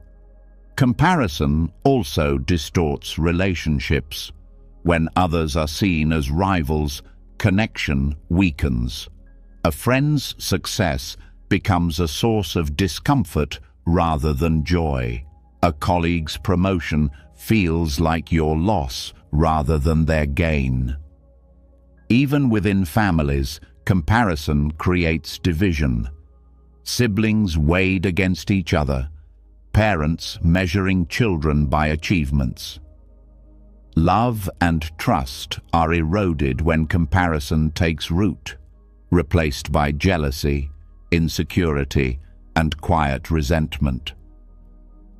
Comparison also distorts relationships. When others are seen as rivals, connection weakens. A friend's success becomes a source of discomfort rather than joy. A colleague's promotion feels like your loss rather than their gain. Even within families, comparison creates division. Siblings weighed against each other, parents measuring children by achievements. Love and trust are eroded when comparison takes root, replaced by jealousy, insecurity, and quiet resentment.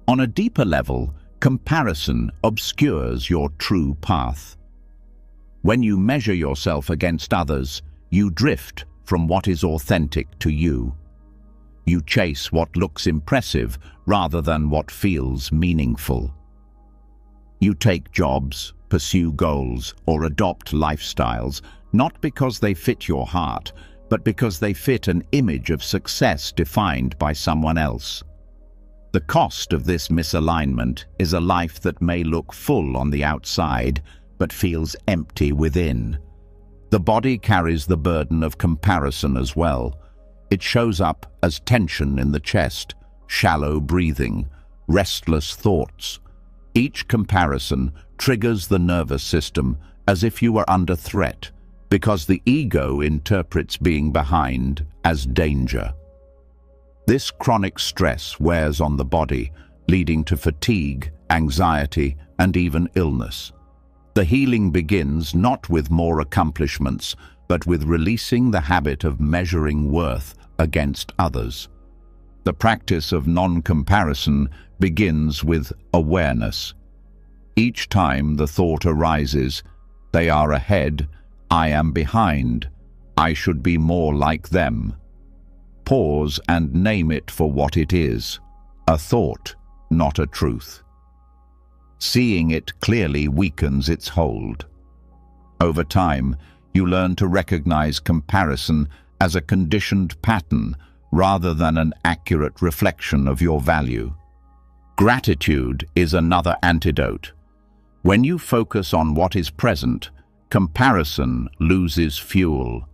On a deeper level, comparison obscures your true path. When you measure yourself against others, you drift from what is authentic to you. You chase what looks impressive rather than what feels meaningful. You take jobs, pursue goals, or adopt lifestyles, not because they fit your heart, but because they fit an image of success defined by someone else. The cost of this misalignment is a life that may look full on the outside, but feels empty within. The body carries the burden of comparison as well. It shows up as tension in the chest, shallow breathing, restless thoughts. Each comparison triggers the nervous system as if you are under threat, because the ego interprets being behind as danger. This chronic stress wears on the body, leading to fatigue, anxiety, and even illness. The healing begins not with more accomplishments, but with releasing the habit of measuring worth against others. The practice of non-comparison begins with awareness. Each time the thought arises, "They are ahead, I am behind, I should be more like them," pause and name it for what it is: a thought, not a truth. Seeing it clearly weakens its hold. Over time, you learn to recognize comparison as a conditioned pattern rather than an accurate reflection of your value. Gratitude is another antidote. When you focus on what is present, comparison loses fuel.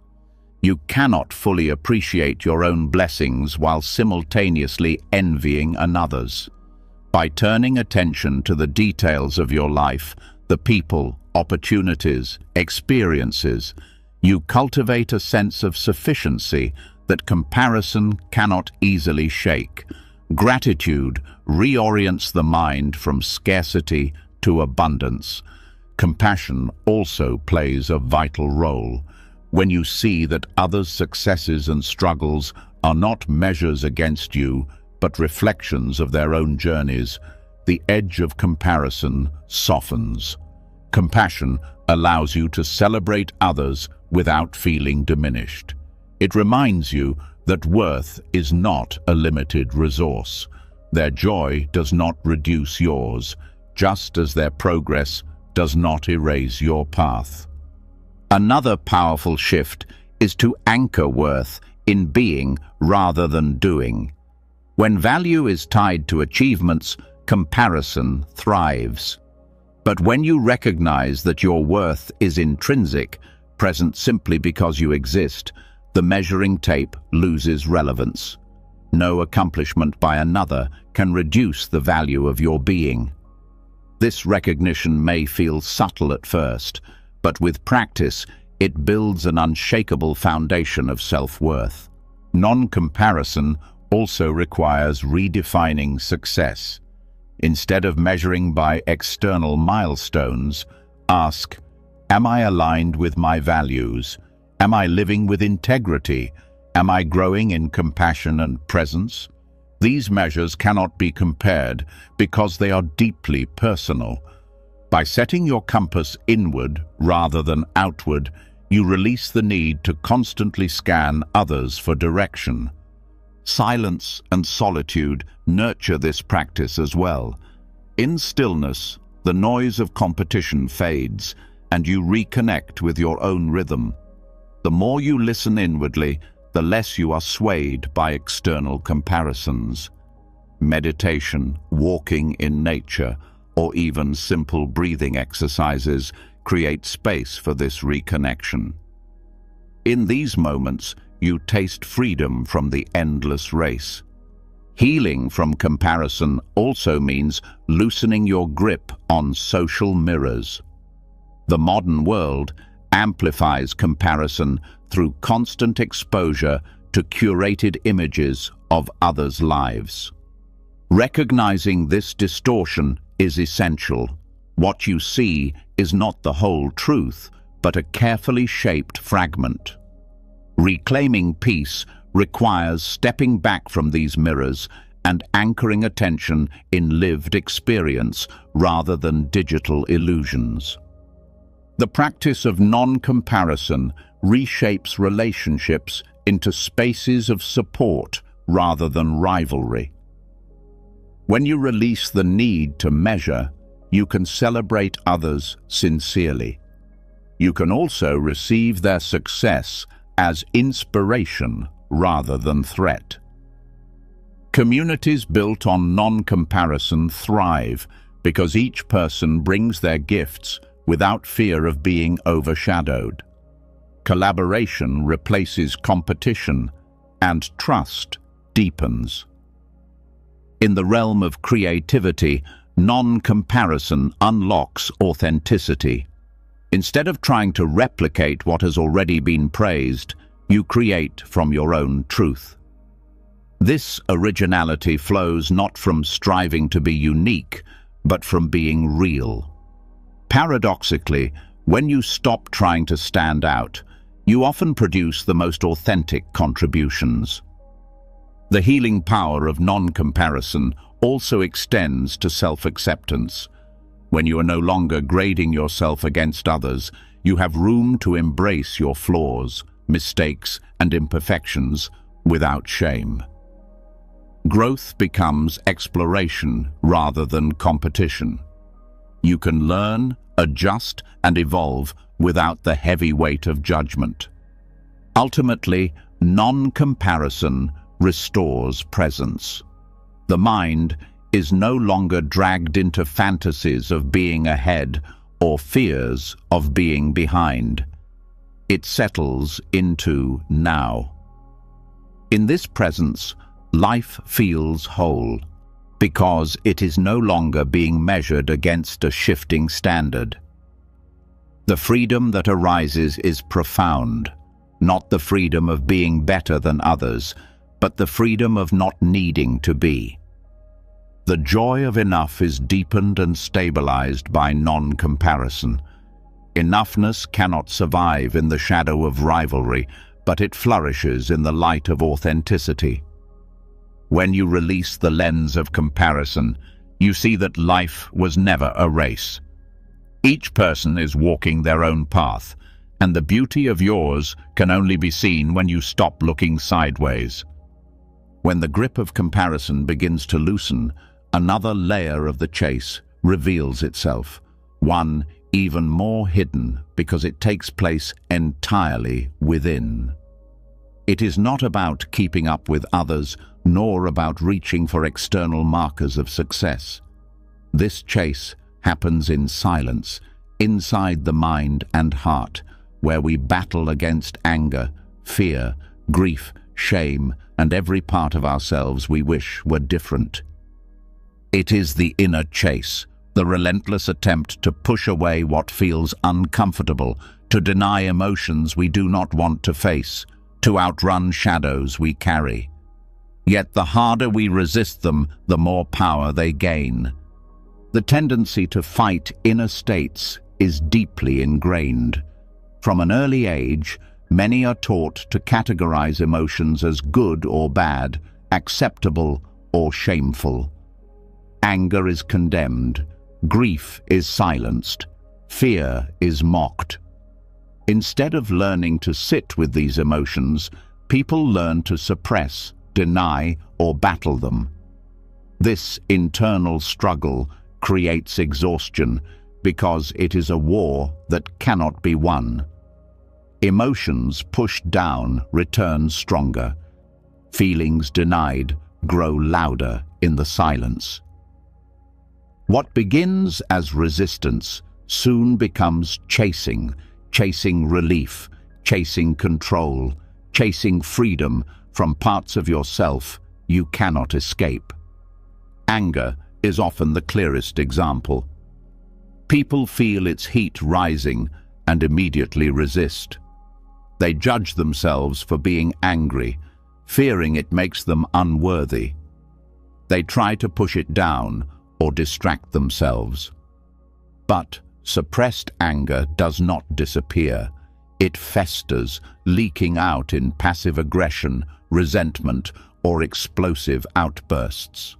You cannot fully appreciate your own blessings while simultaneously envying another's. By turning attention to the details of your life, the people, opportunities, experiences, you cultivate a sense of sufficiency that comparison cannot easily shake. Gratitude reorients the mind from scarcity to abundance. Compassion also plays a vital role. When you see that others' successes and struggles are not measures against you, but reflections of their own journeys, the edge of comparison softens. Compassion allows you to celebrate others without feeling diminished. It reminds you that worth is not a limited resource. Their joy does not reduce yours, just as their progress does not erase your path. Another powerful shift is to anchor worth in being rather than doing. When value is tied to achievements, comparison thrives. But when you recognize that your worth is intrinsic, present simply because you exist, the measuring tape loses relevance. No accomplishment by another can reduce the value of your being. This recognition may feel subtle at first, but with practice, it builds an unshakable foundation of self-worth. Non-comparison also requires redefining success. Instead of measuring by external milestones, ask, am I aligned with my values? Am I living with integrity? Am I growing in compassion and presence? These measures cannot be compared because they are deeply personal. By setting your compass inward rather than outward, you release the need to constantly scan others for direction. Silence and solitude nurture this practice as well. In stillness, the noise of competition fades, and you reconnect with your own rhythm. The more you listen inwardly, the less you are swayed by external comparisons. Meditation, walking in nature, or even simple breathing exercises create space for this reconnection. In these moments, you taste freedom from the endless race. Healing from comparison also means loosening your grip on social mirrors. The modern world amplifies comparison through constant exposure to curated images of others' lives. Recognizing this distortion is essential. What you see is not the whole truth, but a carefully shaped fragment. Reclaiming peace requires stepping back from these mirrors and anchoring attention in lived experience rather than digital illusions. The practice of non-comparison reshapes relationships into spaces of support rather than rivalry. When you release the need to measure, you can celebrate others sincerely. You can also receive their success as inspiration rather than threat. Communities built on non-comparison thrive because each person brings their gifts without fear of being overshadowed. Collaboration replaces competition, and trust deepens. In the realm of creativity, non-comparison unlocks authenticity. Instead of trying to replicate what has already been praised, you create from your own truth. This originality flows not from striving to be unique, but from being real. Paradoxically, when you stop trying to stand out, you often produce the most authentic contributions. The healing power of non-comparison also extends to self-acceptance. When you are no longer grading yourself against others, you have room to embrace your flaws, mistakes, and imperfections without shame. Growth becomes exploration rather than competition. You can learn, adjust, and evolve without the heavy weight of judgment. Ultimately, non-comparison restores presence. The mind is no longer dragged into fantasies of being ahead or fears of being behind. It settles into now. In this presence, life feels whole, because it is no longer being measured against a shifting standard. The freedom that arises is profound, not the freedom of being better than others, but the freedom of not needing to be. The joy of enough is deepened and stabilized by non-comparison. Enoughness cannot survive in the shadow of rivalry, but it flourishes in the light of authenticity. When you release the lens of comparison, you see that life was never a race. Each person is walking their own path, and the beauty of yours can only be seen when you stop looking sideways. When the grip of comparison begins to loosen, another layer of the chase reveals itself, one even more hidden because it takes place entirely within. It is not about keeping up with others, nor about reaching for external markers of success. This chase happens in silence, inside the mind and heart, where we battle against anger, fear, grief, shame, and every part of ourselves we wish were different. It is the inner chase, the relentless attempt to push away what feels uncomfortable, to deny emotions we do not want to face, to outrun shadows we carry. Yet the harder we resist them, the more power they gain. The tendency to fight inner states is deeply ingrained. From an early age, many are taught to categorize emotions as good or bad, acceptable or shameful. Anger is condemned, grief is silenced, fear is mocked. Instead of learning to sit with these emotions, people learn to suppress, deny, or battle them. This internal struggle creates exhaustion because it is a war that cannot be won. Emotions pushed down return stronger. Feelings denied grow louder in the silence. What begins as resistance soon becomes chasing relief, chasing control, chasing freedom from parts of yourself you cannot escape. Anger is often the clearest example. People feel its heat rising and immediately resist. They judge themselves for being angry, fearing it makes them unworthy. They try to push it down or distract themselves. But suppressed anger does not disappear. It festers, leaking out in passive aggression, resentment, or explosive outbursts.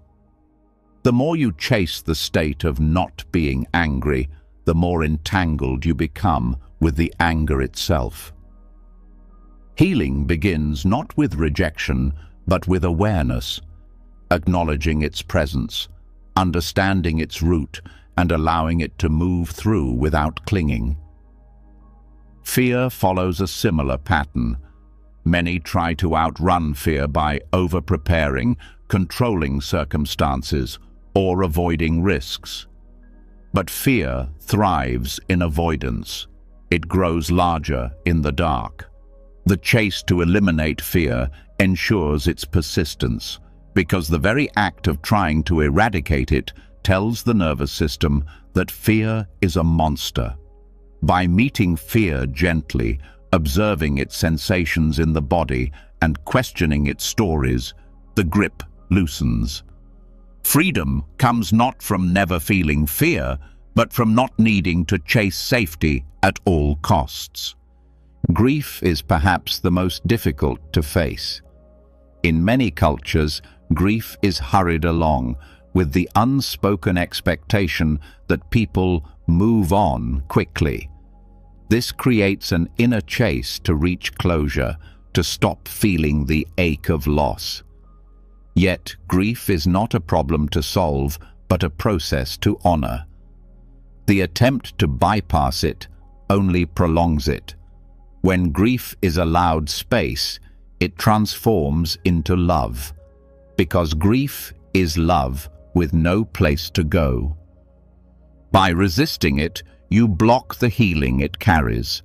The more you chase the state of not being angry, the more entangled you become with the anger itself. Healing begins not with rejection, but with awareness, acknowledging its presence, understanding its root, and allowing it to move through without clinging. Fear follows a similar pattern. Many try to outrun fear by over-preparing, controlling circumstances, or avoiding risks. But fear thrives in avoidance. It grows larger in the dark. The chase to eliminate fear ensures its persistence, because the very act of trying to eradicate it tells the nervous system that fear is a monster. By meeting fear gently, observing its sensations in the body, and questioning its stories, the grip loosens. Freedom comes not from never feeling fear, but from not needing to chase safety at all costs. Grief is perhaps the most difficult to face. In many cultures, grief is hurried along with the unspoken expectation that people move on quickly. This creates an inner chase to reach closure, to stop feeling the ache of loss. Yet, grief is not a problem to solve, but a process to honor. The attempt to bypass it only prolongs it. When grief is allowed space, it transforms into love, because grief is love with no place to go. By resisting it, you block the healing it carries.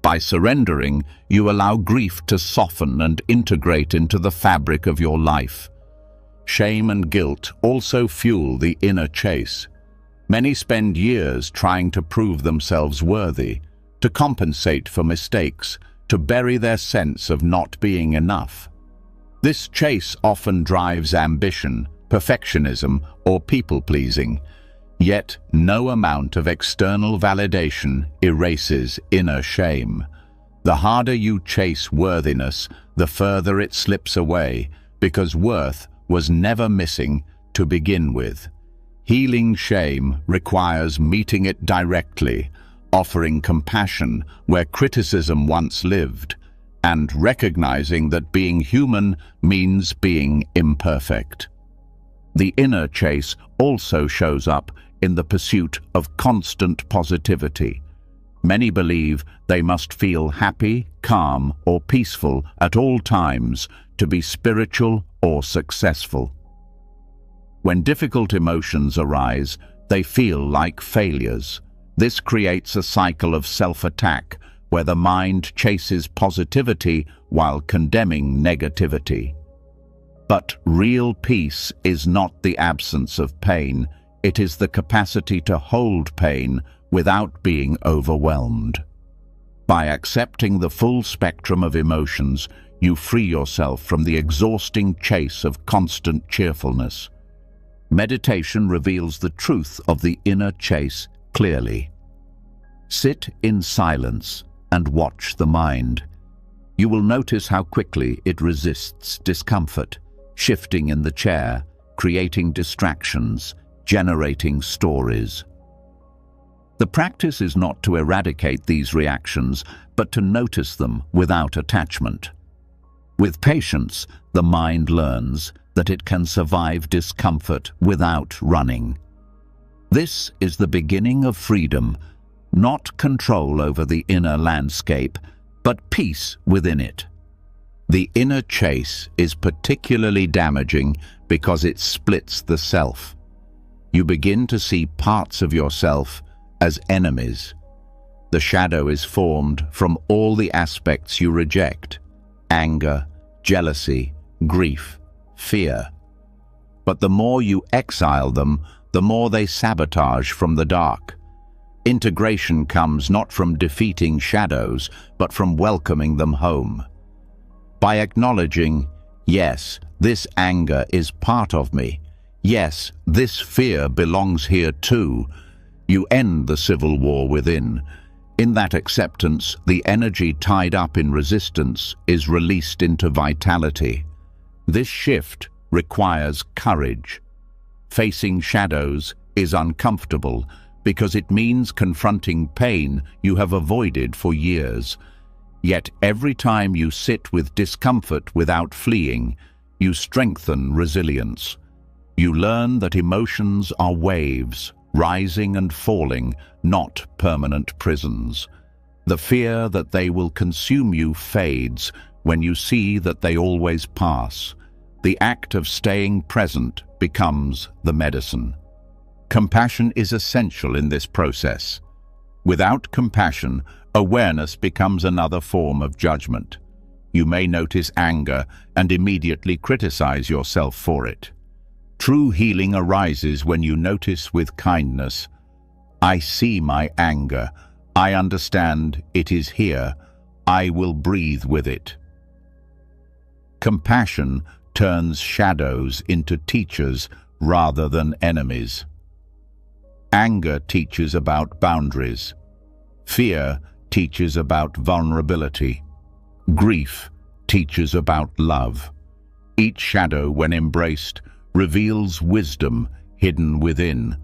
By surrendering, you allow grief to soften and integrate into the fabric of your life. Shame and guilt also fuel the inner chase. Many spend years trying to prove themselves worthy, to compensate for mistakes, to bury their sense of not being enough. This chase often drives ambition, perfectionism, or people-pleasing. Yet no amount of external validation erases inner shame. The harder you chase worthiness, the further it slips away, because worth was never missing to begin with. Healing shame requires meeting it directly, offering compassion where criticism once lived, and recognizing that being human means being imperfect. The inner chase also shows up in the pursuit of constant positivity. Many believe they must feel happy, calm, or peaceful at all times to be spiritual or successful. When difficult emotions arise, they feel like failures. This creates a cycle of self-attack, where the mind chases positivity while condemning negativity. But real peace is not the absence of pain, it is the capacity to hold pain without being overwhelmed. By accepting the full spectrum of emotions, you free yourself from the exhausting chase of constant cheerfulness. Meditation reveals the truth of the inner chase clearly. Sit in silence and watch the mind. You will notice how quickly it resists discomfort, shifting in the chair, creating distractions, generating stories. The practice is not to eradicate these reactions, but to notice them without attachment. With patience, the mind learns that it can survive discomfort without running. This is the beginning of freedom, not control over the inner landscape, but peace within it. The inner chase is particularly damaging because it splits the self. You begin to see parts of yourself as enemies. The shadow is formed from all the aspects you reject: anger, jealousy, grief, fear. But the more you exile them, the more they sabotage from the dark. Integration comes not from defeating shadows, but from welcoming them home. By acknowledging, yes, this anger is part of me, yes, this fear belongs here too, you end the civil war within. In that acceptance, the energy tied up in resistance is released into vitality. This shift requires courage. Facing shadows is uncomfortable because it means confronting pain you have avoided for years. Yet every time you sit with discomfort without fleeing, you strengthen resilience. You learn that emotions are waves, rising and falling, not permanent prisons. The fear that they will consume you fades when you see that they always pass. The act of staying present becomes the medicine. Compassion is essential in this process. Without compassion, awareness becomes another form of judgment. You may notice anger and immediately criticize yourself for it. True healing arises when you notice with kindness, I see my anger. I understand it is here. I will breathe with it. Compassion turns shadows into teachers rather than enemies. Anger teaches about boundaries. Fear teaches about vulnerability. Grief teaches about love. Each shadow, when embraced, reveals wisdom hidden within.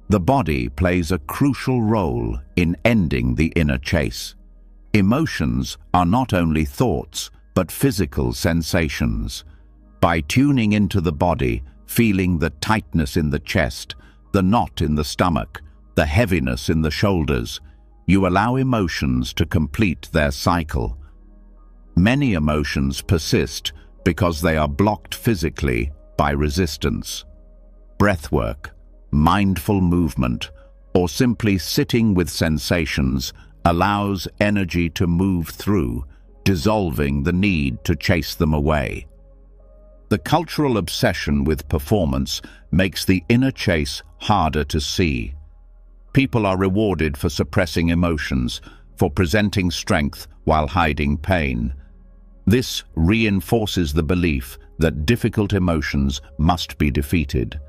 The body plays a crucial role in ending the inner chase. Emotions are not only thoughts, but physical sensations. By tuning into the body, feeling the tightness in the chest, the knot in the stomach, the heaviness in the shoulders, you allow emotions to complete their cycle. Many emotions persist because they are blocked physically by resistance. Breathwork, mindful movement, or simply sitting with sensations allows energy to move through, dissolving the need to chase them away. The cultural obsession with performance makes the inner chase harder to see. People are rewarded for suppressing emotions, for presenting strength while hiding pain. This reinforces the belief that difficult emotions must be defeated.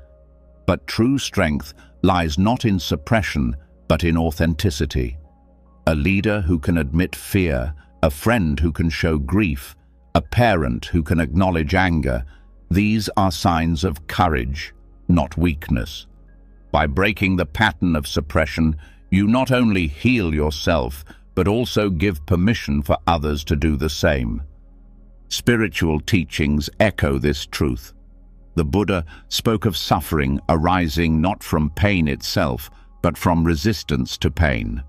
But true strength lies not in suppression, but in authenticity. A leader who can admit fear, a friend who can show grief, a parent who can acknowledge anger, these are signs of courage, not weakness. By breaking the pattern of suppression, you not only heal yourself, but also give permission for others to do the same. Spiritual teachings echo this truth. The Buddha spoke of suffering arising not from pain itself, but from resistance to pain.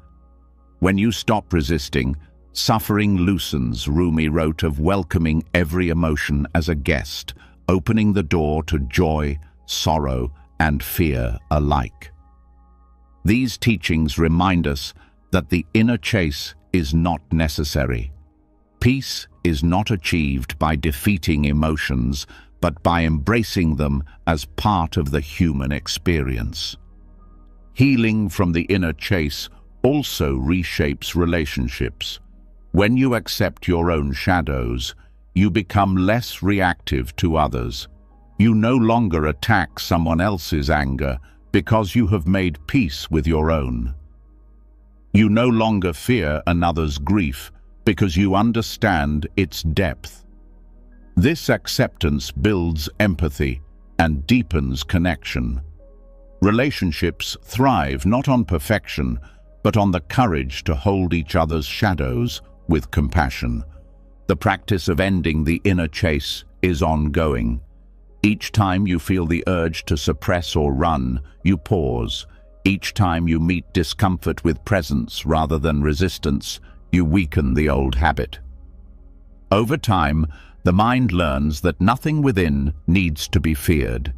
When you stop resisting, suffering loosens. Rumi wrote of welcoming every emotion as a guest, opening the door to joy, sorrow, and fear alike. These teachings remind us that the inner chase is not necessary. Peace is not achieved by defeating emotions, but by embracing them as part of the human experience. Healing from the inner chase also reshapes relationships. When you accept your own shadows, you become less reactive to others. You no longer attack someone else's anger because you have made peace with your own. You no longer fear another's grief because you understand its depth. This acceptance builds empathy and deepens connection. Relationships thrive not on perfection, but on the courage to hold each other's shadows with compassion. The practice of ending the inner chase is ongoing. Each time you feel the urge to suppress or run, you pause. Each time you meet discomfort with presence rather than resistance, you weaken the old habit. Over time, the mind learns that nothing within needs to be feared.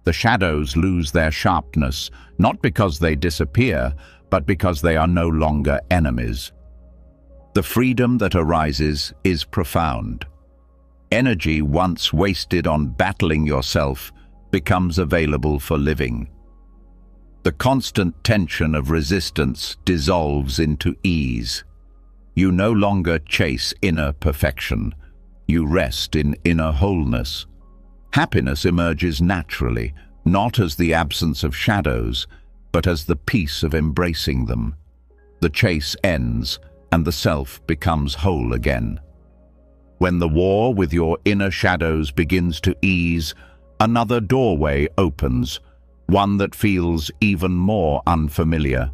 The shadows lose their sharpness, not because they disappear, but because they are no longer enemies. The freedom that arises is profound. Energy once wasted on battling yourself becomes available for living. The constant tension of resistance dissolves into ease. You no longer chase inner perfection. You rest in inner wholeness. Happiness emerges naturally, not as the absence of shadows, but as the peace of embracing them. The chase ends, and the self becomes whole again. When the war with your inner shadows begins to ease, another doorway opens, one that feels even more unfamiliar.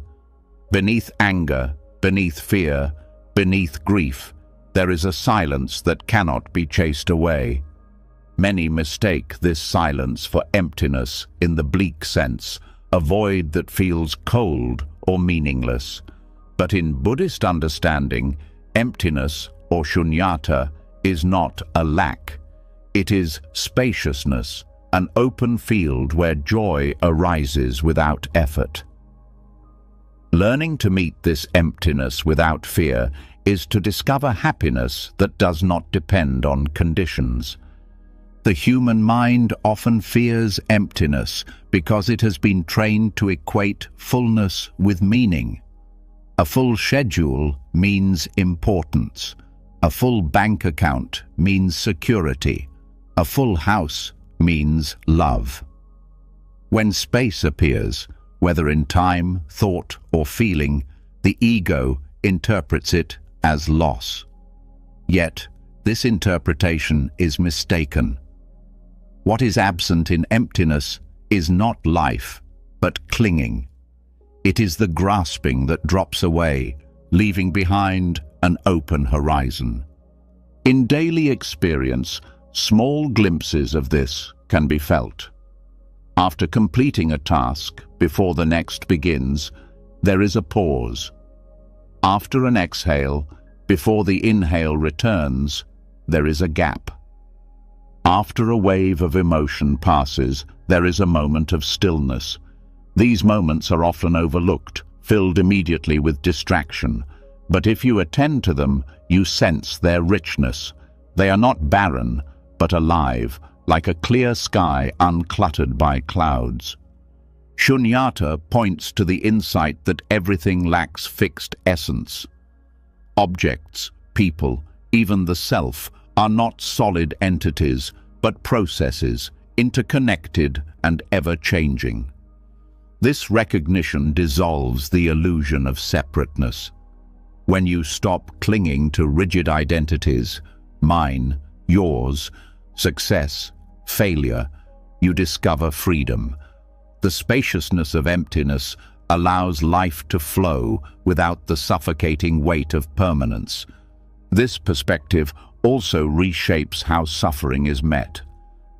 Beneath anger, beneath fear, beneath grief, there is a silence that cannot be chased away. Many mistake this silence for emptiness in the bleak sense, a void that feels cold or meaningless. But in Buddhist understanding, emptiness or shunyata is not a lack. It is spaciousness, an open field where joy arises without effort. Learning to meet this emptiness without fear is to discover happiness that does not depend on conditions. The human mind often fears emptiness because it has been trained to equate fullness with meaning. A full schedule means importance. A full bank account means security. A full house means love. When space appears, whether in time, thought, or feeling, the ego interprets it as loss. Yet, this interpretation is mistaken. What is absent in emptiness is not life, but clinging. It is the grasping that drops away, leaving behind an open horizon. In daily experience, small glimpses of this can be felt. After completing a task, before the next begins, there is a pause. After an exhale, before the inhale returns, there is a gap. After a wave of emotion passes, there is a moment of stillness. These moments are often overlooked, filled immediately with distraction. But if you attend to them, you sense their richness. They are not barren, but alive, like a clear sky uncluttered by clouds. Shunyata points to the insight that everything lacks fixed essence. Objects, people, even the self, are not solid entities, but processes, interconnected and ever-changing. This recognition dissolves the illusion of separateness. When you stop clinging to rigid identities, mine, yours, success, failure, you discover freedom. The spaciousness of emptiness allows life to flow without the suffocating weight of permanence. This perspective also reshapes how suffering is met.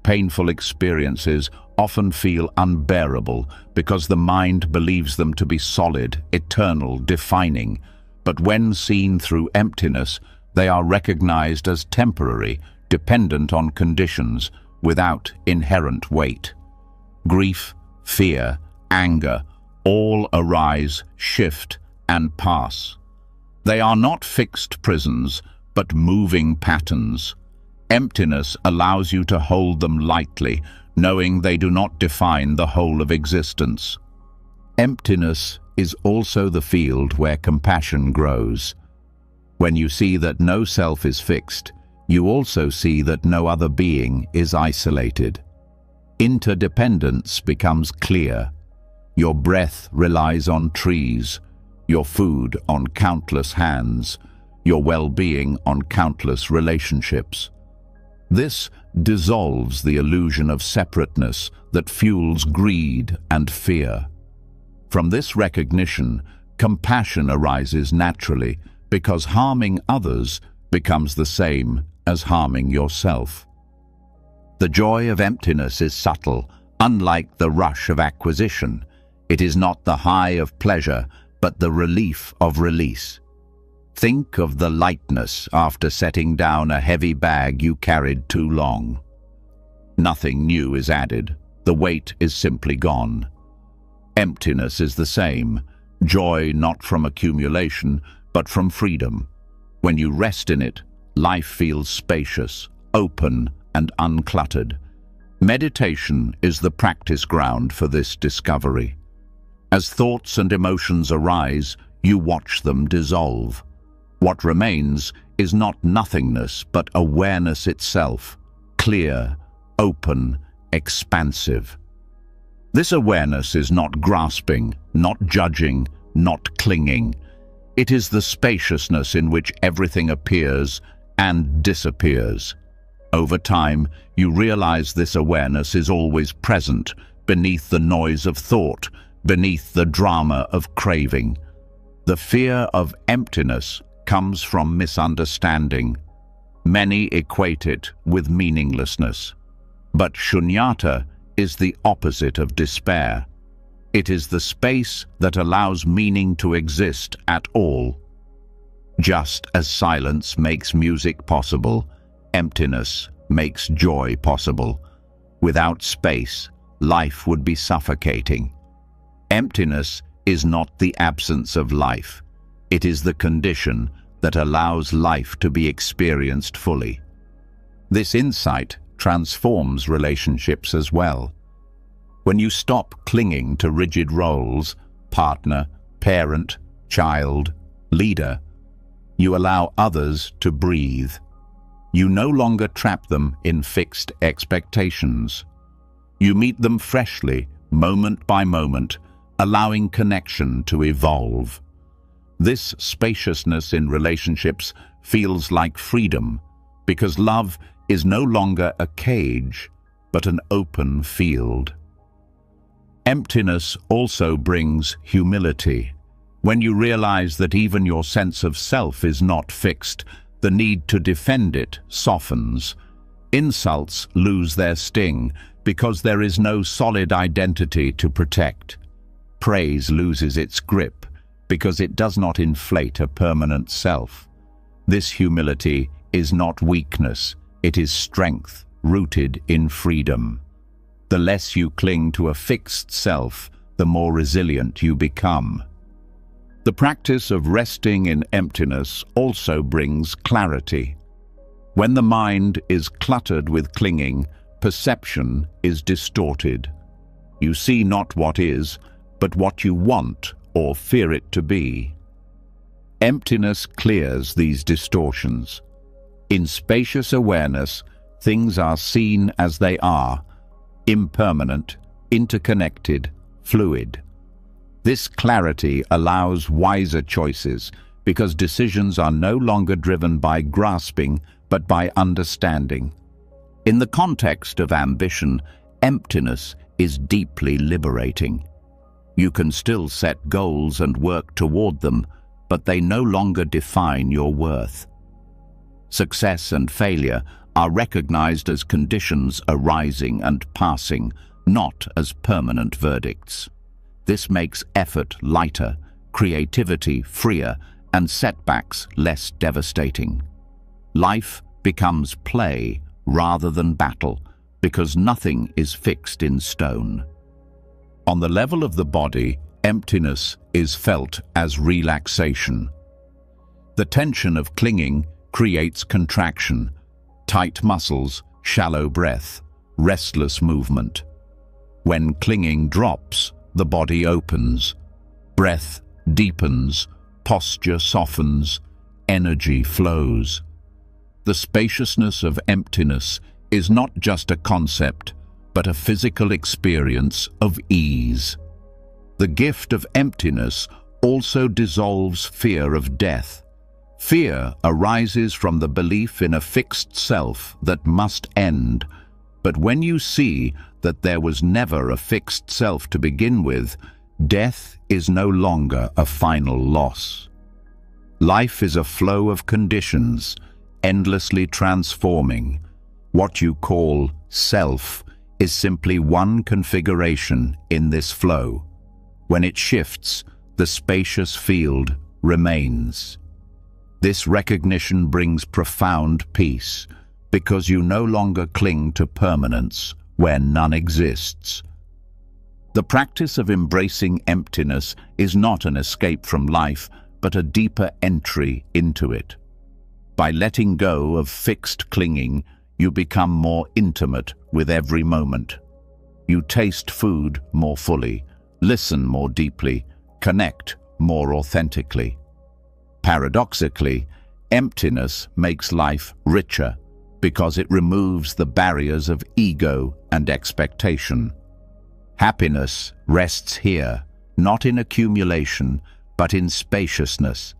Painful experiences often feel unbearable because the mind believes them to be solid, eternal, defining. But when seen through emptiness, they are recognized as temporary, dependent on conditions, without inherent weight. Grief, fear, anger, All arise, shift, and pass. They are not fixed prisons, but moving patterns. Emptiness allows you to hold them lightly, knowing they do not define the whole of existence. Emptiness is also the field where compassion grows. When you see that no self is fixed, you also see that no other being is isolated. Interdependence becomes clear. Your breath relies on trees, your food on countless hands, your well-being on countless relationships. This dissolves the illusion of separateness that fuels greed and fear. From this recognition, compassion arises naturally, because harming others becomes the same as harming yourself. The joy of emptiness is subtle, unlike the rush of acquisition. It is not the high of pleasure, but the relief of release. Think of the lightness after setting down a heavy bag you carried too long. Nothing new is added. The weight is simply gone. Emptiness is the same. Joy not from accumulation, but from freedom. When you rest in it, life feels spacious, open, and uncluttered. Meditation is the practice ground for this discovery. As thoughts and emotions arise, you watch them dissolve. What remains is not nothingness, but awareness itself, clear, open, expansive. This awareness is not grasping, not judging, not clinging. It is the spaciousness in which everything appears and disappears. Over time, you realize this awareness is always present, beneath the noise of thought, beneath the drama of craving. The fear of emptiness comes from misunderstanding. Many equate it with meaninglessness. But shunyata is the opposite of despair. It is the space that allows meaning to exist at all. Just as silence makes music possible, emptiness makes joy possible. Without space, life would be suffocating. Emptiness is not the absence of life. It is the condition that allows life to be experienced fully. This insight transforms relationships as well. When you stop clinging to rigid roles, partner, parent, child, leader, you allow others to breathe. You no longer trap them in fixed expectations. You meet them freshly, moment by moment, allowing connection to evolve. This spaciousness in relationships feels like freedom, because love is no longer a cage, but an open field. Emptiness also brings humility. When you realize that even your sense of self is not fixed, the need to defend it softens. Insults lose their sting because there is no solid identity to protect. Praise loses its grip because it does not inflate a permanent self. This humility is not weakness, it is strength rooted in freedom. The less you cling to a fixed self, the more resilient you become. The practice of resting in emptiness also brings clarity. When the mind is cluttered with clinging, perception is distorted. You see not what is, but what you want or fear it to be. Emptiness clears these distortions. In spacious awareness, things are seen as they are, impermanent, interconnected, fluid. This clarity allows wiser choices because decisions are no longer driven by grasping but by understanding. In the context of ambition, emptiness is deeply liberating. You can still set goals and work toward them, but they no longer define your worth. Success and failure are recognized as conditions arising and passing, not as permanent verdicts. This makes effort lighter, creativity freer, and setbacks less devastating. Life becomes play rather than battle, because nothing is fixed in stone. On the level of the body, emptiness is felt as relaxation. The tension of clinging creates contraction, tight muscles, shallow breath, restless movement. When clinging drops, the body opens, breath deepens, posture softens, energy flows. The spaciousness of emptiness is not just a concept, but a physical experience of ease. The gift of emptiness also dissolves fear of death. Fear arises from the belief in a fixed self that must end, but when you see that there was never a fixed self to begin with, death is no longer a final loss. Life is a flow of conditions, endlessly transforming. What you call self is simply one configuration in this flow. When it shifts, the spacious field remains. This recognition brings profound peace, because you no longer cling to permanence where none exists. The practice of embracing emptiness is not an escape from life, but a deeper entry into it. By letting go of fixed clinging, you become more intimate with every moment. You taste food more fully, listen more deeply, connect more authentically. Paradoxically, emptiness makes life richer because it removes the barriers of ego and expectation. Happiness rests here, not in accumulation, but in spaciousness.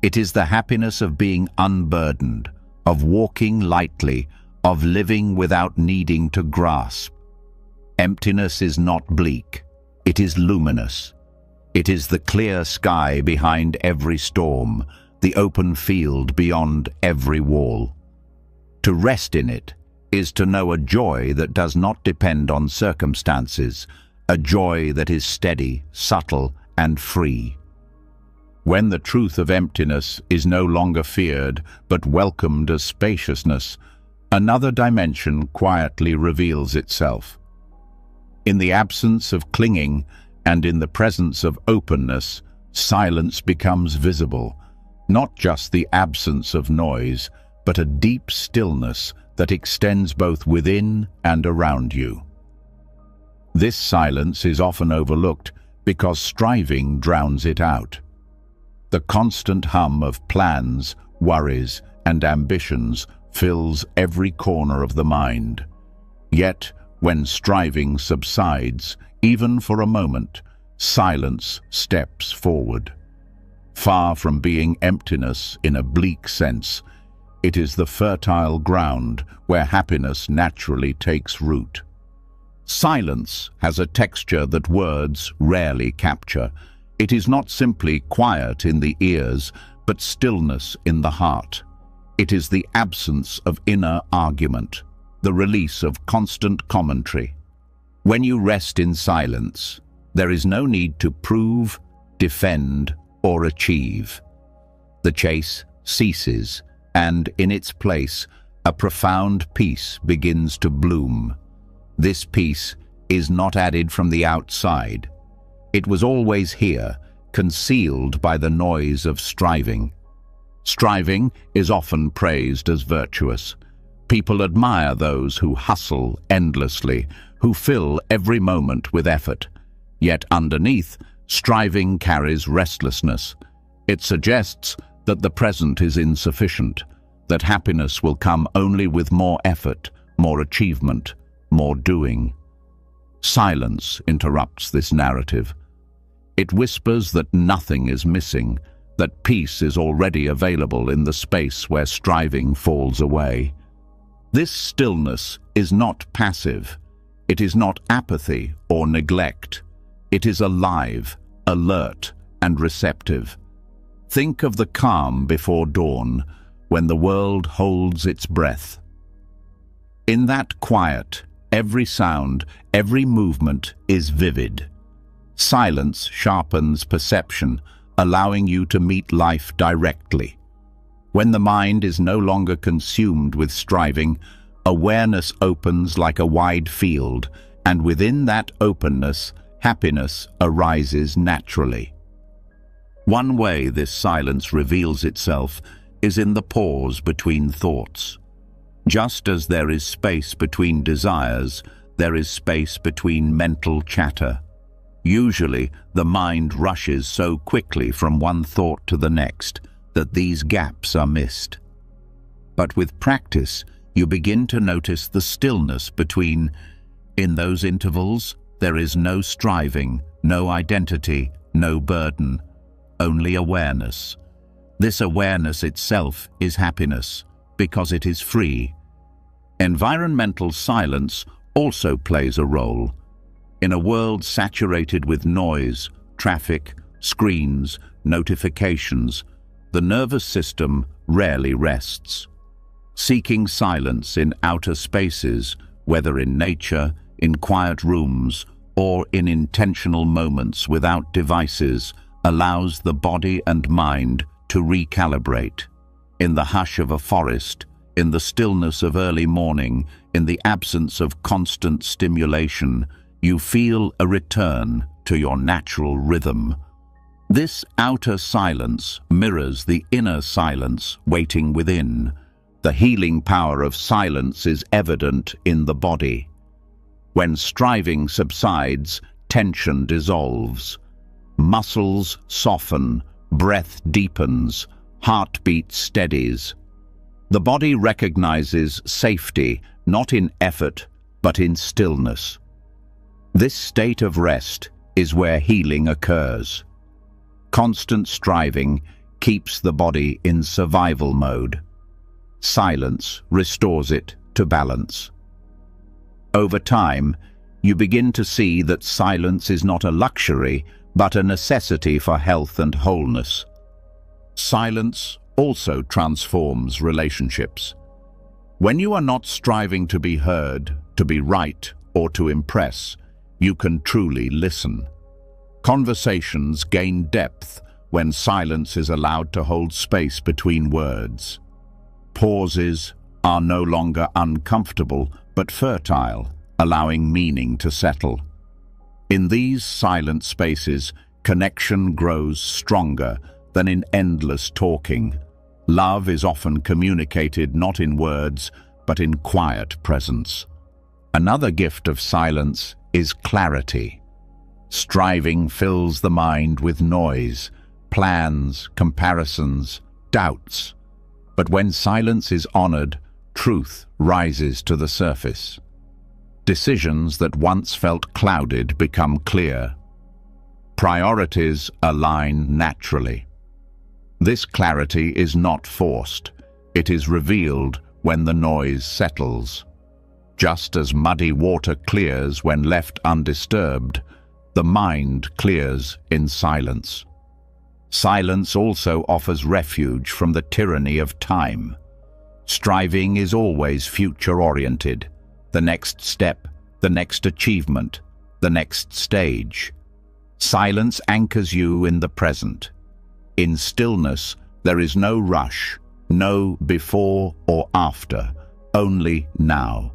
It is the happiness of being unburdened, of walking lightly, of living without needing to grasp. Emptiness is not bleak, it is luminous. It is the clear sky behind every storm, the open field beyond every wall. To rest in it is to know a joy that does not depend on circumstances, a joy that is steady, subtle, and free. When the truth of emptiness is no longer feared, but welcomed as spaciousness, another dimension quietly reveals itself. In the absence of clinging and in the presence of openness, silence becomes visible, not just the absence of noise, but a deep stillness that extends both within and around you. This silence is often overlooked because striving drowns it out. The constant hum of plans, worries, and ambitions fills every corner of the mind. Yet, when striving subsides, even for a moment, silence steps forward. Far from being emptiness in a bleak sense, it is the fertile ground where happiness naturally takes root. Silence has a texture that words rarely capture. It is not simply quiet in the ears, but stillness in the heart. It is the absence of inner argument, the release of constant commentary. When you rest in silence, there is no need to prove, defend, or achieve. The chase ceases, and in its place, a profound peace begins to bloom. This peace is not added from the outside. It was always here, concealed by the noise of striving. Striving is often praised as virtuous. People admire those who hustle endlessly, who fill every moment with effort. Yet underneath, striving carries restlessness. It suggests that the present is insufficient, that happiness will come only with more effort, more achievement, more doing. Silence interrupts this narrative. It whispers that nothing is missing, that peace is already available in the space where striving falls away. This stillness is not passive. It is not apathy or neglect. It is alive, alert, and receptive. Think of the calm before dawn, when the world holds its breath. In that quiet, every sound, every movement is vivid. Silence sharpens perception, allowing you to meet life directly. When the mind is no longer consumed with striving, awareness opens like a wide field, and within that openness, happiness arises naturally. One way this silence reveals itself is in the pause between thoughts. Just as there is space between desires, there is space between mental chatter. Usually, the mind rushes so quickly from one thought to the next that these gaps are missed. But with practice, you begin to notice the stillness between. In those intervals, there is no striving, no identity, no burden, only awareness. This awareness itself is happiness, because it is free. Environmental silence also plays a role. In a world saturated with noise, traffic, screens, notifications, the nervous system rarely rests. Seeking silence in outer spaces, whether in nature, in quiet rooms, or in intentional moments without devices, allows the body and mind to recalibrate. In the hush of a forest, in the stillness of early morning, in the absence of constant stimulation, you feel a return to your natural rhythm. This outer silence mirrors the inner silence waiting within. The healing power of silence is evident in the body. When striving subsides, tension dissolves. Muscles soften, breath deepens, heartbeat steadies. The body recognizes safety, not in effort, but in stillness. This state of rest is where healing occurs. Constant striving keeps the body in survival mode. Silence restores it to balance. Over time, you begin to see that silence is not a luxury, but a necessity for health and wholeness. Silence also transforms relationships. When you are not striving to be heard, to be right, or to impress, you can truly listen. Conversations gain depth when silence is allowed to hold space between words. Pauses are no longer uncomfortable, but fertile, allowing meaning to settle. In these silent spaces, connection grows stronger than in endless talking. Love is often communicated not in words, but in quiet presence. Another gift of silence is clarity. Striving fills the mind with noise, plans, comparisons, doubts. But when silence is honored, truth rises to the surface. Decisions that once felt clouded become clear. Priorities align naturally. This clarity is not forced. It is revealed when the noise settles. Just as muddy water clears when left undisturbed, the mind clears in silence. Silence also offers refuge from the tyranny of time. Striving is always future-oriented. The next step, the next achievement, the next stage. Silence anchors you in the present. In stillness, there is no rush, no before or after, only now.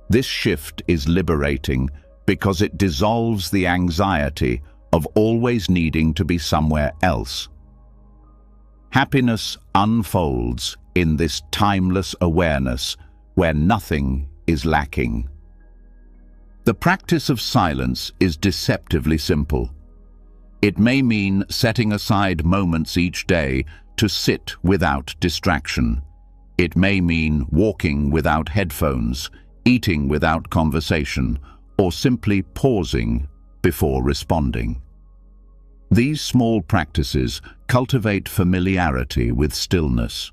This shift is liberating because it dissolves the anxiety of always needing to be somewhere else. Happiness unfolds in this timeless awareness where nothing is lacking. The practice of silence is deceptively simple. It may mean setting aside moments each day to sit without distraction. It may mean walking without headphones, eating without conversation, or simply pausing before responding. These small practices cultivate familiarity with stillness.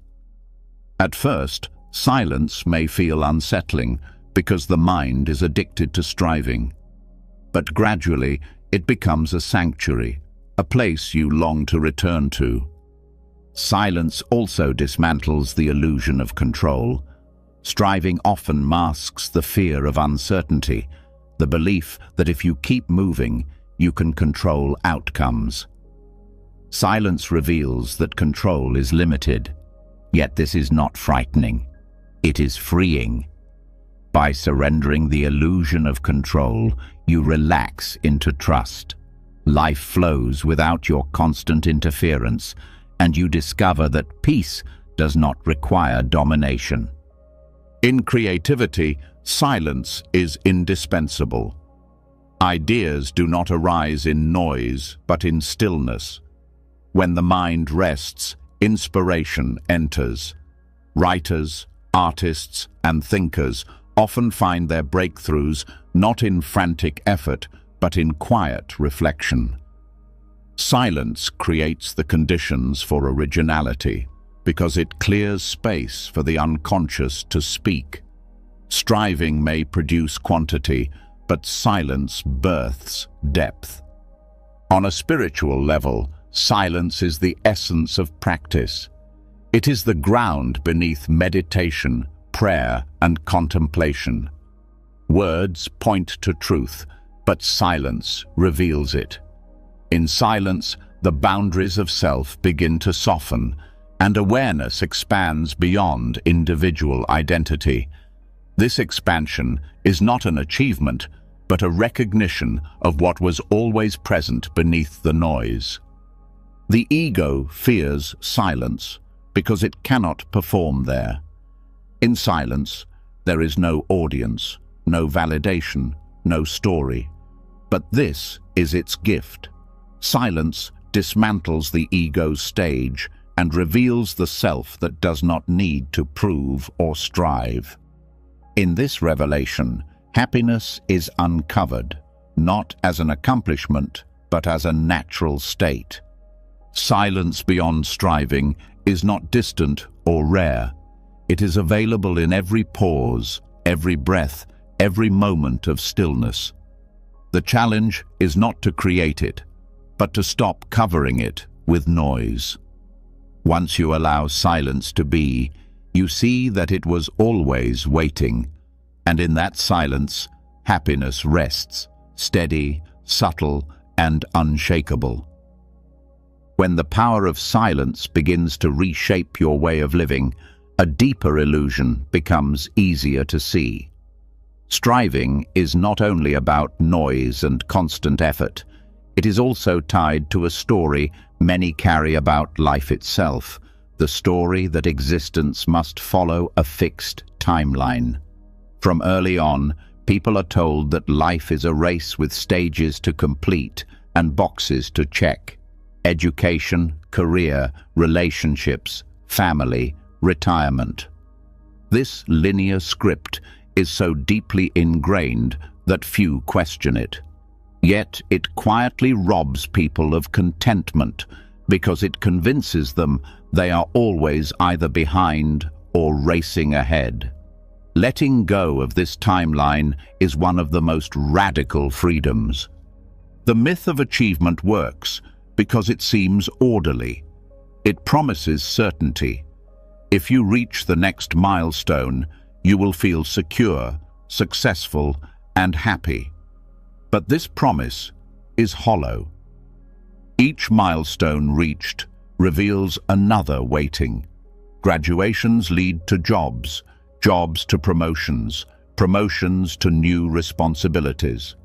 At first, silence may feel unsettling because the mind is addicted to striving. But gradually, it becomes a sanctuary, a place you long to return to. Silence also dismantles the illusion of control. Striving often masks the fear of uncertainty, the belief that if you keep moving, you can control outcomes. Silence reveals that control is limited, yet this is not frightening. It is freeing. By surrendering the illusion of control, you relax into trust. Life flows without your constant interference, and you discover that peace does not require domination. In creativity, silence is indispensable. Ideas do not arise in noise, but in stillness. When the mind rests, inspiration enters. Writers, artists, and thinkers often find their breakthroughs not in frantic effort, but in quiet reflection. Silence creates the conditions for originality, because it clears space for the unconscious to speak. Striving may produce quantity, but silence births depth. On a spiritual level, silence is the essence of practice. It is the ground beneath meditation, prayer, and contemplation. Words point to truth, but silence reveals it. In silence, the boundaries of self begin to soften, and awareness expands beyond individual identity. This expansion is not an achievement, but a recognition of what was always present beneath the noise. The ego fears silence because it cannot perform there. In silence, there is no audience, no validation, no story. But this is its gift. Silence dismantles the ego's stage and reveals the self that does not need to prove or strive. In this revelation, happiness is uncovered, not as an accomplishment, but as a natural state. Silence beyond striving is not distant or rare. It is available in every pause, every breath, every moment of stillness. The challenge is not to create it, but to stop covering it with noise. Once you allow silence to be, you see that it was always waiting, and in that silence, happiness rests, steady, subtle, and unshakable. When the power of silence begins to reshape your way of living, a deeper illusion becomes easier to see. Striving is not only about noise and constant effort. It is also tied to a story many carry about life itself, the story that existence must follow a fixed timeline. From early on, people are told that life is a race with stages to complete and boxes to check. Education, career, relationships, family, retirement. This linear script is so deeply ingrained that few question it. Yet it quietly robs people of contentment because it convinces them they are always either behind or racing ahead. Letting go of this timeline is one of the most radical freedoms. The myth of achievement works because it seems orderly. It promises certainty. If you reach the next milestone, you will feel secure, successful, and happy. But this promise is hollow. Each milestone reached reveals another waiting. Graduations lead to jobs, jobs to promotions, promotions to new responsibilities.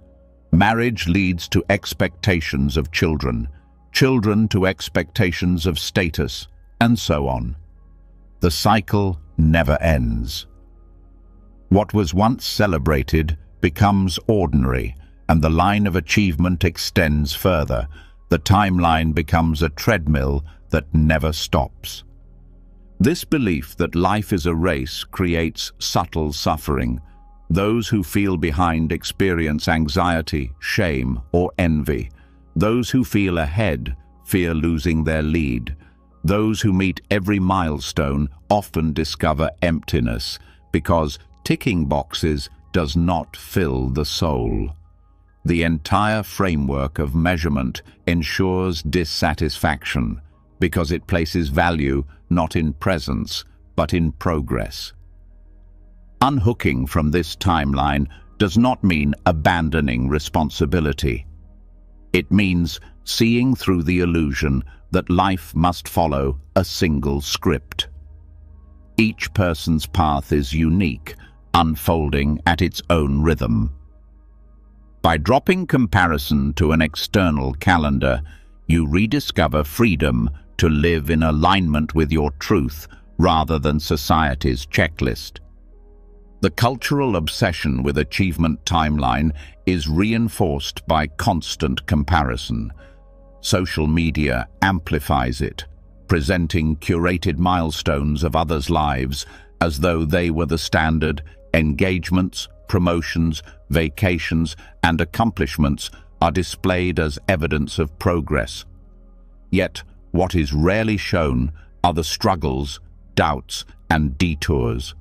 Marriage leads to expectations of children, children to expectations of status, and so on. The cycle never ends. What was once celebrated becomes ordinary, and the line of achievement extends further. The timeline becomes a treadmill that never stops. This belief that life is a race creates subtle suffering. Those who feel behind experience anxiety, shame, or envy. Those who feel ahead fear losing their lead. Those who meet every milestone often discover emptiness because ticking boxes does not fill the soul. The entire framework of measurement ensures dissatisfaction because it places value not in presence, but in progress. Unhooking from this timeline does not mean abandoning responsibility. It means seeing through the illusion that life must follow a single script. Each person's path is unique, unfolding at its own rhythm. By dropping comparison to an external calendar, you rediscover freedom to live in alignment with your truth rather than society's checklist. The cultural obsession with achievement timeline is reinforced by constant comparison. Social media amplifies it, presenting curated milestones of others' lives as though they were the standard. Engagements, promotions, vacations, and accomplishments are displayed as evidence of progress. Yet, what is rarely shown are the struggles, doubts, and detours.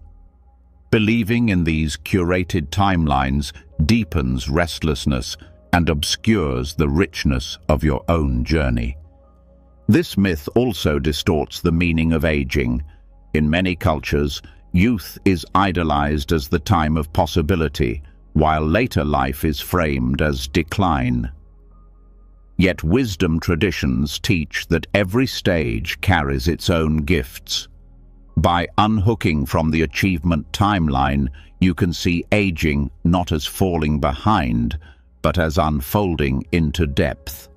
Believing in these curated timelines deepens restlessness and obscures the richness of your own journey. This myth also distorts the meaning of aging. In many cultures, youth is idolized as the time of possibility, while later life is framed as decline. Yet wisdom traditions teach that every stage carries its own gifts. By unhooking from the achievement timeline, you can see aging not as falling behind, but as unfolding into depth.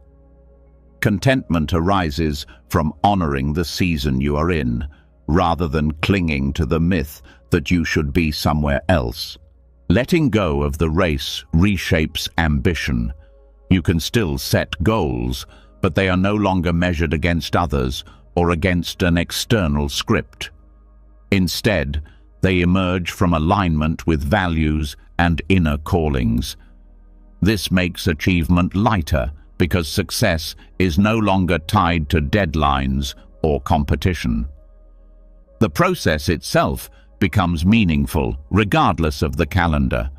Contentment arises from honoring the season you are in, rather than clinging to the myth that you should be somewhere else. Letting go of the race reshapes ambition. You can still set goals, but they are no longer measured against others or against an external script. Instead, they emerge from alignment with values and inner callings. This makes achievement lighter because success is no longer tied to deadlines or competition. The process itself becomes meaningful regardless of the calendar.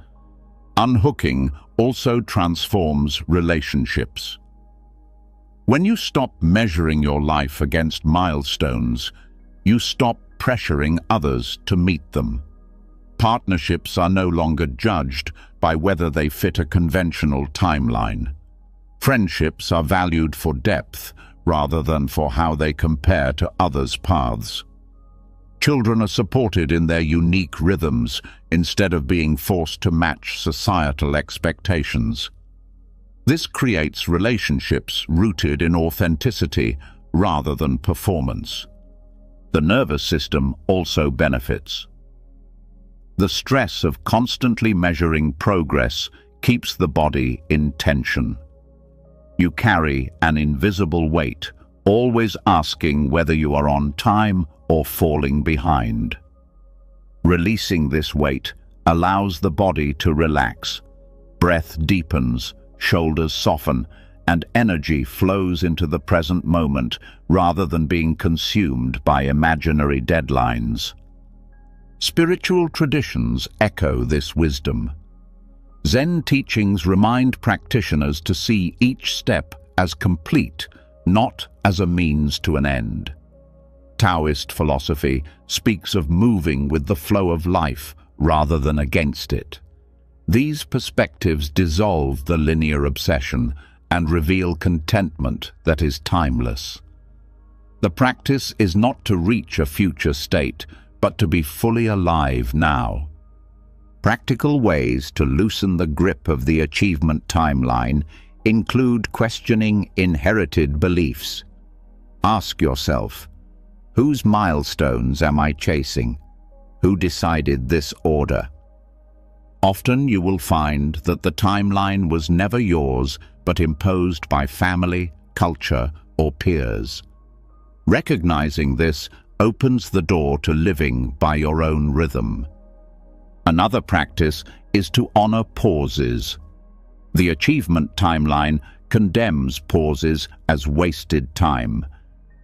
Unhooking also transforms relationships. When you stop measuring your life against milestones, you stop pressuring others to meet them. Partnerships are no longer judged by whether they fit a conventional timeline. Friendships are valued for depth rather than for how they compare to others' paths. Children are supported in their unique rhythms instead of being forced to match societal expectations. This creates relationships rooted in authenticity rather than performance. The nervous system also benefits. The stress of constantly measuring progress keeps the body in tension. You carry an invisible weight, always asking whether you are on time or falling behind. Releasing this weight allows the body to relax. Breath deepens, shoulders soften, and energy flows into the present moment rather than being consumed by imaginary deadlines. Spiritual traditions echo this wisdom. Zen teachings remind practitioners to see each step as complete, not as a means to an end. Taoist philosophy speaks of moving with the flow of life rather than against it. These perspectives dissolve the linear obsession and reveal contentment that is timeless. The practice is not to reach a future state, but to be fully alive now. Practical ways to loosen the grip of the achievement timeline include questioning inherited beliefs. Ask yourself, whose milestones am I chasing? Who decided this order? Often you will find that the timeline was never yours, but imposed by family, culture, or peers. Recognizing this opens the door to living by your own rhythm. Another practice is to honor pauses. The achievement timeline condemns pauses as wasted time,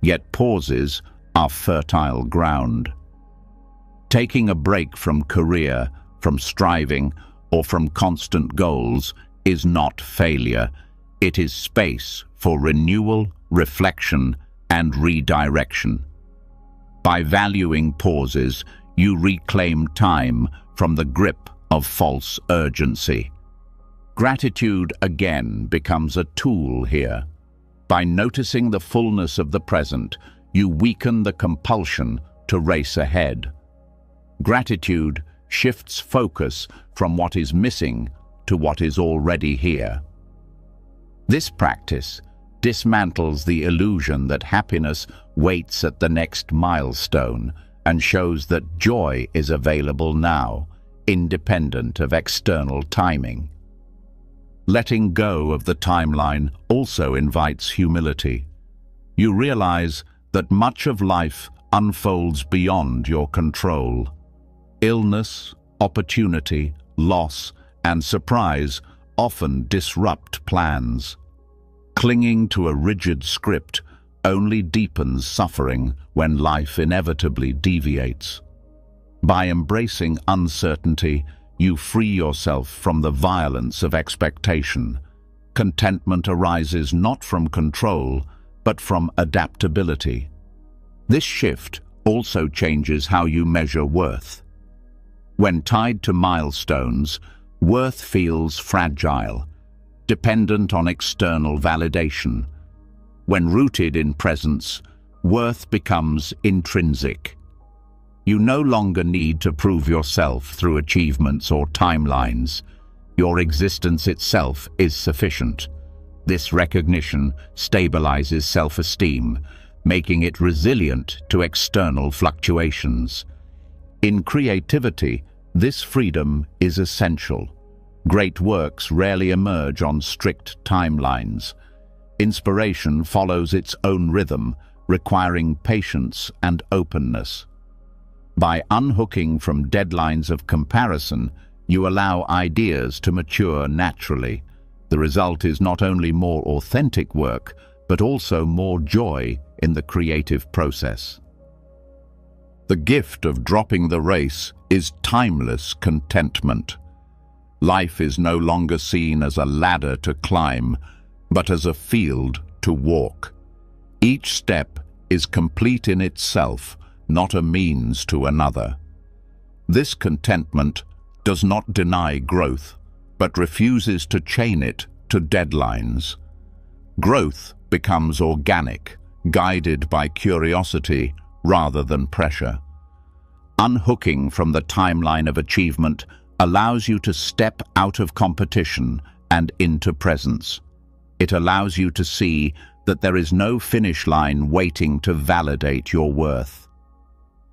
yet pauses are fertile ground. Taking a break from career, from striving, or from constant goals is not failure. It is space for renewal, reflection, and redirection. By valuing pauses, you reclaim time from the grip of false urgency. Gratitude again becomes a tool here. By noticing the fullness of the present, you weaken the compulsion to race ahead. Gratitude shifts focus from what is missing to what is already here. This practice dismantles the illusion that happiness waits at the next milestone and shows that joy is available now, independent of external timing. Letting go of the timeline also invites humility. You realize that much of life unfolds beyond your control. Illness, opportunity, loss, and surprise often disrupt plans. Clinging to a rigid script only deepens suffering when life inevitably deviates. By embracing uncertainty, you free yourself from the violence of expectation. Contentment arises not from control, but from adaptability. This shift also changes how you measure worth. When tied to milestones, worth feels fragile, dependent on external validation. When rooted in presence, worth becomes intrinsic. You no longer need to prove yourself through achievements or timelines. Your existence itself is sufficient. This recognition stabilizes self-esteem, making it resilient to external fluctuations. In creativity, this freedom is essential. Great works rarely emerge on strict timelines. Inspiration follows its own rhythm, requiring patience and openness. By unhooking from deadlines of comparison, you allow ideas to mature naturally. The result is not only more authentic work, but also more joy in the creative process. The gift of dropping the race is timeless contentment. Life is no longer seen as a ladder to climb, but as a field to walk. Each step is complete in itself, not a means to another. This contentment does not deny growth, but refuses to chain it to deadlines. Growth becomes organic, guided by curiosity rather than pressure. Unhooking from the timeline of achievement allows you to step out of competition and into presence. It allows you to see that there is no finish line waiting to validate your worth.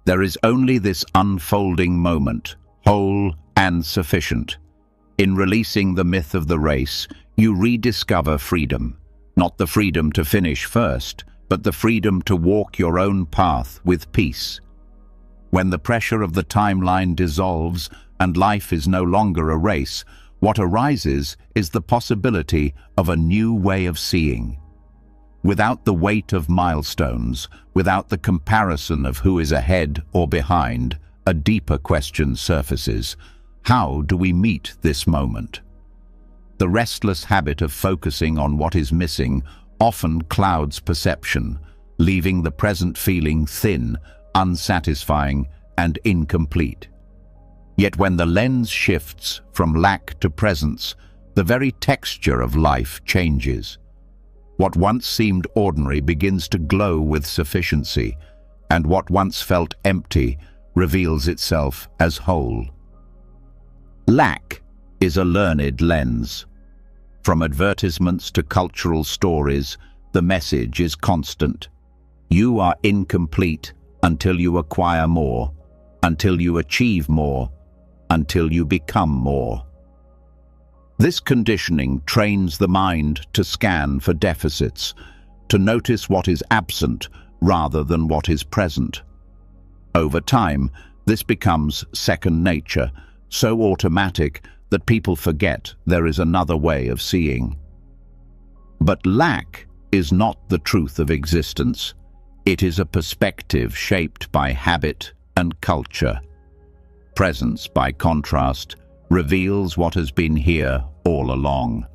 There is only this unfolding moment, whole and sufficient. In releasing the myth of the race, you rediscover freedom. Not the freedom to finish first, but the freedom to walk your own path with peace. When the pressure of the timeline dissolves and life is no longer a race, what arises is the possibility of a new way of seeing. Without the weight of milestones, without the comparison of who is ahead or behind, a deeper question surfaces. How do we meet this moment? The restless habit of focusing on what is missing often clouds perception, leaving the present feeling thin, unsatisfying, and incomplete. Yet when the lens shifts from lack to presence, the very texture of life changes. What once seemed ordinary begins to glow with sufficiency, and what once felt empty reveals itself as whole. Lack is a learned lens. From advertisements to cultural stories, the message is constant. You are incomplete until you acquire more, until you achieve more, until you become more. This conditioning trains the mind to scan for deficits, to notice what is absent rather than what is present. Over time, this becomes second nature, so automatic that people forget there is another way of seeing. But lack is not the truth of existence. It is a perspective shaped by habit and culture. Presence, by contrast, reveals what has been here all along.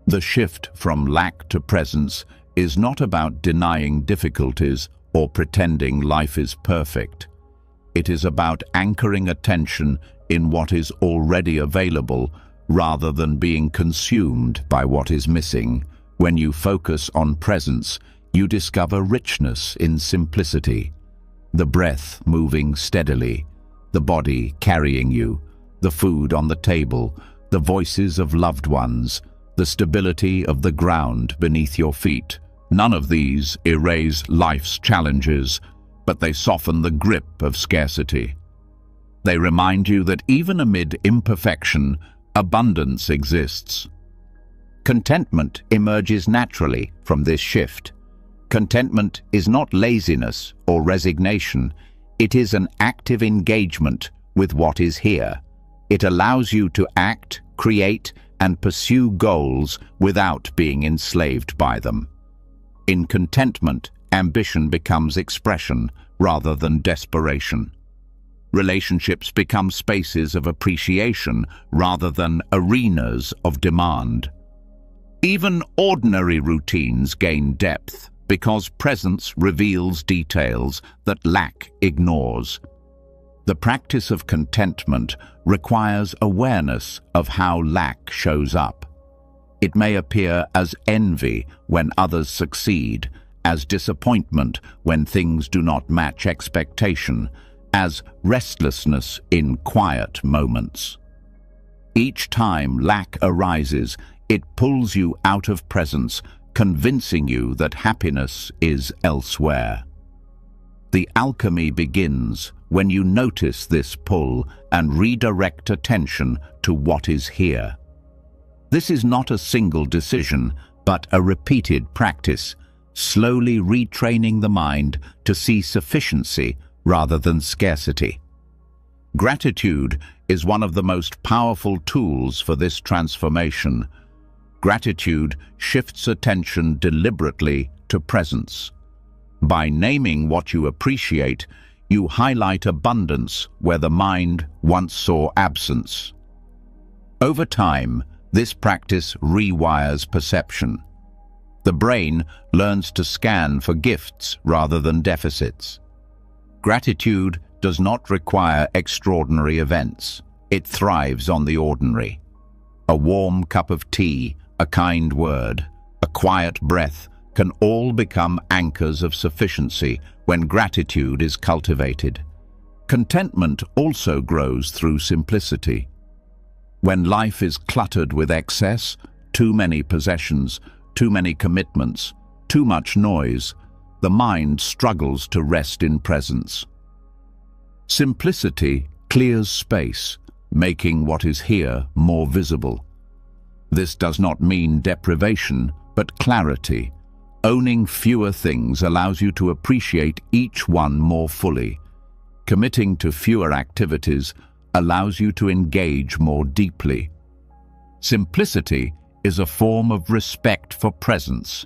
The shift from lack to presence is not about denying difficulties or pretending life is perfect. It is about anchoring attention in what is already available rather than being consumed by what is missing. When you focus on presence, you discover richness in simplicity. The breath moving steadily, the body carrying you, the food on the table, the voices of loved ones, the stability of the ground beneath your feet. None of these erase life's challenges, but they soften the grip of scarcity. They remind you that even amid imperfection, abundance exists. Contentment emerges naturally from this shift. Contentment is not laziness or resignation. It is an active engagement with what is here. It allows you to act, create, and pursue goals without being enslaved by them. In contentment, ambition becomes expression rather than desperation. Relationships become spaces of appreciation rather than arenas of demand. Even ordinary routines gain depth because presence reveals details that lack ignores. The practice of contentment requires awareness of how lack shows up. It may appear as envy when others succeed, as disappointment when things do not match expectation, as restlessness in quiet moments. Each time lack arises, it pulls you out of presence, convincing you that happiness is elsewhere. The alchemy begins when you notice this pull and redirect attention to what is here. This is not a single decision, but a repeated practice, slowly retraining the mind to see sufficiency rather than scarcity. Gratitude is one of the most powerful tools for this transformation. Gratitude shifts attention deliberately to presence. By naming what you appreciate, you highlight abundance where the mind once saw absence. Over time, this practice rewires perception. The brain learns to scan for gifts rather than deficits. Gratitude does not require extraordinary events. It thrives on the ordinary. A warm cup of tea, a kind word, a quiet breath can all become anchors of sufficiency when gratitude is cultivated. Contentment also grows through simplicity. When life is cluttered with excess, too many possessions, too many commitments, too much noise, the mind struggles to rest in presence. Simplicity clears space, making what is here more visible. This does not mean deprivation, but clarity. Owning fewer things allows you to appreciate each one more fully. Committing to fewer activities allows you to engage more deeply. Simplicity is a form of respect for presence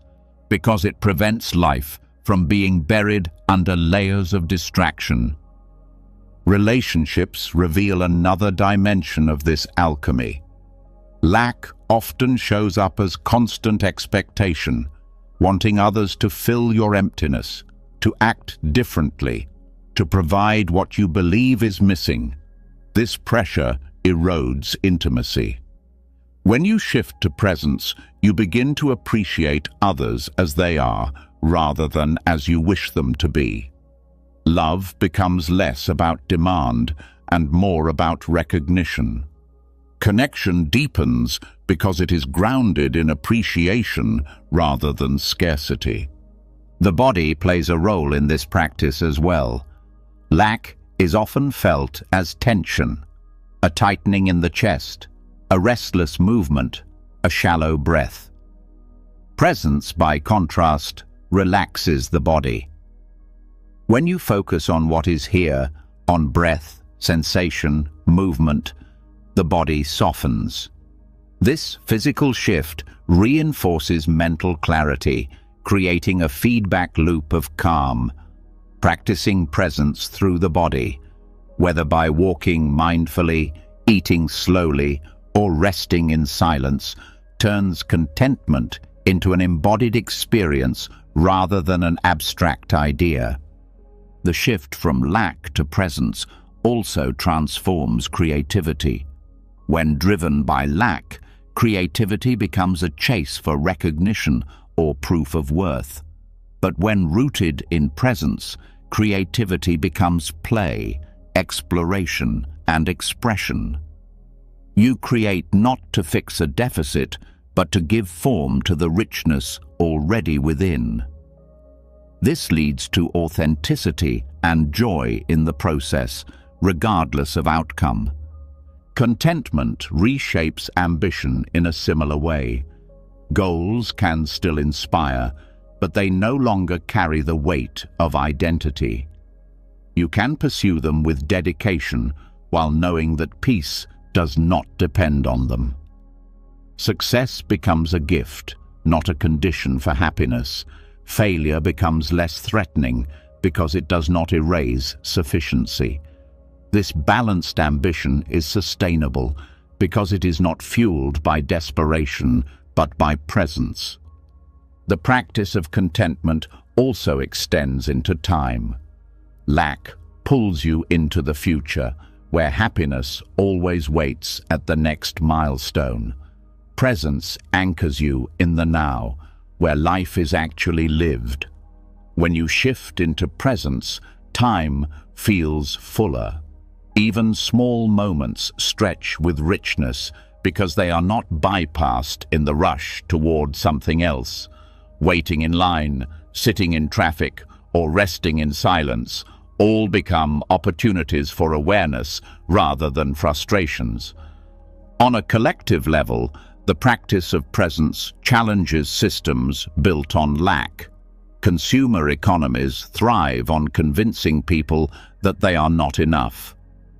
because it prevents life from being buried under layers of distraction. Relationships reveal another dimension of this alchemy. Lack often shows up as constant expectation, wanting others to fill your emptiness, to act differently, to provide what you believe is missing. This pressure erodes intimacy. When you shift to presence, you begin to appreciate others as they are, rather than as you wish them to be. Love becomes less about demand and more about recognition. Connection deepens because it is grounded in appreciation rather than scarcity. The body plays a role in this practice as well. Lack is often felt as tension, a tightening in the chest, a restless movement, a shallow breath. Presence, by contrast, relaxes the body. When you focus on what is here, on breath, sensation, movement, the body softens. This physical shift reinforces mental clarity, creating a feedback loop of calm. Practicing presence through the body, whether by walking mindfully, eating slowly, or resting in silence, turns contentment into an embodied experience rather than an abstract idea. The shift from lack to presence also transforms creativity. When driven by lack, creativity becomes a chase for recognition or proof of worth. But when rooted in presence, creativity becomes play, exploration, and expression. You create not to fix a deficit, but to give form to the richness already within. This leads to authenticity and joy in the process, regardless of outcome. Contentment reshapes ambition in a similar way. Goals can still inspire, but they no longer carry the weight of identity. You can pursue them with dedication while knowing that peace does not depend on them. Success becomes a gift, not a condition for happiness. Failure becomes less threatening because it does not erase sufficiency. This balanced ambition is sustainable because it is not fueled by desperation but by presence. The practice of contentment also extends into time. Lack pulls you into the future, where happiness always waits at the next milestone. Presence anchors you in the now, where life is actually lived. When you shift into presence, time feels fuller. Even small moments stretch with richness because they are not bypassed in the rush toward something else. Waiting in line, sitting in traffic, or resting in silence all become opportunities for awareness rather than frustrations. On a collective level, the practice of presence challenges systems built on lack. Consumer economies thrive on convincing people that they are not enough.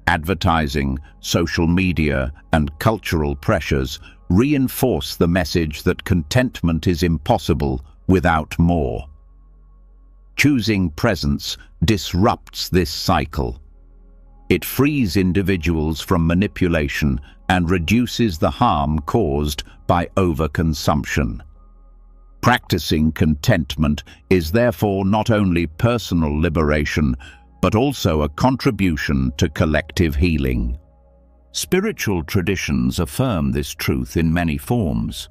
Advertising, social media, and cultural pressures reinforce the message that contentment is impossible without more. Choosing presence disrupts this cycle. It frees individuals from manipulation and reduces the harm caused by overconsumption. Practicing contentment is therefore not only personal liberation, but also a contribution to collective healing. Spiritual traditions affirm this truth in many forms.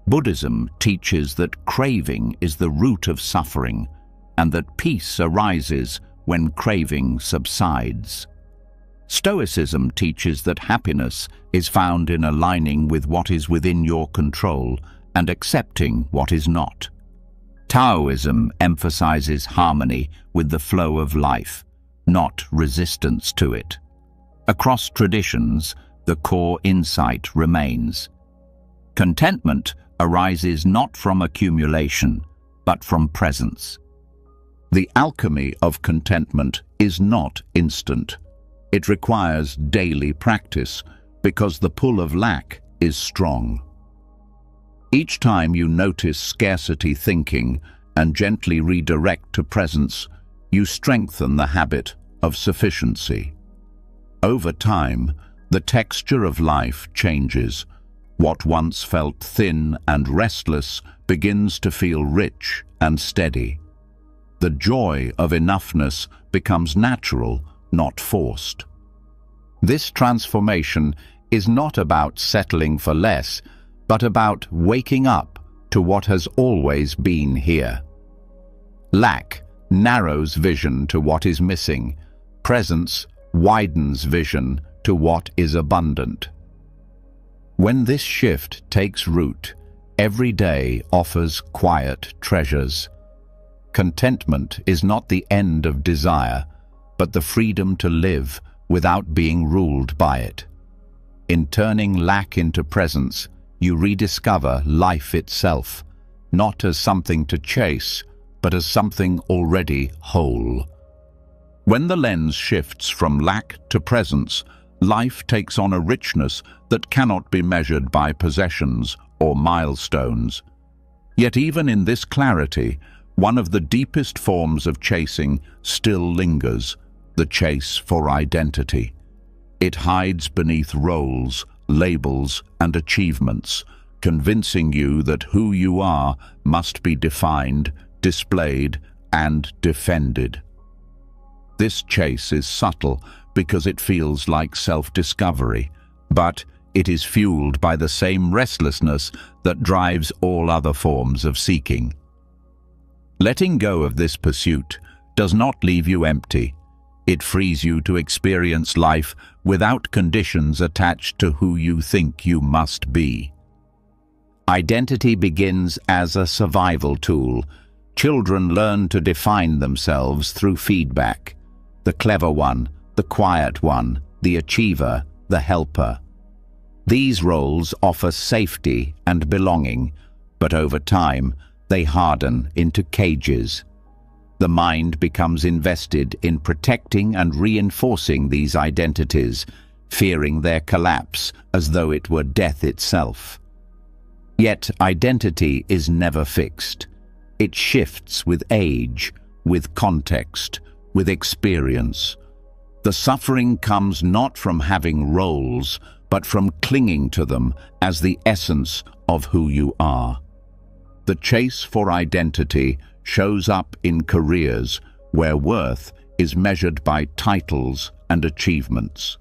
Buddhism teaches that craving is the root of suffering, and that peace arises when craving subsides. Stoicism teaches that happiness is found in aligning with what is within your control and accepting what is not. Taoism emphasizes harmony with the flow of life, not resistance to it. Across traditions, the core insight remains. Contentment arises not from accumulation, but from presence. The alchemy of contentment is not instant. It requires daily practice because the pull of lack is strong. Each time you notice scarcity thinking and gently redirect to presence, you strengthen the habit of sufficiency. Over time, the texture of life changes. What once felt thin and restless begins to feel rich and steady. The joy of enoughness becomes natural, not forced. This transformation is not about settling for less, but about waking up to what has always been here. Lack narrows vision to what is missing. Presence widens vision to what is abundant. When this shift takes root, every day offers quiet treasures. Contentment is not the end of desire, but the freedom to live without being ruled by it. In turning lack into presence, you rediscover life itself, not as something to chase, but as something already whole. When the lens shifts from lack to presence, life takes on a richness that cannot be measured by possessions or milestones. Yet even in this clarity, one of the deepest forms of chasing still lingers, the chase for identity. It hides beneath roles, labels, and achievements, convincing you that who you are must be defined, displayed, and defended. This chase is subtle because it feels like self-discovery, but it is fueled by the same restlessness that drives all other forms of seeking. Letting go of this pursuit does not leave you empty. It frees you to experience life without conditions attached to who you think you must be. Identity begins as a survival tool. Children learn to define themselves through feedback. The clever one, the quiet one, the achiever, the helper. These roles offer safety and belonging, but over time, they harden into cages. The mind becomes invested in protecting and reinforcing these identities, fearing their collapse as though it were death itself. Yet identity is never fixed. It shifts with age, with context, with experience. The suffering comes not from having roles, but from clinging to them as the essence of who you are. The chase for identity shows up in careers where worth is measured by titles and achievements.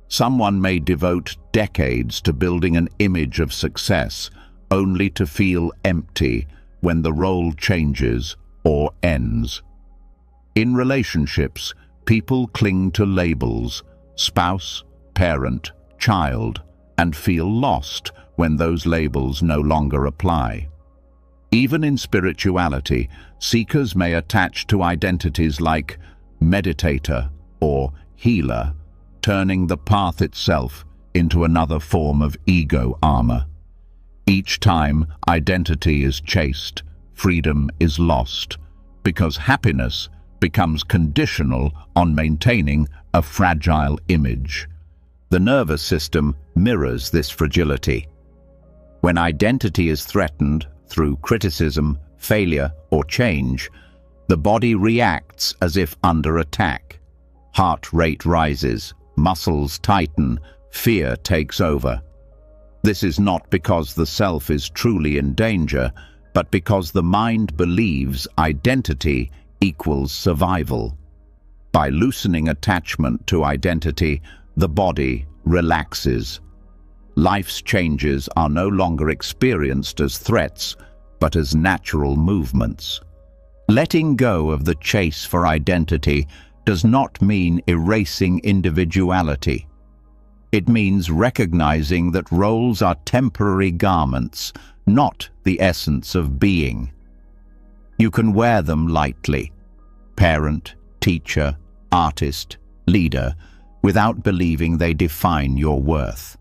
Someone may devote decades to building an image of success, only to feel empty when the role changes or ends. In relationships, people cling to labels, spouse, parent, child, and feel lost when those labels no longer apply. Even in spirituality, seekers may attach to identities like meditator or healer, turning the path itself into another form of ego armor. Each time identity is chased, freedom is lost, because happiness becomes conditional on maintaining a fragile image. The nervous system mirrors this fragility. When identity is threatened through criticism, failure, or change, the body reacts as if under attack. Heart rate rises, muscles tighten, fear takes over. This is not because the self is truly in danger, but because the mind believes identity equals survival. By loosening attachment to identity, the body relaxes. Life's changes are no longer experienced as threats, but as natural movements. Letting go of the chase for identity does not mean erasing individuality. It means recognizing that roles are temporary garments, not the essence of being. You can wear them lightly, parent, teacher, artist, leader, without believing they define your worth.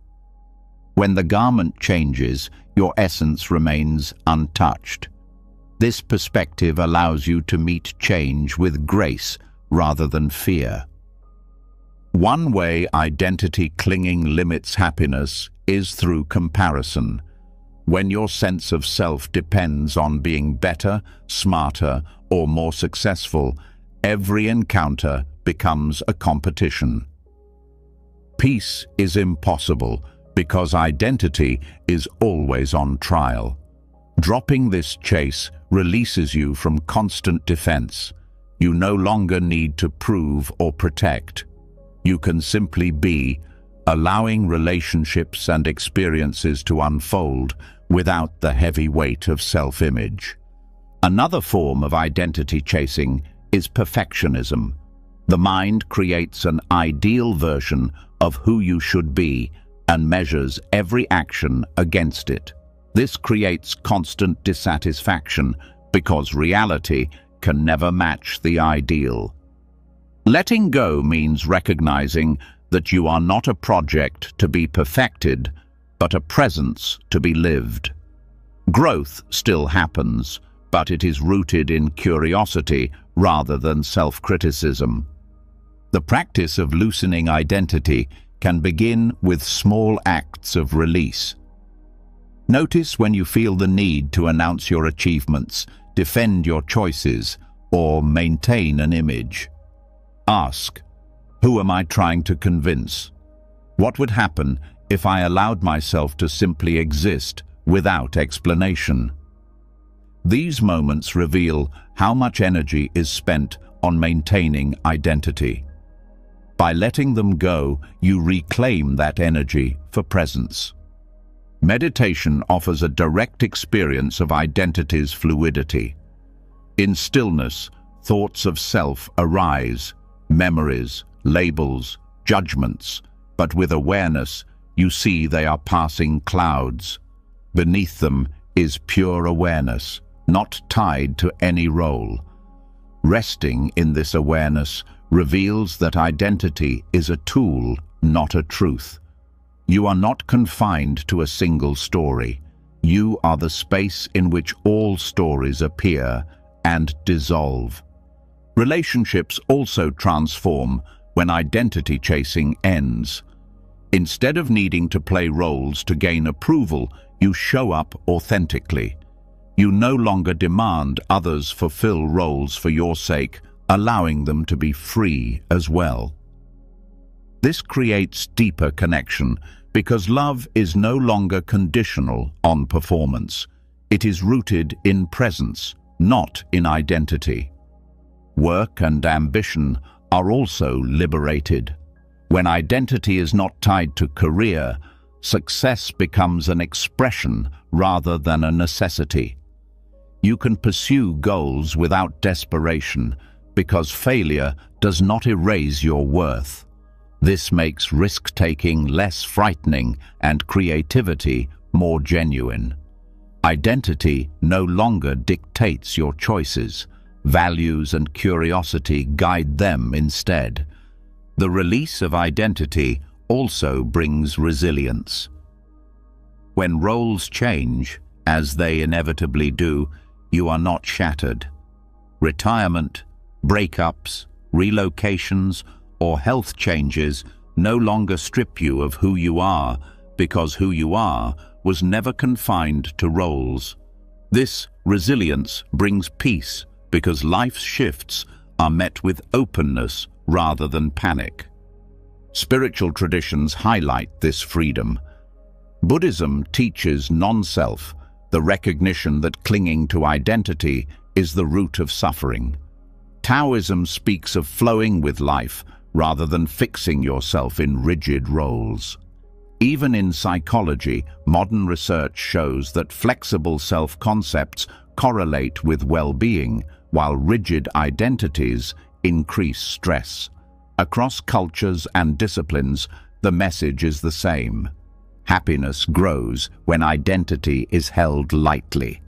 When the garment changes, your essence remains untouched. This perspective allows you to meet change with grace rather than fear. One way identity clinging limits happiness is through comparison. When your sense of self depends on being better, smarter, or more successful, every encounter becomes a competition. Peace is impossible because identity is always on trial. Dropping this chase releases you from constant defense. You no longer need to prove or protect. You can simply be, allowing relationships and experiences to unfold without the heavy weight of self-image. Another form of identity chasing is perfectionism. The mind creates an ideal version of who you should be and measures every action against it. This creates constant dissatisfaction because reality can never match the ideal. Letting go means recognizing that you are not a project to be perfected, but a presence to be lived. Growth still happens, but it is rooted in curiosity rather than self-criticism. The practice of loosening identity can begin with small acts of release. Notice when you feel the need to announce your achievements, defend your choices, or maintain an image. Ask, who am I trying to convince? What would happen if I allowed myself to simply exist without explanation? These moments reveal how much energy is spent on maintaining identity. By letting them go, you reclaim that energy for presence. Meditation offers a direct experience of identity's fluidity. In stillness, thoughts of self arise, memories, labels, judgments, but with awareness, you see they are passing clouds. Beneath them is pure awareness, not tied to any role. Resting in this awareness reveals that identity is a tool, not a truth. You are not confined to a single story. You are the space in which all stories appear and dissolve. Relationships also transform when identity chasing ends. Instead of needing to play roles to gain approval, you show up authentically. You no longer demand others fulfill roles for your sake, allowing them to be free as well. This creates deeper connection because love is no longer conditional on performance. It is rooted in presence, not in identity. Work and ambition are also liberated. When identity is not tied to career, success becomes an expression rather than a necessity. You can pursue goals without desperation because failure does not erase your worth. This makes risk-taking less frightening and creativity more genuine. Identity no longer dictates your choices. Values and curiosity guide them instead. The release of identity also brings resilience. When roles change, as they inevitably do, you are not shattered. Retirement, breakups, relocations, or health changes no longer strip you of who you are, because who you are was never confined to roles. This resilience brings peace because life's shifts are met with openness rather than panic. Spiritual traditions highlight this freedom. Buddhism teaches non-self, the recognition that clinging to identity is the root of suffering. Taoism speaks of flowing with life rather than fixing yourself in rigid roles. Even in psychology, modern research shows that flexible self-concepts correlate with well-being, while rigid identities increase stress. Across cultures and disciplines, the message is the same. Happiness grows when identity is held lightly.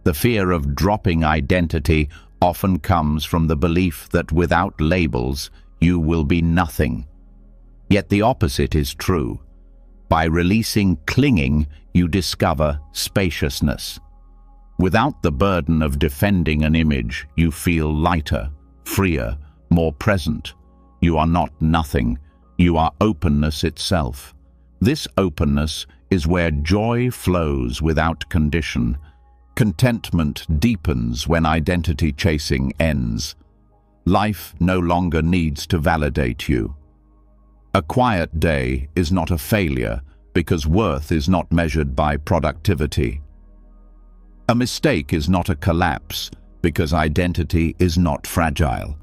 The fear of dropping identity often comes from the belief that without labels, you will be nothing. Yet the opposite is true. By releasing clinging, you discover spaciousness. Without the burden of defending an image, you feel lighter, freer, more present. You are not nothing. You are openness itself. This openness is where joy flows without condition. Contentment deepens when identity chasing ends. Life no longer needs to validate you. A quiet day is not a failure because worth is not measured by productivity. A mistake is not a collapse because identity is not fragile.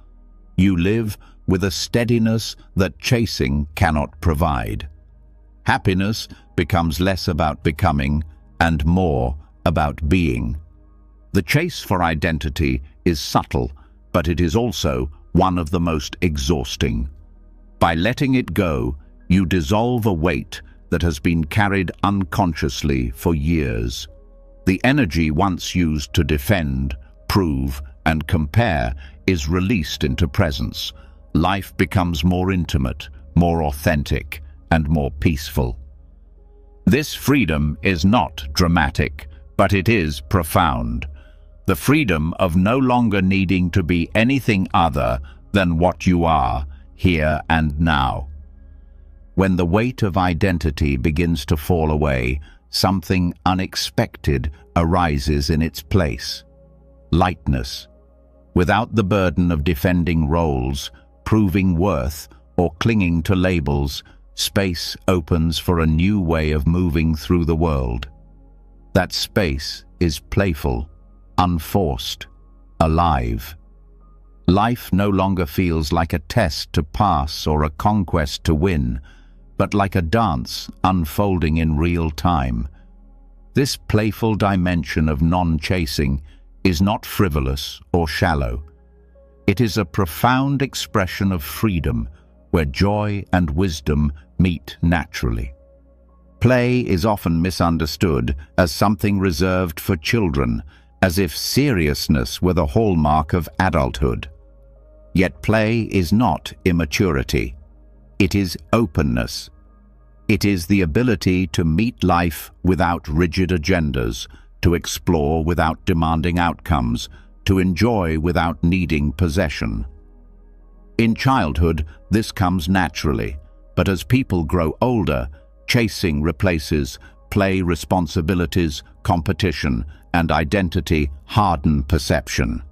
You live with a steadiness that chasing cannot provide. Happiness becomes less about becoming and more about being. The chase for identity is subtle, but it is also one of the most exhausting. By letting it go, you dissolve a weight that has been carried unconsciously for years. The energy once used to defend, prove, and compare is released into presence. Life becomes more intimate, more authentic, and more peaceful. This freedom is not dramatic, but it is profound. The freedom of no longer needing to be anything other than what you are, here and now. When the weight of identity begins to fall away, something unexpected arises in its place. Lightness. Without the burden of defending roles, proving worth, or clinging to labels, space opens for a new way of moving through the world. That space is playful, unforced, alive. Life no longer feels like a test to pass or a conquest to win, but like a dance unfolding in real time. This playful dimension of non-chasing is not frivolous or shallow. It is a profound expression of freedom, where joy and wisdom meet naturally. Play is often misunderstood as something reserved for children, as if seriousness were the hallmark of adulthood. Yet play is not immaturity. It is openness. It is the ability to meet life without rigid agendas, to explore without demanding outcomes, to enjoy without needing possession. In childhood, this comes naturally, but as people grow older, chasing replaces play, responsibilities, competition, and identity harden perception.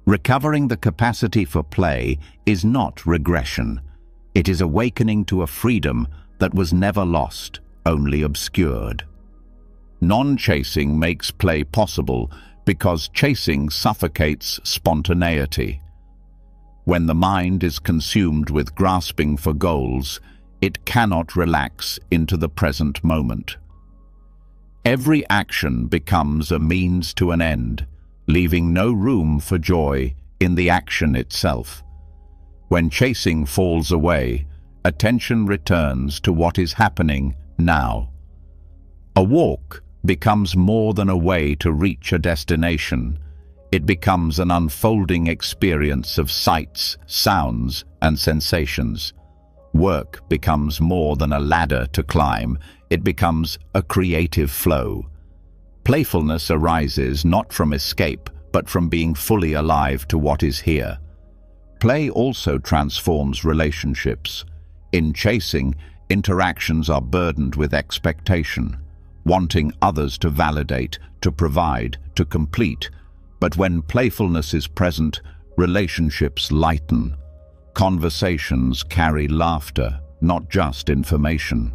Recovering the capacity for play is not regression. It is awakening to a freedom that was never lost, only obscured. Non-chasing makes play possible because chasing suffocates spontaneity. When the mind is consumed with grasping for goals, it cannot relax into the present moment. Every action becomes a means to an end, leaving no room for joy in the action itself. When chasing falls away, attention returns to what is happening now. A walk becomes more than a way to reach a destination. It becomes an unfolding experience of sights, sounds, and sensations. Work becomes more than a ladder to climb. It becomes a creative flow. Playfulness arises not from escape, but from being fully alive to what is here. Play also transforms relationships. In chasing, interactions are burdened with expectation, wanting others to validate, to provide, to complete. But when playfulness is present, relationships lighten. Conversations carry laughter, not just information.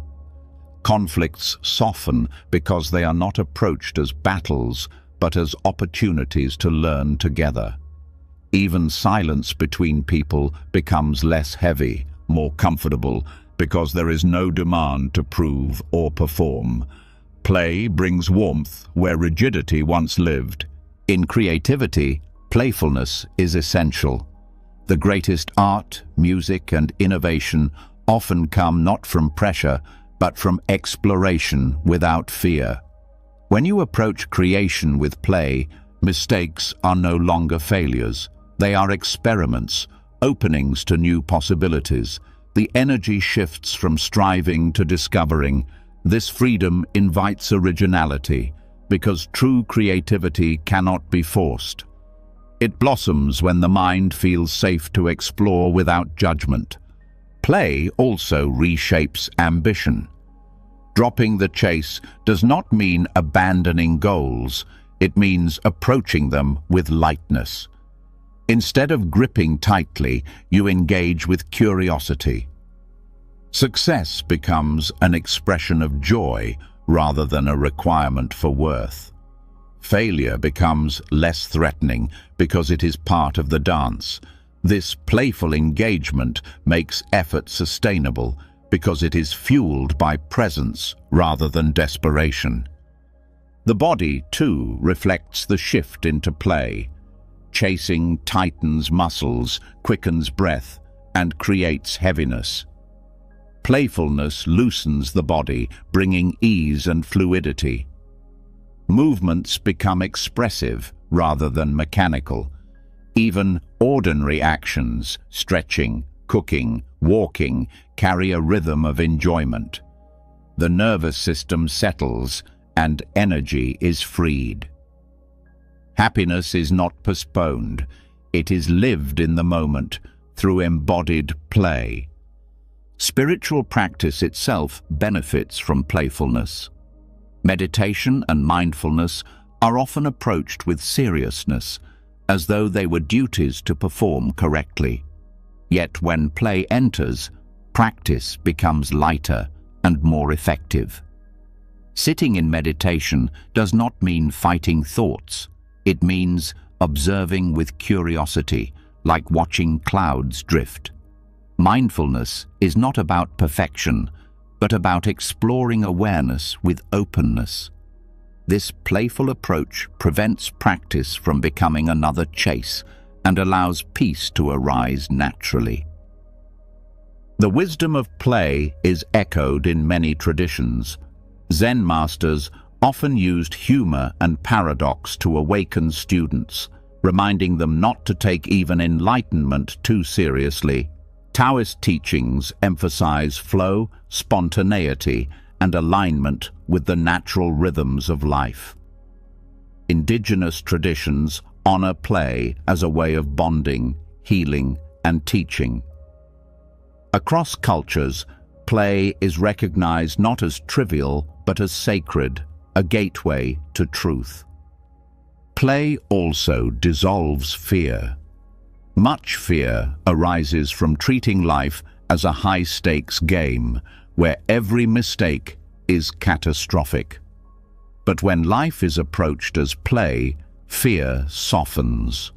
Conflicts soften because they are not approached as battles, but as opportunities to learn together. Even silence between people becomes less heavy, more comfortable, because there is no demand to prove or perform. Play brings warmth where rigidity once lived. In creativity, playfulness is essential. The greatest art, music, and innovation often come not from pressure, but from exploration without fear. When you approach creation with play, mistakes are no longer failures. They are experiments, openings to new possibilities. The energy shifts from striving to discovering. This freedom invites originality, because true creativity cannot be forced. It blossoms when the mind feels safe to explore without judgment. Play also reshapes ambition. Dropping the chase does not mean abandoning goals. It means approaching them with lightness. Instead of gripping tightly, you engage with curiosity. Success becomes an expression of joy rather than a requirement for worth. Failure becomes less threatening because it is part of the dance. This playful engagement makes effort sustainable because it is fueled by presence rather than desperation. The body, too, reflects the shift into play. Chasing tightens muscles, quickens breath, and creates heaviness. Playfulness loosens the body, bringing ease and fluidity. Movements become expressive rather than mechanical. Even ordinary actions, stretching, cooking, walking, carry a rhythm of enjoyment. The nervous system settles and energy is freed. Happiness is not postponed. It is lived in the moment through embodied play. Spiritual practice itself benefits from playfulness. Meditation and mindfulness are often approached with seriousness, as though they were duties to perform correctly. Yet when play enters, practice becomes lighter and more effective. Sitting in meditation does not mean fighting thoughts. It means observing with curiosity, like watching clouds drift. Mindfulness is not about perfection, but about exploring awareness with openness. This playful approach prevents practice from becoming another chase and allows peace to arise naturally. The wisdom of play is echoed in many traditions. Zen masters often used humor and paradox to awaken students, reminding them not to take even enlightenment too seriously. Taoist teachings emphasize flow, spontaneity, and alignment with the natural rhythms of life. Indigenous traditions honor play as a way of bonding, healing, and teaching. Across cultures, play is recognized not as trivial but as sacred, a gateway to truth. Play also dissolves fear. Much fear arises from treating life as a high-stakes game, where every mistake is catastrophic. But when life is approached as play, fear softens.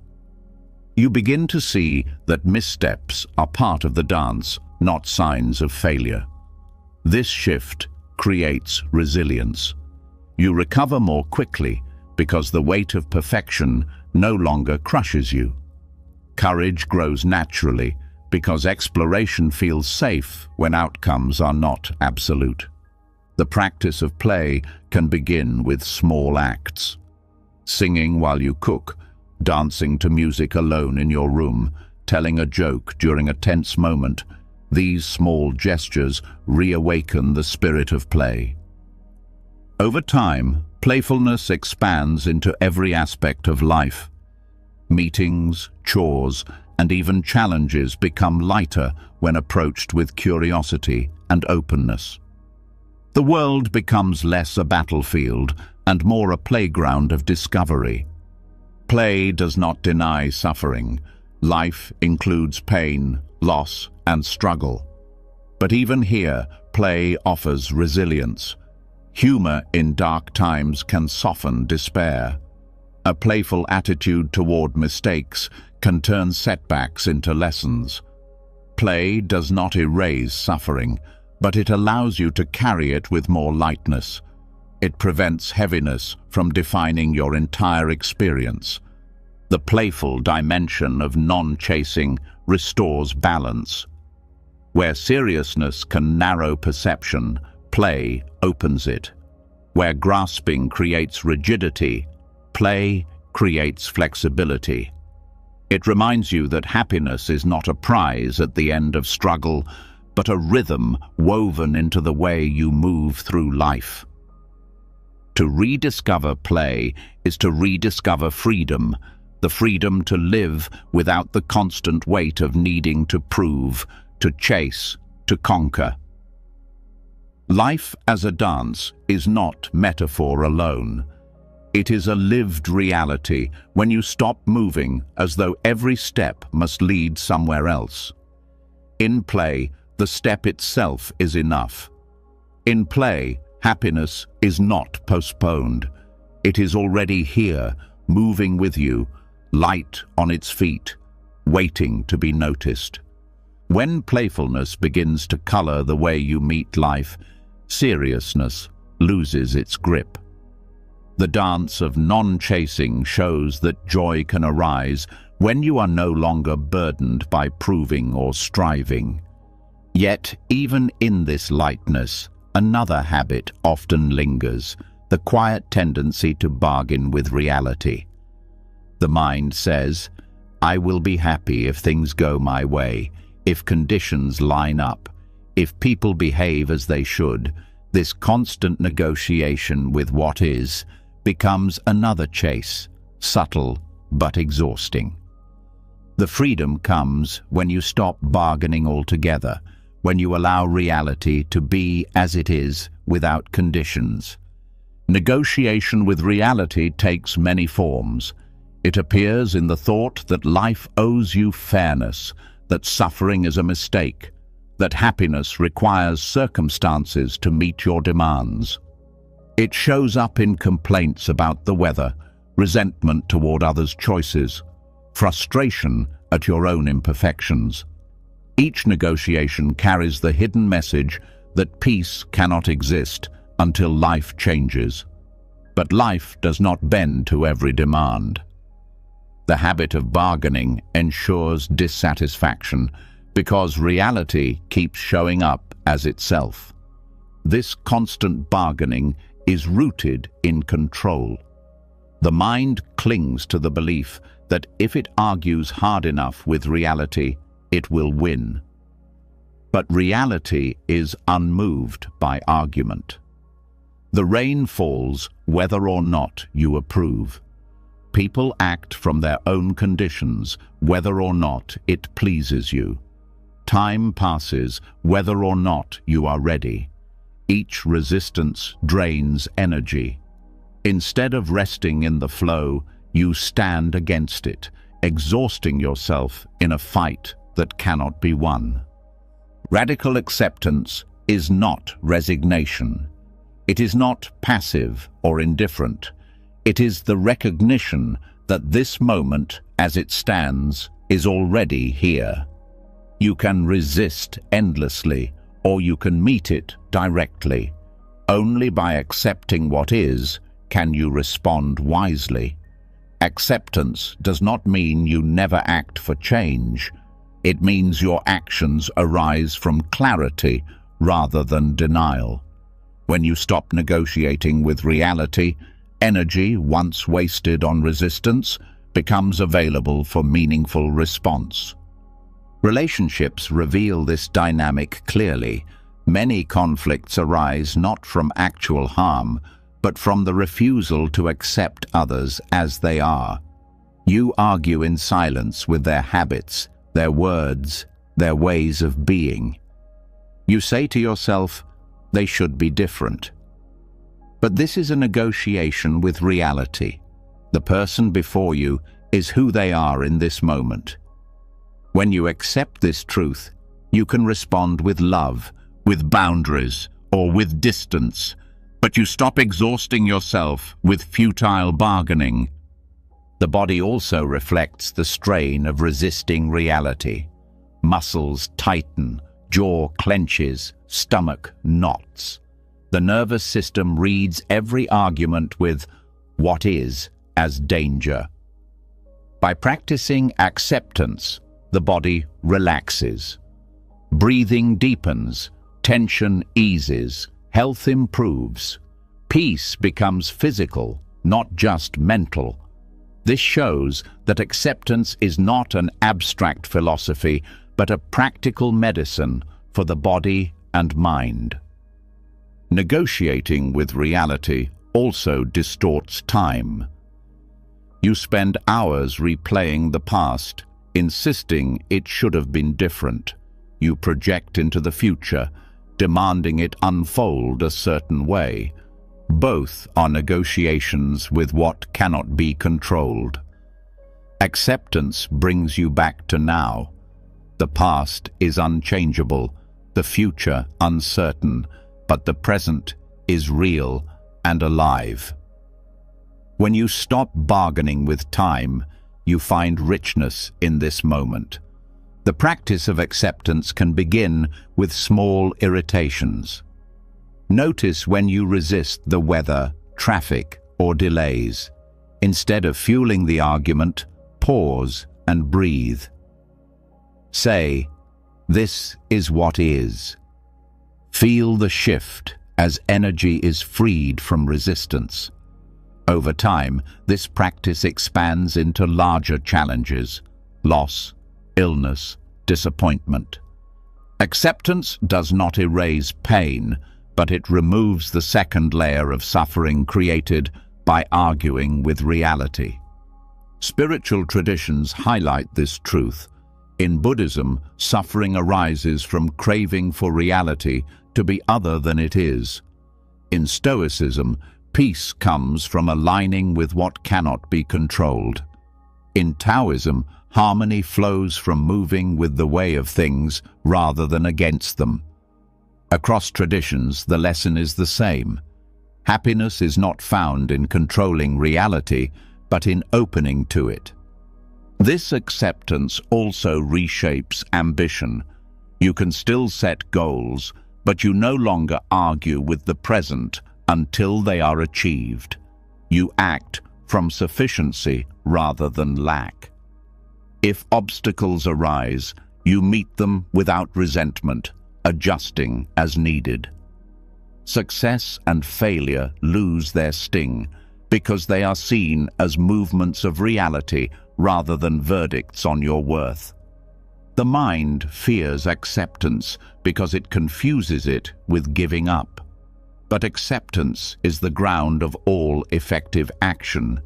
You begin to see that missteps are part of the dance, not signs of failure. This shift creates resilience. You recover more quickly because the weight of perfection no longer crushes you. Courage grows naturally because exploration feels safe when outcomes are not absolute. The practice of play can begin with small acts. Singing while you cook, dancing to music alone in your room, telling a joke during a tense moment. These small gestures reawaken the spirit of play. Over time, playfulness expands into every aspect of life. Meetings, chores, and even challenges become lighter when approached with curiosity and openness. The world becomes less a battlefield and more a playground of discovery. Play does not deny suffering. Life includes pain, loss, and struggle. But even here, play offers resilience. Humor in dark times can soften despair. A playful attitude toward mistakes can turn setbacks into lessons. Play does not erase suffering, but it allows you to carry it with more lightness. It prevents heaviness from defining your entire experience. The playful dimension of non-chasing restores balance. Where seriousness can narrow perception, play opens it. Where grasping creates rigidity, play creates flexibility. It reminds you that happiness is not a prize at the end of struggle, but a rhythm woven into the way you move through life. To rediscover play is to rediscover freedom, the freedom to live without the constant weight of needing to prove, to chase, to conquer. Life as a dance is not metaphor alone. It is a lived reality when you stop moving as though every step must lead somewhere else. In play, the step itself is enough. In play, happiness is not postponed. It is already here, moving with you, light on its feet, waiting to be noticed. When playfulness begins to color the way you meet life, seriousness loses its grip. The dance of non-chasing shows that joy can arise when you are no longer burdened by proving or striving. Yet, even in this lightness, another habit often lingers, the quiet tendency to bargain with reality. The mind says, I will be happy if things go my way, if conditions line up, if people behave as they should. This constant negotiation with what is becomes another chase, subtle but exhausting. The freedom comes when you stop bargaining altogether, when you allow reality to be as it is without conditions. Negotiation with reality takes many forms. It appears in the thought that life owes you fairness, that suffering is a mistake, that happiness requires circumstances to meet your demands. It shows up in complaints about the weather, resentment toward others' choices, frustration at your own imperfections. Each negotiation carries the hidden message that peace cannot exist until life changes. But life does not bend to every demand. The habit of bargaining ensures dissatisfaction because reality keeps showing up as itself. This constant bargaining is rooted in control. The mind clings to the belief that if it argues hard enough with reality, it will win. But reality is unmoved by argument. The rain falls whether or not you approve. People act from their own conditions whether or not it pleases you. Time passes whether or not you are ready. Each resistance drains energy. Instead of resting in the flow, you stand against it, exhausting yourself in a fight that cannot be won. Radical acceptance is not resignation. It is not passive or indifferent. It is the recognition that this moment, as it stands, is already here. You can resist endlessly, or you can meet it directly. Only by accepting what is can you respond wisely. Acceptance does not mean you never act for change. It means your actions arise from clarity rather than denial. When you stop negotiating with reality, energy once wasted on resistance becomes available for meaningful response. Relationships reveal this dynamic clearly. Many conflicts arise not from actual harm, but from the refusal to accept others as they are. You argue in silence with their habits, their words, their ways of being. You say to yourself, they should be different. But this is a negotiation with reality. The person before you is who they are in this moment. When you accept this truth, you can respond with love, with boundaries, or with distance, but you stop exhausting yourself with futile bargaining. The body also reflects the strain of resisting reality. Muscles tighten, jaw clenches, stomach knots. The nervous system reads every argument with "what is" as danger. By practicing acceptance, the body relaxes. Breathing deepens, tension eases, health improves. Peace becomes physical, not just mental. This shows that acceptance is not an abstract philosophy, but a practical medicine for the body and mind. Negotiating with reality also distorts time. You spend hours replaying the past, insisting it should have been different. You project into the future, demanding it unfold a certain way. Both are negotiations with what cannot be controlled. Acceptance brings you back to now. The past is unchangeable, the future uncertain, but the present is real and alive. When you stop bargaining with time, you find richness in this moment. The practice of acceptance can begin with small irritations. Notice when you resist the weather, traffic, or delays. Instead of fueling the argument, pause and breathe. Say, "This is what is." Feel the shift as energy is freed from resistance. Over time, this practice expands into larger challenges: loss, illness, disappointment. Acceptance does not erase pain, but it removes the second layer of suffering created by arguing with reality. Spiritual traditions highlight this truth. In Buddhism, suffering arises from craving for reality to be other than it is. In Stoicism, peace comes from aligning with what cannot be controlled. In Taoism, harmony flows from moving with the way of things rather than against them. Across traditions, the lesson is the same. Happiness is not found in controlling reality, but in opening to it. This acceptance also reshapes ambition. You can still set goals, but you no longer argue with the present until they are achieved. You act from sufficiency rather than lack. If obstacles arise, you meet them without resentment, adjusting as needed. Success and failure lose their sting because they are seen as movements of reality rather than verdicts on your worth. The mind fears acceptance because it confuses it with giving up. But acceptance is the ground of all effective action.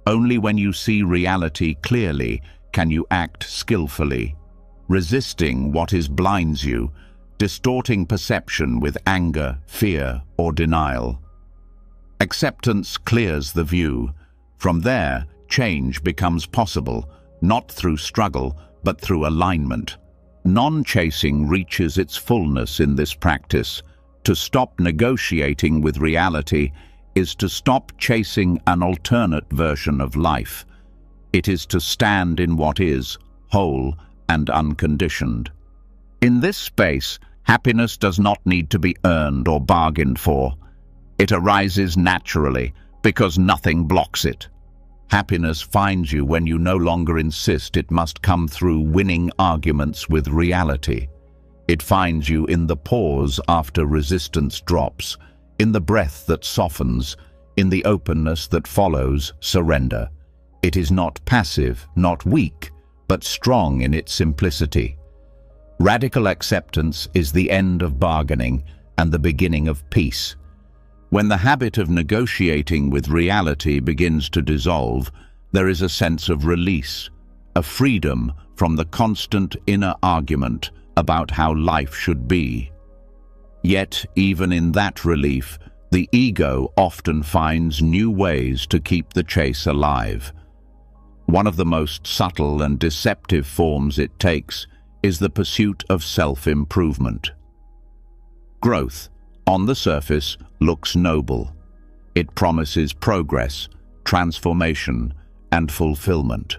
Only when you see reality clearly can you act skillfully. Resisting what is blinds you, distorting perception with anger, fear, or denial. Acceptance clears the view. From there, change becomes possible, not through struggle, but through alignment. Non-chasing reaches its fullness in this practice. To stop negotiating with reality is to stop chasing an alternate version of life. It is to stand in what is, whole and unconditioned. In this space, happiness does not need to be earned or bargained for. It arises naturally because nothing blocks it. Happiness finds you when you no longer insist it must come through winning arguments with reality. It finds you in the pause after resistance drops, in the breath that softens, in the openness that follows surrender. It is not passive, not weak, but strong in its simplicity. Radical acceptance is the end of bargaining and the beginning of peace. When the habit of negotiating with reality begins to dissolve, there is a sense of release, a freedom from the constant inner argument about how life should be. Yet, even in that relief, the ego often finds new ways to keep the chase alive. One of the most subtle and deceptive forms it takes is the pursuit of self-improvement. Growth, on the surface, looks noble. It promises progress, transformation, and fulfillment.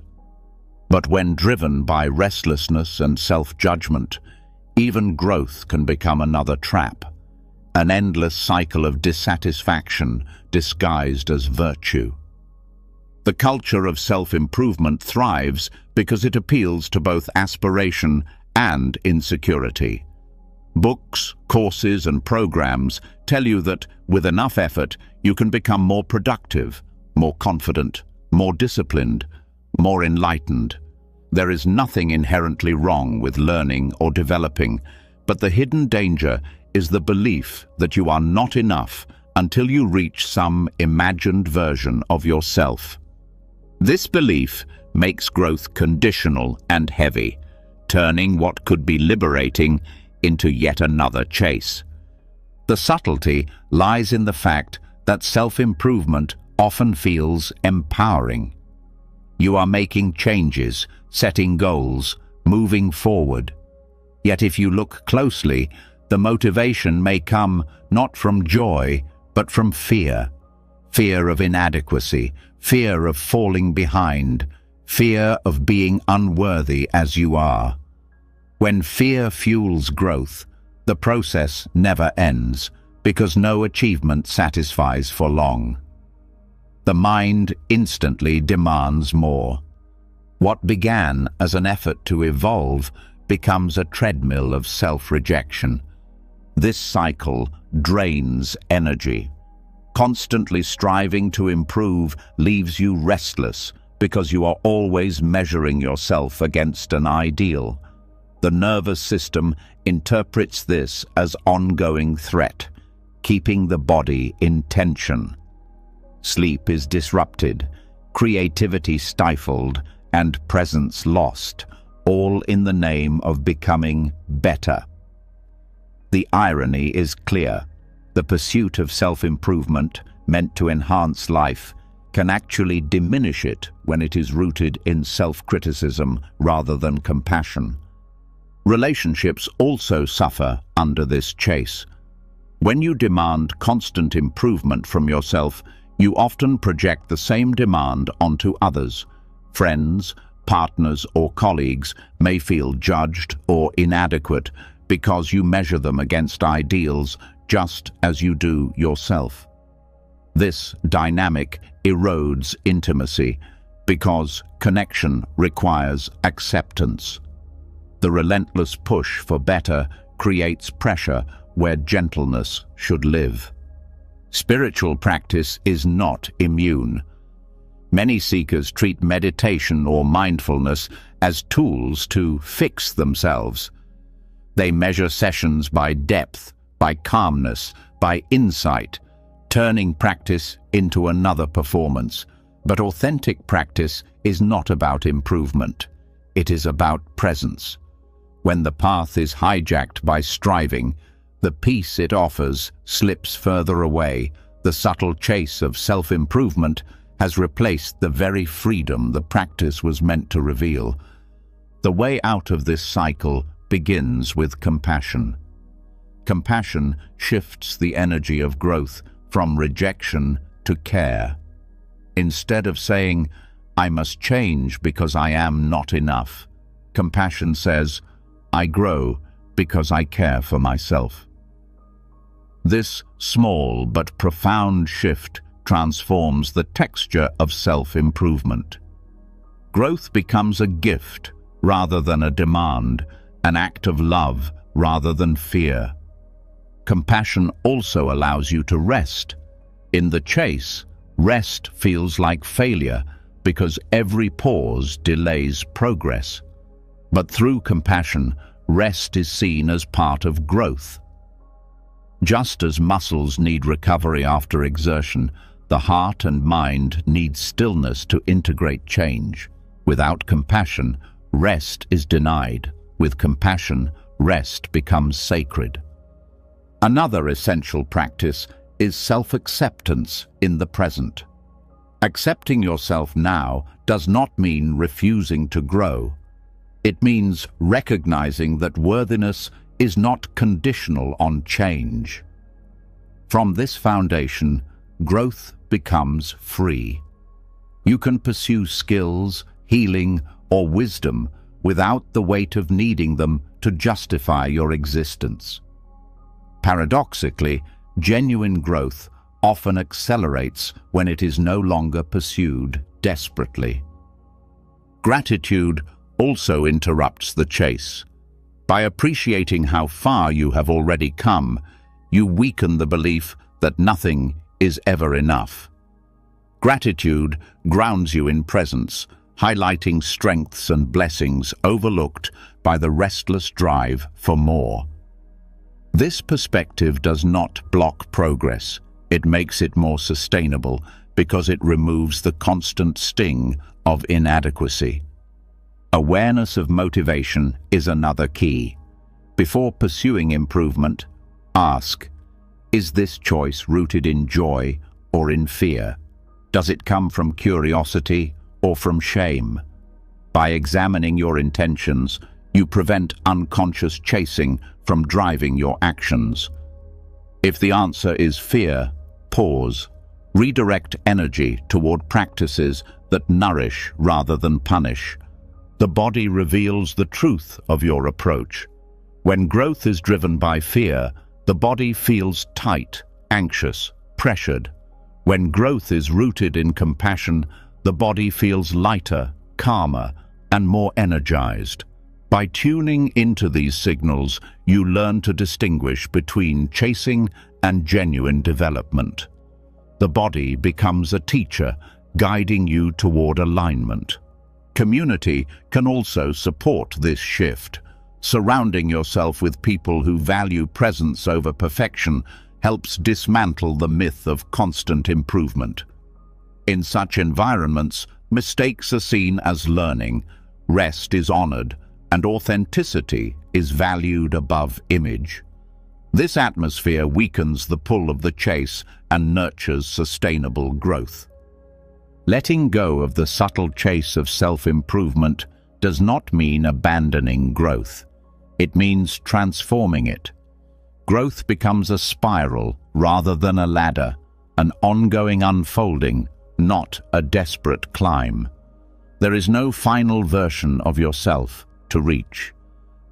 But when driven by restlessness and self-judgment, even growth can become another trap, an endless cycle of dissatisfaction disguised as virtue. The culture of self-improvement thrives because it appeals to both aspiration and insecurity. Books, courses, and programs tell you that, with enough effort, you can become more productive, more confident, more disciplined, more enlightened. There is nothing inherently wrong with learning or developing, but the hidden danger is the belief that you are not enough until you reach some imagined version of yourself. This belief makes growth conditional and heavy, turning what could be liberating into yet another chase. The subtlety lies in the fact that self-improvement often feels empowering. You are making changes, setting goals, moving forward. Yet if you look closely, the motivation may come not from joy, but from fear. Fear of inadequacy, fear of falling behind, fear of being unworthy as you are. When fear fuels growth, the process never ends, because no achievement satisfies for long. The mind instantly demands more. What began as an effort to evolve becomes a treadmill of self-rejection. This cycle drains energy. Constantly striving to improve leaves you restless because you are always measuring yourself against an ideal. The nervous system interprets this as ongoing threat, keeping the body in tension. Sleep is disrupted, creativity stifled, and presence lost, all in the name of becoming better. The irony is clear. The pursuit of self-improvement, meant to enhance life, can actually diminish it when it is rooted in self-criticism rather than compassion. Relationships also suffer under this chase. When you demand constant improvement from yourself, you often project the same demand onto others. Friends, partners, or colleagues may feel judged or inadequate because you measure them against ideals just as you do yourself. This dynamic erodes intimacy because connection requires acceptance. The relentless push for better creates pressure where gentleness should live. Spiritual practice is not immune. Many seekers treat meditation or mindfulness as tools to fix themselves. They measure sessions by depth, by calmness, by insight, turning practice into another performance. But authentic practice is not about improvement. It is about presence. When the path is hijacked by striving, the peace it offers slips further away. The subtle chase of self-improvement has replaced the very freedom the practice was meant to reveal. The way out of this cycle begins with compassion. Compassion shifts the energy of growth from rejection to care. Instead of saying, "I must change because I am not enough," compassion says, "I grow because I care for myself." This small but profound shift transforms the texture of self-improvement. Growth becomes a gift rather than a demand, an act of love rather than fear. Compassion also allows you to rest. In the chase, rest feels like failure because every pause delays progress. But through compassion, rest is seen as part of growth. Just as muscles need recovery after exertion, the heart and mind need stillness to integrate change. Without compassion, rest is denied. With compassion, rest becomes sacred. Another essential practice is self-acceptance in the present. Accepting yourself now does not mean refusing to grow. It means recognizing that worthiness is not conditional on change. From this foundation, growth becomes free. You can pursue skills, healing, or wisdom without the weight of needing them to justify your existence. Paradoxically, genuine growth often accelerates when it is no longer pursued desperately. Gratitude also interrupts the chase. By appreciating how far you have already come, you weaken the belief that nothing is ever enough. Gratitude grounds you in presence, highlighting strengths and blessings overlooked by the restless drive for more. This perspective does not block progress. It makes it more sustainable because it removes the constant sting of inadequacy. Awareness of motivation is another key. Before pursuing improvement, ask, is this choice rooted in joy or in fear? Does it come from curiosity or from shame? By examining your intentions, you prevent unconscious chasing from driving your actions. If the answer is fear, pause. Redirect energy toward practices that nourish rather than punish. The body reveals the truth of your approach. When growth is driven by fear, the body feels tight, anxious, pressured. When growth is rooted in compassion, the body feels lighter, calmer, and more energized. By tuning into these signals, you learn to distinguish between chasing and genuine development. The body becomes a teacher, guiding you toward alignment. Community can also support this shift. Surrounding yourself with people who value presence over perfection helps dismantle the myth of constant improvement. In such environments, mistakes are seen as learning, rest is honored, and authenticity is valued above image. This atmosphere weakens the pull of the chase and nurtures sustainable growth. Letting go of the subtle chase of self-improvement does not mean abandoning growth. It means transforming it. Growth becomes a spiral rather than a ladder, an ongoing unfolding, not a desperate climb. There is no final version of yourself to reach.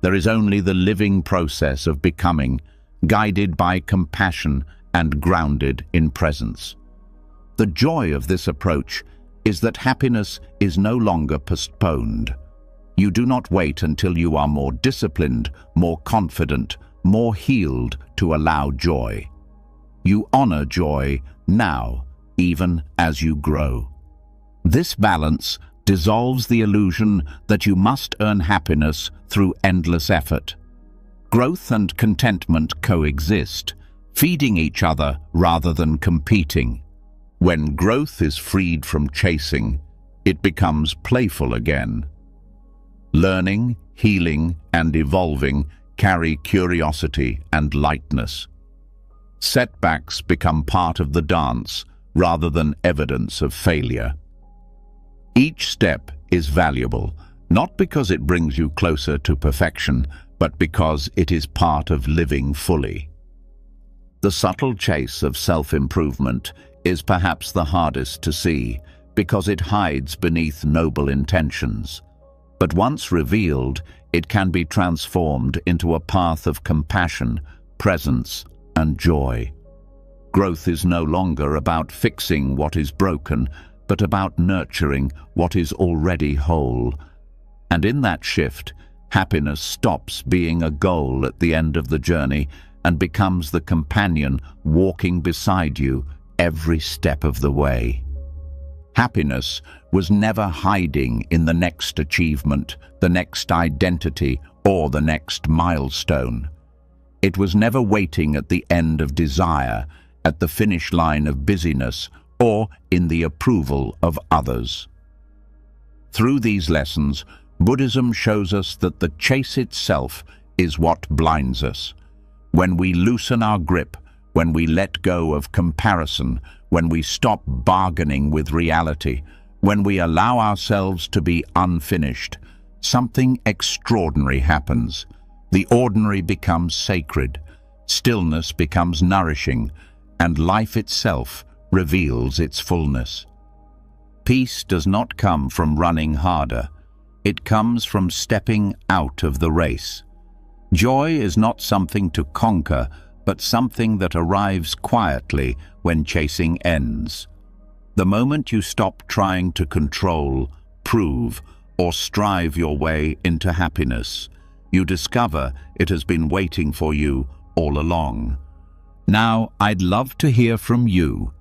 There is only the living process of becoming, guided by compassion and grounded in presence. The joy of this approach is that happiness is no longer postponed. You do not wait until you are more disciplined, more confident, more healed to allow joy. You honor joy now, even as you grow. This balance dissolves the illusion that you must earn happiness through endless effort. Growth and contentment coexist, feeding each other rather than competing. When growth is freed from chasing, it becomes playful again. Learning, healing, and evolving carry curiosity and lightness. Setbacks become part of the dance rather than evidence of failure. Each step is valuable, not because it brings you closer to perfection, but because it is part of living fully. The subtle chase of self-improvement is perhaps the hardest to see because it hides beneath noble intentions. But once revealed, it can be transformed into a path of compassion, presence, and joy. Growth is no longer about fixing what is broken, but about nurturing what is already whole. And in that shift, happiness stops being a goal at the end of the journey and becomes the companion walking beside you every step of the way. Happiness was never hiding in the next achievement, the next identity, or the next milestone. It was never waiting at the end of desire, at the finish line of busyness, or in the approval of others. Through these lessons, Buddhism shows us that the chase itself is what blinds us. When we loosen our grip, when we let go of comparison, when we stop bargaining with reality, when we allow ourselves to be unfinished, something extraordinary happens. The ordinary becomes sacred, stillness becomes nourishing, and life itself reveals its fullness. Peace does not come from running harder. It comes from stepping out of the race. Joy is not something to conquer, but something that arrives quietly when chasing ends. The moment you stop trying to control, prove, or strive your way into happiness, you discover it has been waiting for you all along. Now, I'd love to hear from you.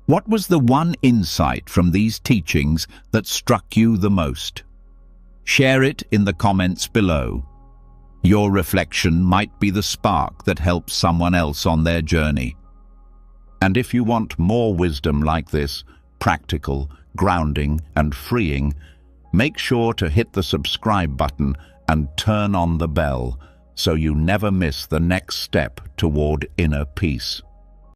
What was the one insight from these teachings that struck you the most? Share it in the comments below. Your reflection might be the spark that helps someone else on their journey. And if you want more wisdom like this, practical, grounding, and freeing, make sure to hit the subscribe button and turn on the bell so you never miss the next step toward inner peace.